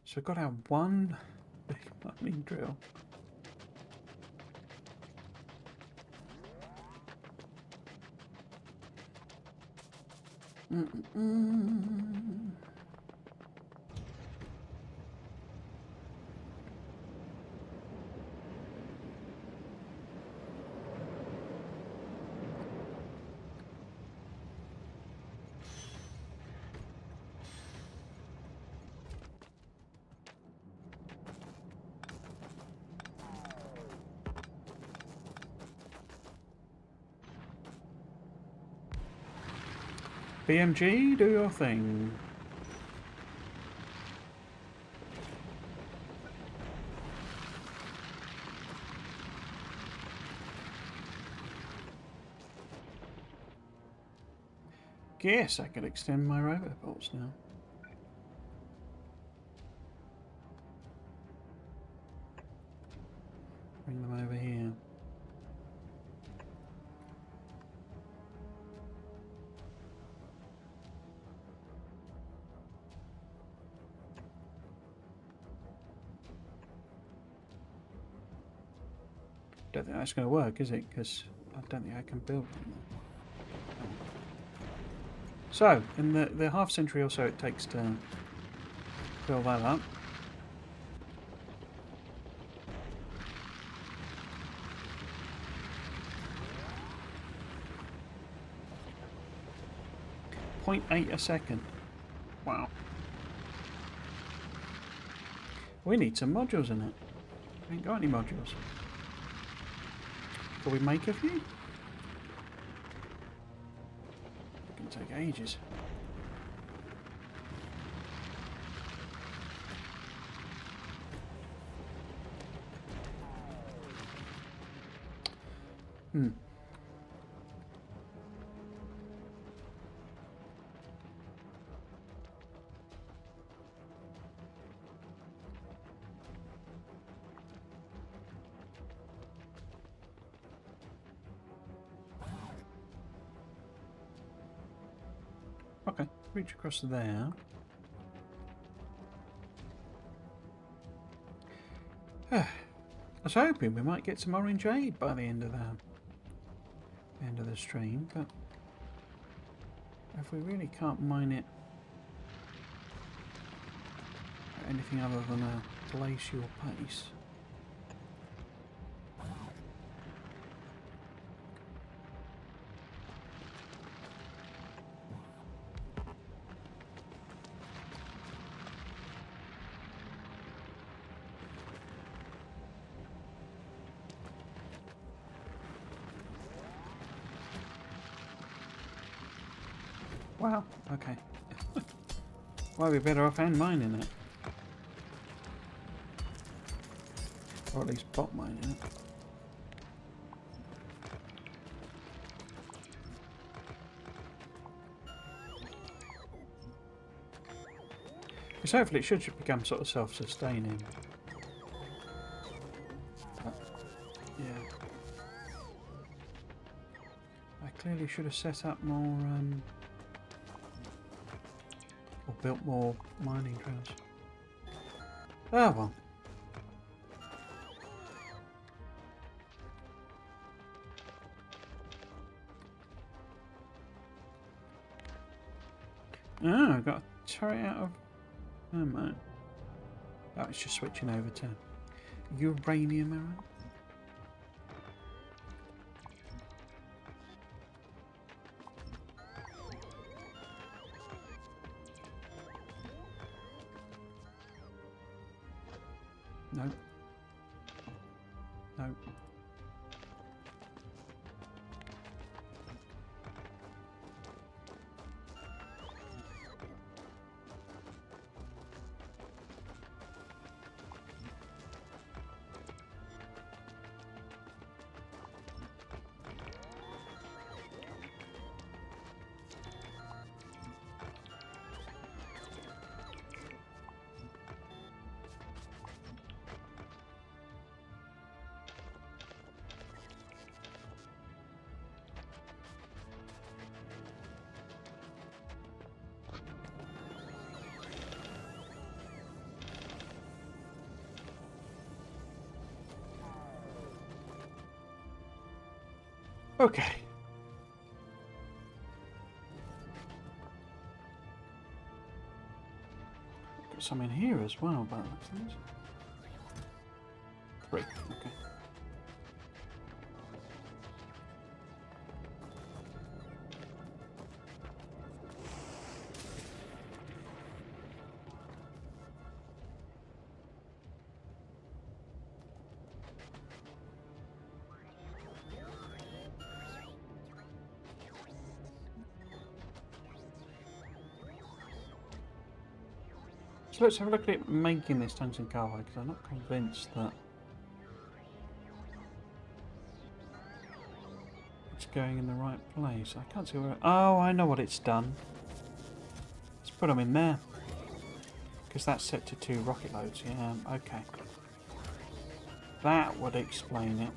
So we've got our one big mining drill. BMG, do your thing. guess I could extend my roboports now. Bring them over here. Don't think that's going to work, is it? Because I don't think I can build them. So, in the half century or so it takes to fill that up. .8 a second. Wow. We need some modules in it. We ain't got any modules. Can we make a few? It can take ages. Okay, reach across there. I was hoping we might get some Orangeade by the end of the stream, but if we really can't mine it at anything other than a glacial pace. Wow, okay. Well, we're better off hand mining it. Or at least bot mining it. Because hopefully it should become sort of self-sustaining. Yeah. I clearly should have set up more or built more mining trails. Oh well. Oh, I got a turret out of... Oh man. Oh, it's just switching over to uranium arrow. No. No. Okay. Got some in here as well, by the looks of things. 3, okay. So let's have a look at it making this tungsten carbide, because I'm not convinced that it's going in the right place. I can't see where... Oh, I know what it's done. Let's put them in there. Because that's set to 2 rocket loads. Yeah, okay. That would explain it.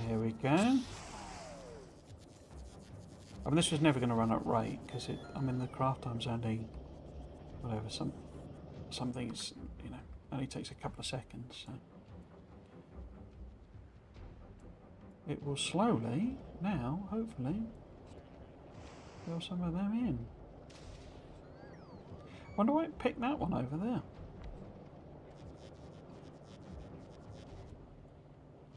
There we go. I mean, this was never going to run at rate because I mean, the craft time's only whatever. Something's, you know, only takes a couple of seconds. So it will slowly now, hopefully, fill some of them in. Wonder why it picked that one over there.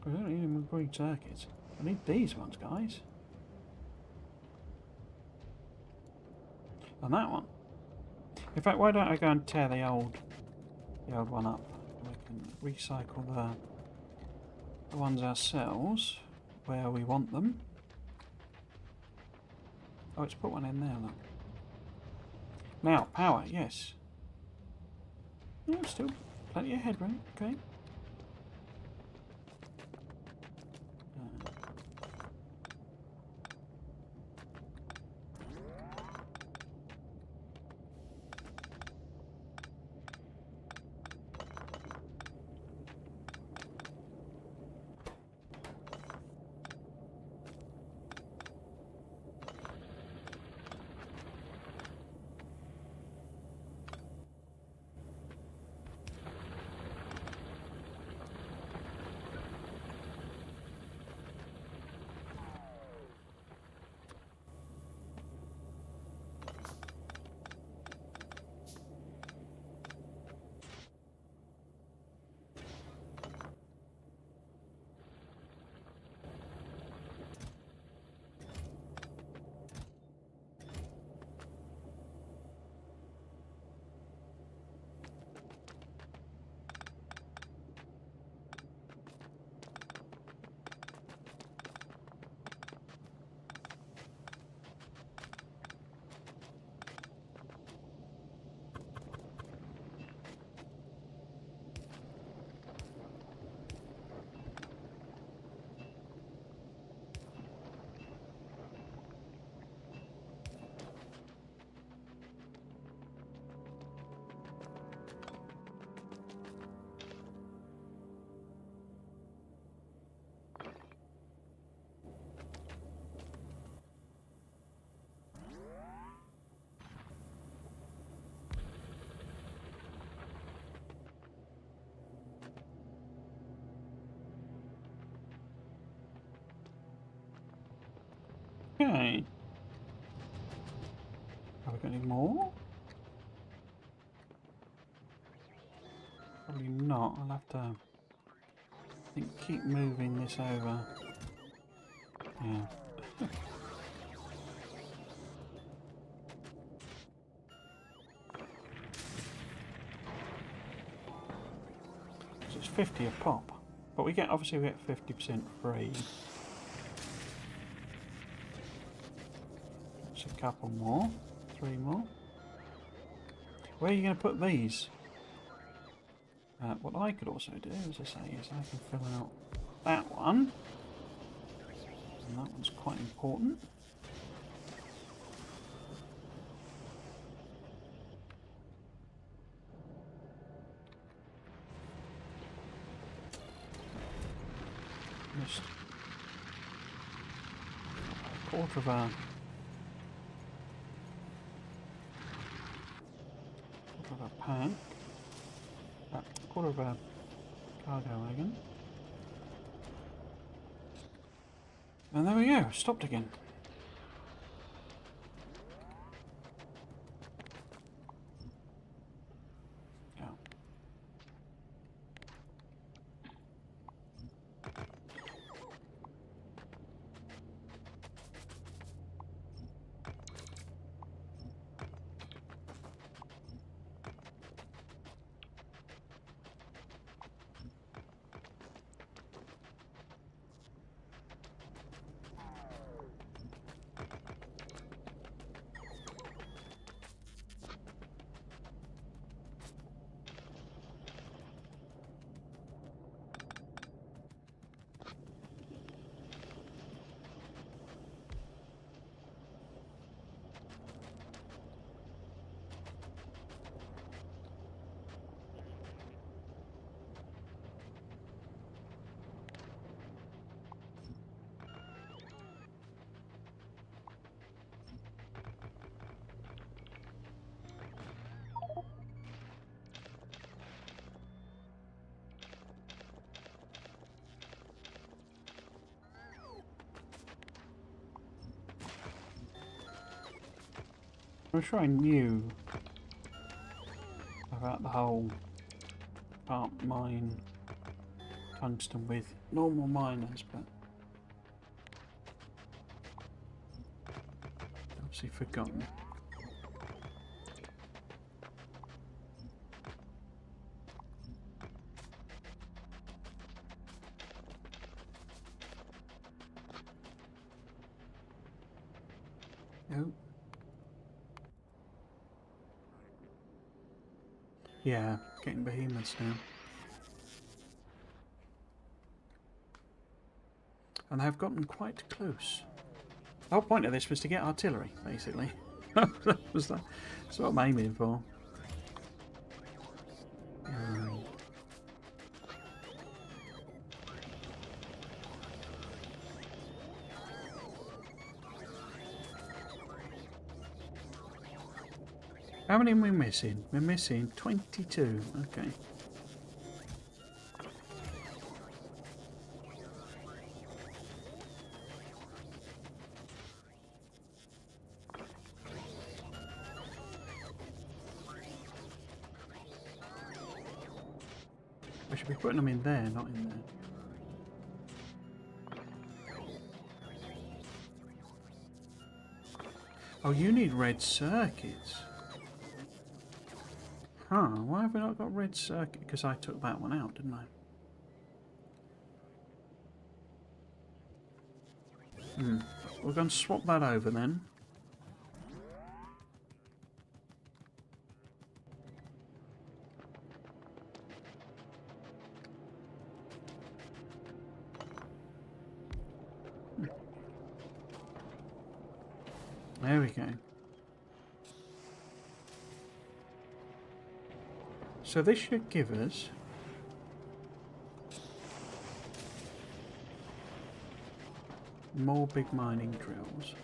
I don't need them with green circuits. I need these ones, guys. And that one. In fact, why don't I go and tear the old one up? We can recycle the ones ourselves where we want them. Oh, let's put one in there, look. Now, power, yes. Yeah, still plenty of headroom, okay. Okay. Have we got any more? Probably not. I'll have to, I think, keep moving this over. Yeah. So it's 50 a pop, but we get, obviously we get 50% free. That's a couple more, 3 more. Where are you going to put these? What I could also do, as I say, is I can fill out that one, and that one's quite important. Just a quarter of a pack. Quarter of a cargo wagon. And there we go, stopped again. Yeah. I'm sure I knew about the whole can't mine tungsten with normal miners, but obviously forgotten. Oh. Yeah, getting behemoths now. And they've gotten quite close. The whole point of this was to get artillery, basically. That's what I'm aiming for. How many are we missing? We're missing 22. Okay. We should be putting them in there, not in there. Oh, you need red circuits. Huh, why have we not got red circuit? Because I took that one out, didn't I? We're going to swap that over then. There we go. So this should give us more big mining drills.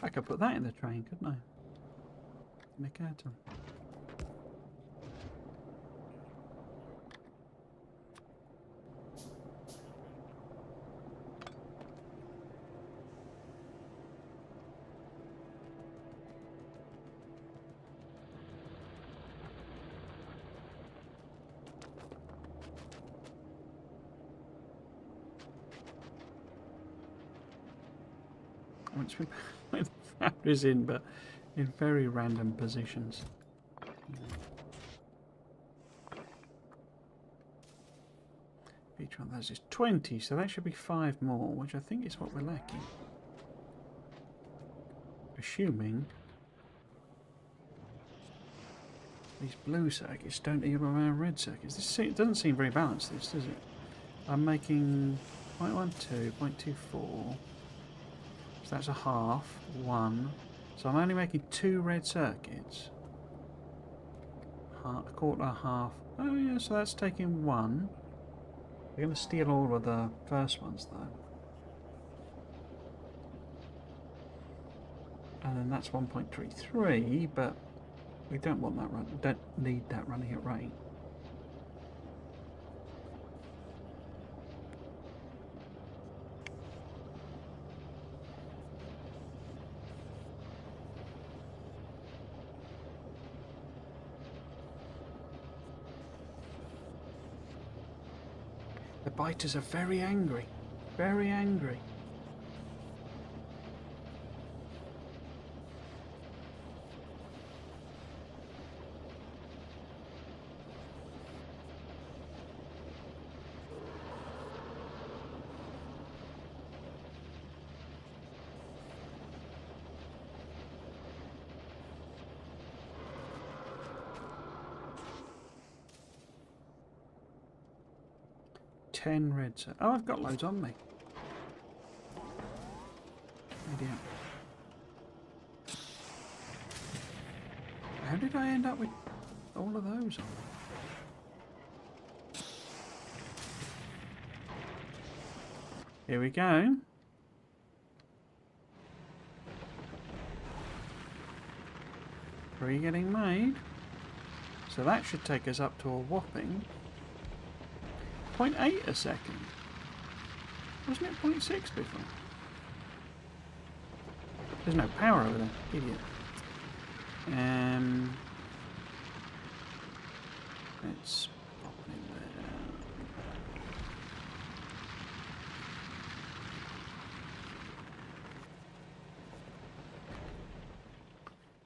I could put that in the train, couldn't I? Nick Atom. Once we put the batteries in, but in very random positions. Each one of those is 20, so that should be 5 more, which I think is what we're lacking. Assuming these blue circuits don't equal our red circuits. It doesn't seem very balanced, this, does it? I'm making 0.12, 0.24. So that's a half, 1. So I'm only making 2 red circuits. A quarter, half. Oh yeah, so that's taking 1. We're going to steal all of the first ones though. And then that's 1.33, but we don't want that run. Don't need that running at rate. The biters are very angry. Very angry. Ten reds. Oh, I've got loads on me. Idiot. How did I end up with all of those on? Here we go. 3 getting made. So that should take us up to a whopping 0.8 a second. Wasn't it 0.6 before? There's no power over there, idiot. Let's pop it in there.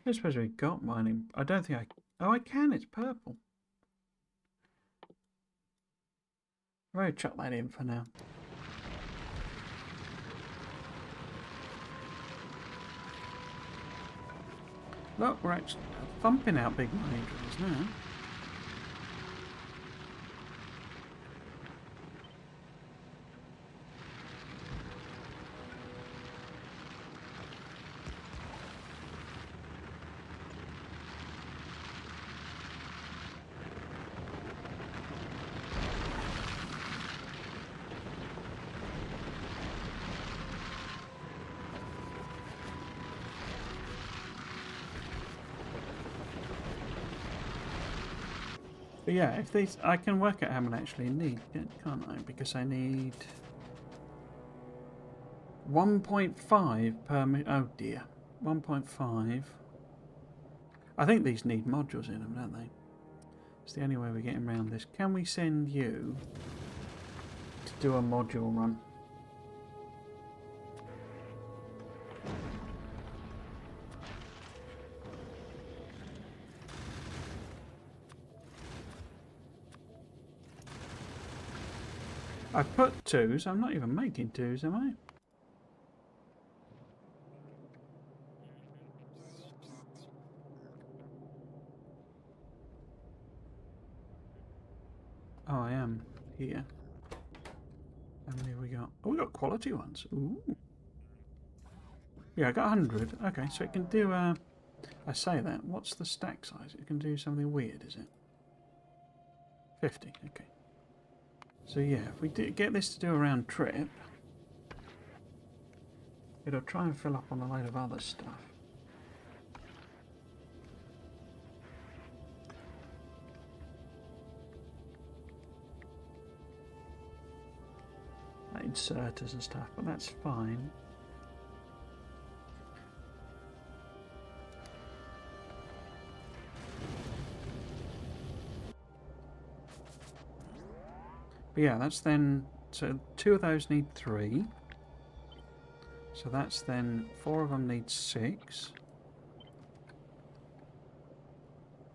I suppose we got mining. I don't think I... Oh, I can. It's purple. I'm going to chuck that in for now. Look, we're actually thumping out big mining drills now. But yeah, if these, I can work out how much I actually need, can't I? Because I need 1.5 per oh dear, 1.5. I think these need modules in them, don't they? It's the only way we're getting around this. Can we send you to do a module run? I've put 2s. I'm not even making 2s, am I? Oh, I am here. How many have we got? Oh, we got quality ones. Ooh. Yeah, I got 100. Okay, so it can do. I say that. What's the stack size? It can do something weird, is it? 50. Okay. So yeah, if we get this to do a round trip, it'll try and fill up on a load of other stuff. Like inserters and stuff, but that's fine. But yeah, that's then, so 2 of those need 3. So that's then 4 of them need 6.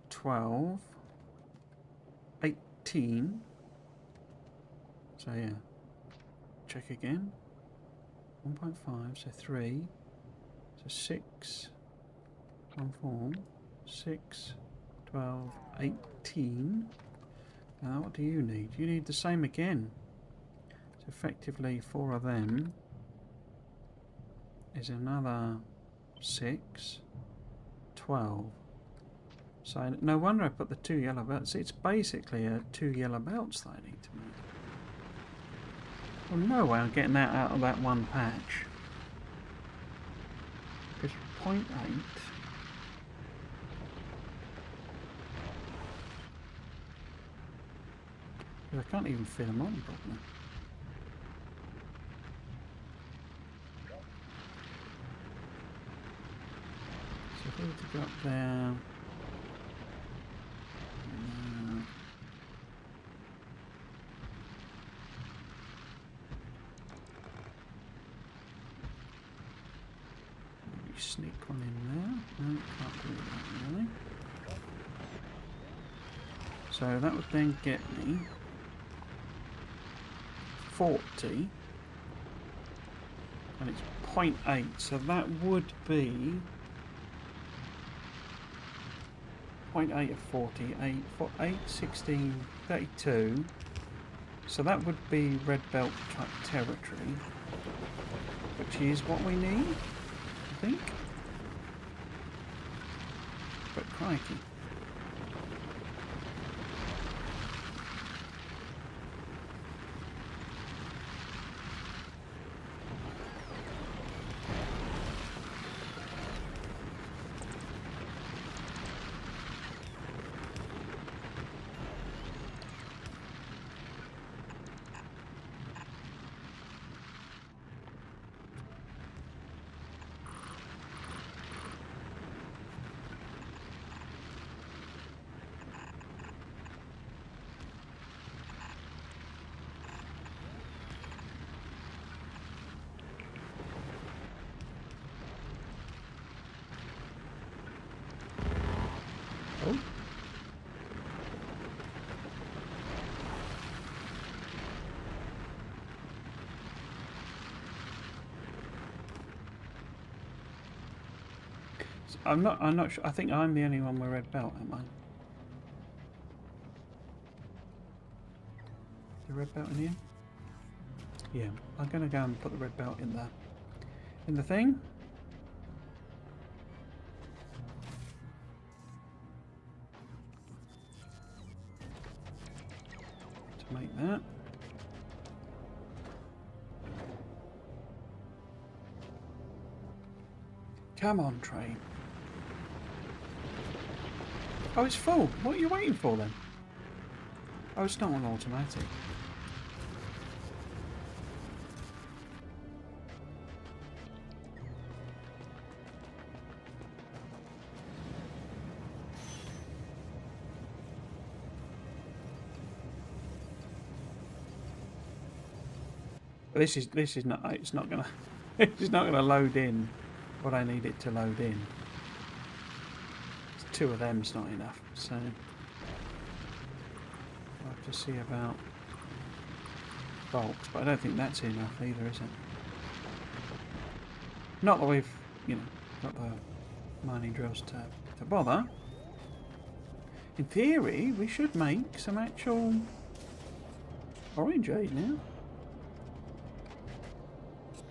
12. 18. So yeah. Check again. 1.5, so 3. So 6. 1, 4. 6. 12. 18. Now what do you need? You need the same again. So effectively 4 of them is another 6, 12. So no wonder I put the 2 yellow belts. It's basically 2 yellow belts that I need to make. Well, no way I'm getting that out of that one patch. Because 0.8. I can't even fit them on properly. So if we were to go up there... maybe sneak one in there. No, can't do that really. So that would then get me 40, and it's 0.8, so that would be 0.8 of 40, 8, 16, 32, so that would be red belt type territory, which is what we need, I think, but crikey. I'm not sure. I think I'm the only one with red belt, am I? The red belt in here? Yeah, I'm gonna go and put the red belt in the thing. To make that. Come on, train. Oh, it's full. What are you waiting for then? Oh, it's not on automatic. This is not. It's not gonna. It's not gonna load in what I need it to load in. Two of them's not enough, so I'll have to see about bolts, but I don't think that's enough either, is it? Not that we've, you know, got the mining drills to bother. In theory, we should make some actual Orangeade now.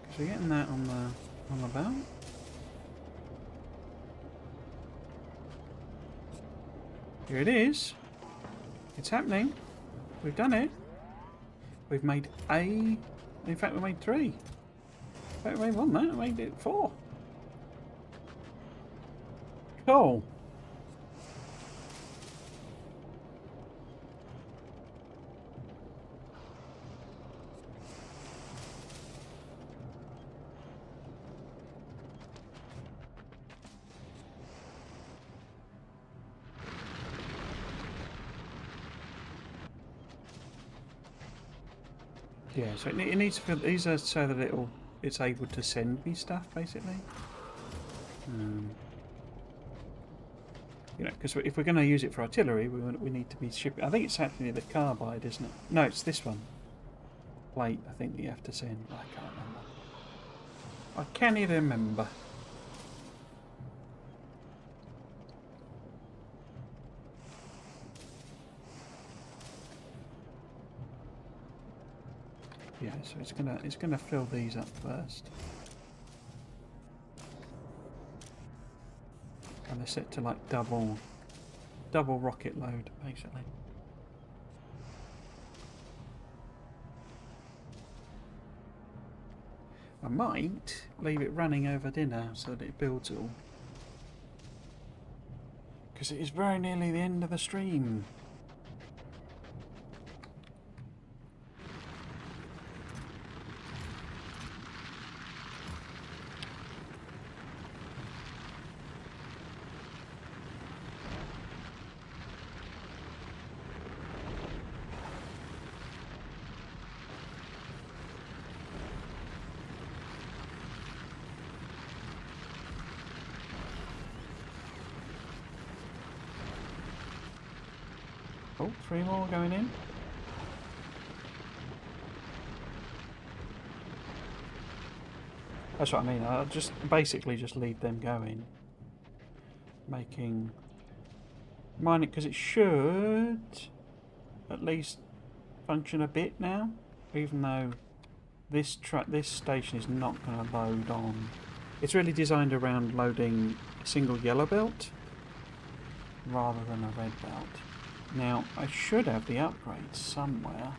Because we're getting that on the belt. Here it is. It's happening. We've done it. We've made in fact we made 3. In fact we made 1 there, we made it 4. Cool. Yeah, so it needs to feel, these are so that it's able to send me stuff, basically. You know, because if we're going to use it for artillery, we need to be shipping. I think it's actually the carbide, isn't it? No, it's this one. Plate, I think that you have to send. I can't remember. I can't even remember. Yeah, so it's gonna fill these up first. And they're set to like double rocket load, basically. I might leave it running over dinner so that it builds it all. Because it is very nearly the end of the stream. Oh, 3 more going in. That's what I mean. I'll just basically just leave them going, making mine it because it should at least function a bit now, even though this station is not going to load on. It's really designed around loading a single yellow belt rather than a red belt. Now, I should have the upgrades somewhere.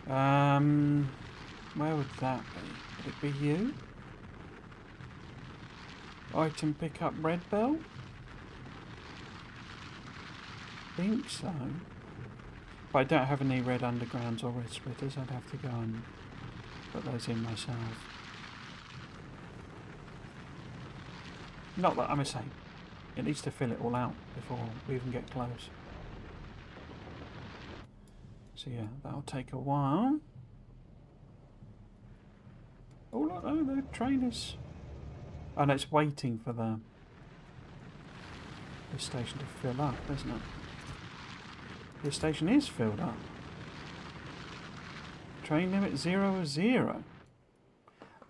Where would that be? Would it be you? Item pick up red belt? Think so. But I don't have any red undergrounds or red splitters. I'd have to go and put those in myself. Not that I'm a saint. It needs to fill it all out before we even get close. So yeah, that'll take a while. Oh look, oh, the train is... Oh no, it's waiting for the station to fill up, isn't it? The station is filled up. Train limit 0 is 0.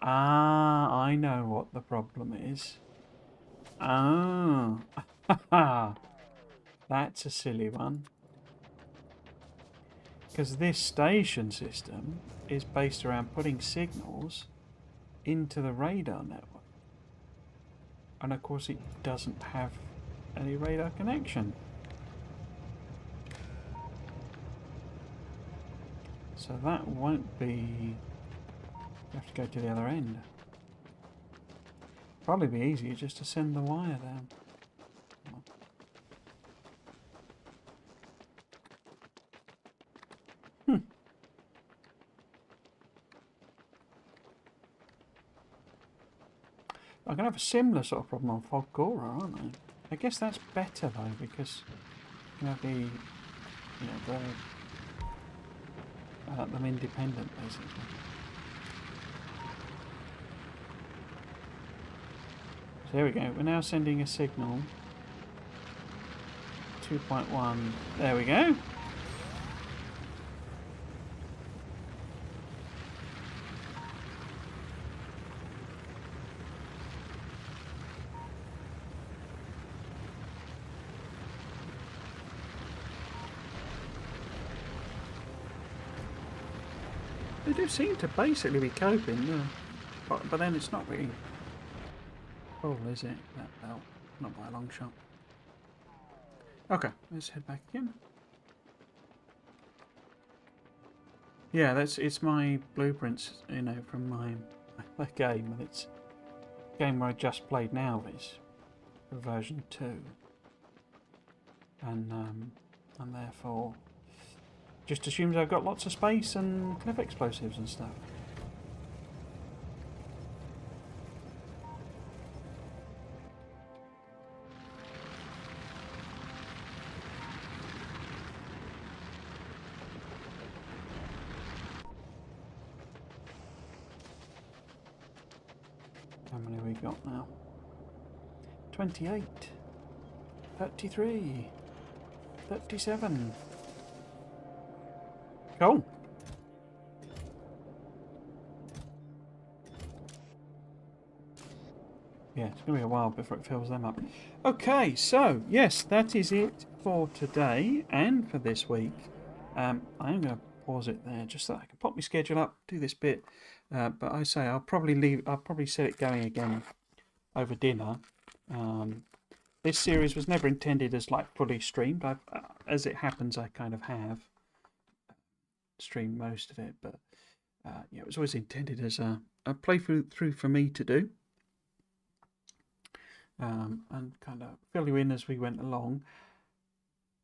Ah, I know what the problem is. Ah, that's a silly one. Because this station system is based around putting signals into the radar network. And of course it doesn't have any radar connection. So that won't be... You have to go to the other end. Probably be easier just to send the wire down. I'm going to have a similar sort of problem on Fogora, aren't I? I guess that's better though, because you have the, them independent basically. So here we go. We're now sending a signal. 2.1. There we go. They do seem to basically be coping, but then it's not really full, is it? That belt, not by a long shot. Okay, let's head back again. Yeah, it's my blueprints, from my game, and it's a game where I just played now. Is version 2, and therefore just assumes I've got lots of space and cliff explosives and stuff. How many have we got now? 28, 33, 37. Cool. Yeah, it's going to be a while before it fills them up. Okay, so, yes, that is it for today and for this week. I'm going to pause it there just so I can pop my schedule up, do this bit. But I say I'll probably set it going again over dinner. This series was never intended as like fully streamed. As it happens, I kind of have streamed most of it, but yeah, it was always intended as a playthrough for me to do, and kind of fill you in as we went along.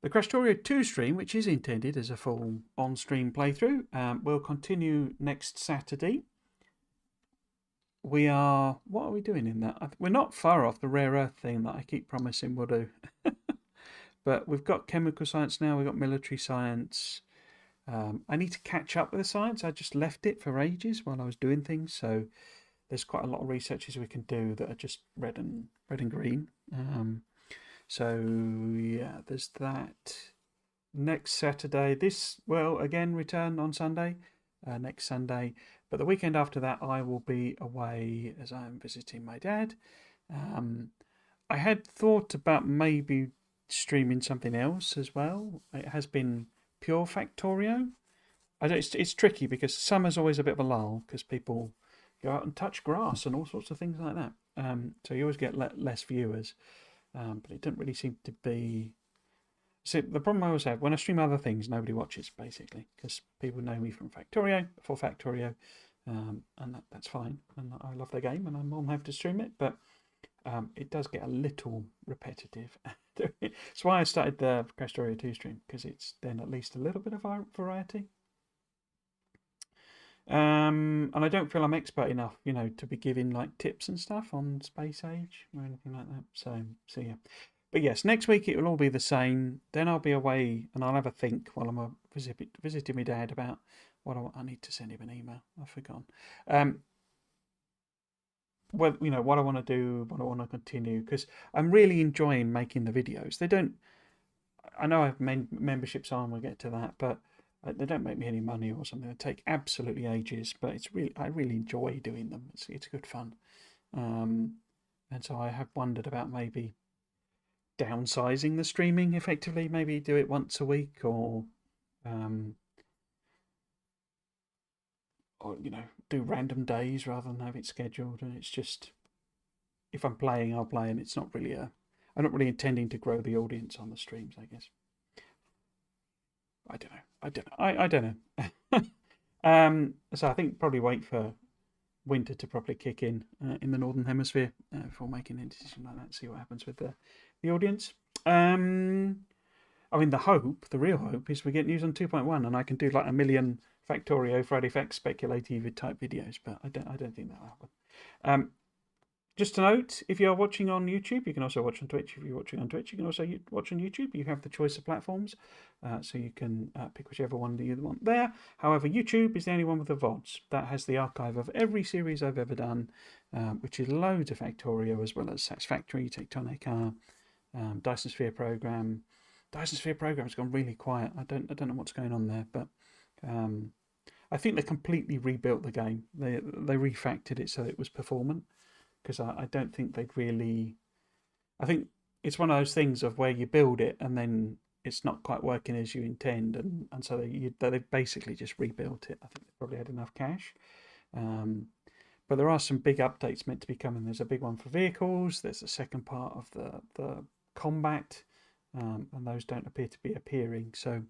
The Crashtorio 2 stream, which is intended as a full on-stream playthrough, will continue next Saturday. What are we doing in that? We're not far off the rare earth thing that I keep promising we'll do. But we've got chemical science now, we've got military science. I need to catch up with the science. I just left it for ages while I was doing things. So there's quite a lot of researches we can do that are just red and green. So yeah, there's that. Next Saturday, this will again return on Sunday, next Sunday. But the weekend after that, I will be away as I'm visiting my dad. I had thought about maybe streaming something else as well. It has been pure Factorio. It's tricky because summer's always a bit of a lull because people go out and touch grass and all sorts of things like that. So you always get less viewers. But it didn't really seem to be... See, the problem I always have, when I stream other things, nobody watches, basically, because people know me from Factorio, for Factorio, and that's fine. And I love the game, and I'm more than happy to stream it, but it does get a little repetitive. That's why I started the Crashtorio 2 stream, because it's then at least a little bit of variety. And I don't feel I'm expert enough, to be giving like tips and stuff on Space Age or anything like that. So yeah. But yes, next week it will all be the same. Then I'll be away and I'll have a think while I'm visiting my dad about what I need to send him an email. I've forgotten. Well, what I want to do, what I want to continue, because I'm really enjoying making the videos. I know I have memberships on. We'll get to that, but They don't make me any money or something. They take absolutely ages, but I really enjoy doing them. It's good fun. And so I have wondered about maybe downsizing the streaming effectively. Maybe do it once a week, or do random days rather than have it scheduled. And it's just, if I'm playing, I'll play, and it's not really I'm not really intending to grow the audience on the streams, I guess. I don't know. So I think probably wait for winter to properly kick in the Northern Hemisphere before making any decision like that. See what happens with the audience. I mean, the real hope is we get news on 2.1, and I can do like a million Factorio Friday Facts speculative type videos, but I don't think that'll happen. Just to note, if you are watching on YouTube, you can also watch on Twitch. If you're watching on Twitch, you can also watch on YouTube. You have the choice of platforms, so you can pick whichever one you want there. However, YouTube is the only one with the VODs. That has the archive of every series I've ever done, which is loads of Factorio, as well as Satisfactory, Tectonic, Dyson Sphere Program. Dyson Sphere Program's gone really quiet. I don't know what's going on there, but I think they completely rebuilt the game. They refactored it so it was performant. Because I don't think they'd really... I think it's one of those things of where you build it and then it's not quite working as you intend, and so they basically just rebuilt it. I think they probably had enough cash. But there are some big updates meant to be coming. There's a big one for vehicles. There's a second part of the combat, and those don't appear to be appearing. So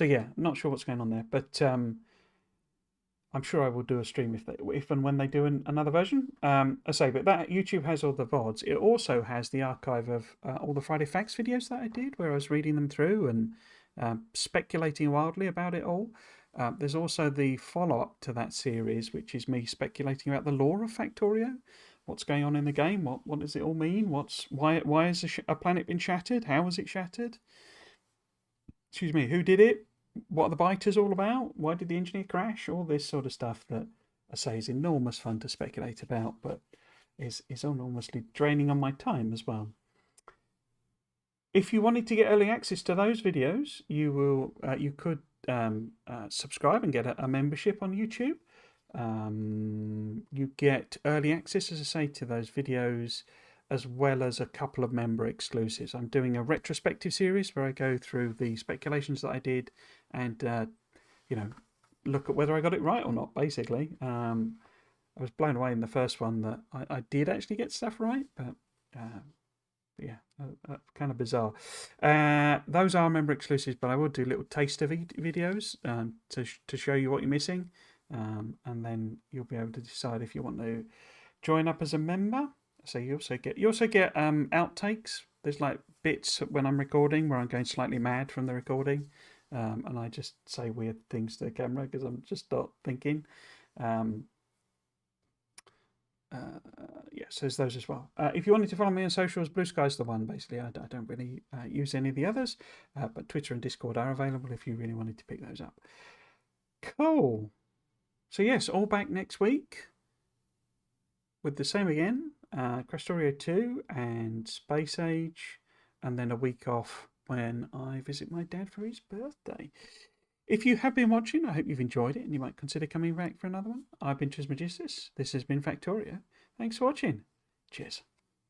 yeah, not sure what's going on there. But... I'm sure I will do a stream if and when they do another version. I say, but that YouTube has all the VODs. It also has the archive of all the Friday Facts videos that I did, where I was reading them through and speculating wildly about it all. There's also the follow-up to that series, which is me speculating about the lore of Factorio. What's going on in the game? What does it all mean? Why has a planet been shattered? How was it shattered? Excuse me. Who did it? What are the biters all about? Why did the engineer crash? All this sort of stuff that I say is enormous fun to speculate about, but is enormously draining on my time as well. If you wanted to get early access to those videos, you could subscribe and get a membership on YouTube. You get early access, as I say, to those videos, as well as a couple of member exclusives. I'm doing a retrospective series where I go through the speculations that I did and, look at whether I got it right or not, basically. I was blown away in the first one that I did actually get stuff right, but yeah, kind of bizarre. Those are member exclusives, but I will do little taster videos to show you what you're missing, and then you'll be able to decide if you want to join up as a member. So you also get outtakes. There's like bits when I'm recording where I'm going slightly mad from the recording, and I just say weird things to the camera because I'm just not thinking. So there's those as well. If you wanted to follow me on socials, Blue Sky's the one. Basically, I don't really use any of the others, but Twitter and Discord are available if you really wanted to pick those up. Cool. So yes, all back next week with the same again. Questorio 2 and Space Age, and then a week off when I visit my dad for his birthday. If you have been watching, I hope you've enjoyed it and you might consider coming back for another one. I've been Trismegistus. This has been Factorio. Thanks for watching. Cheers.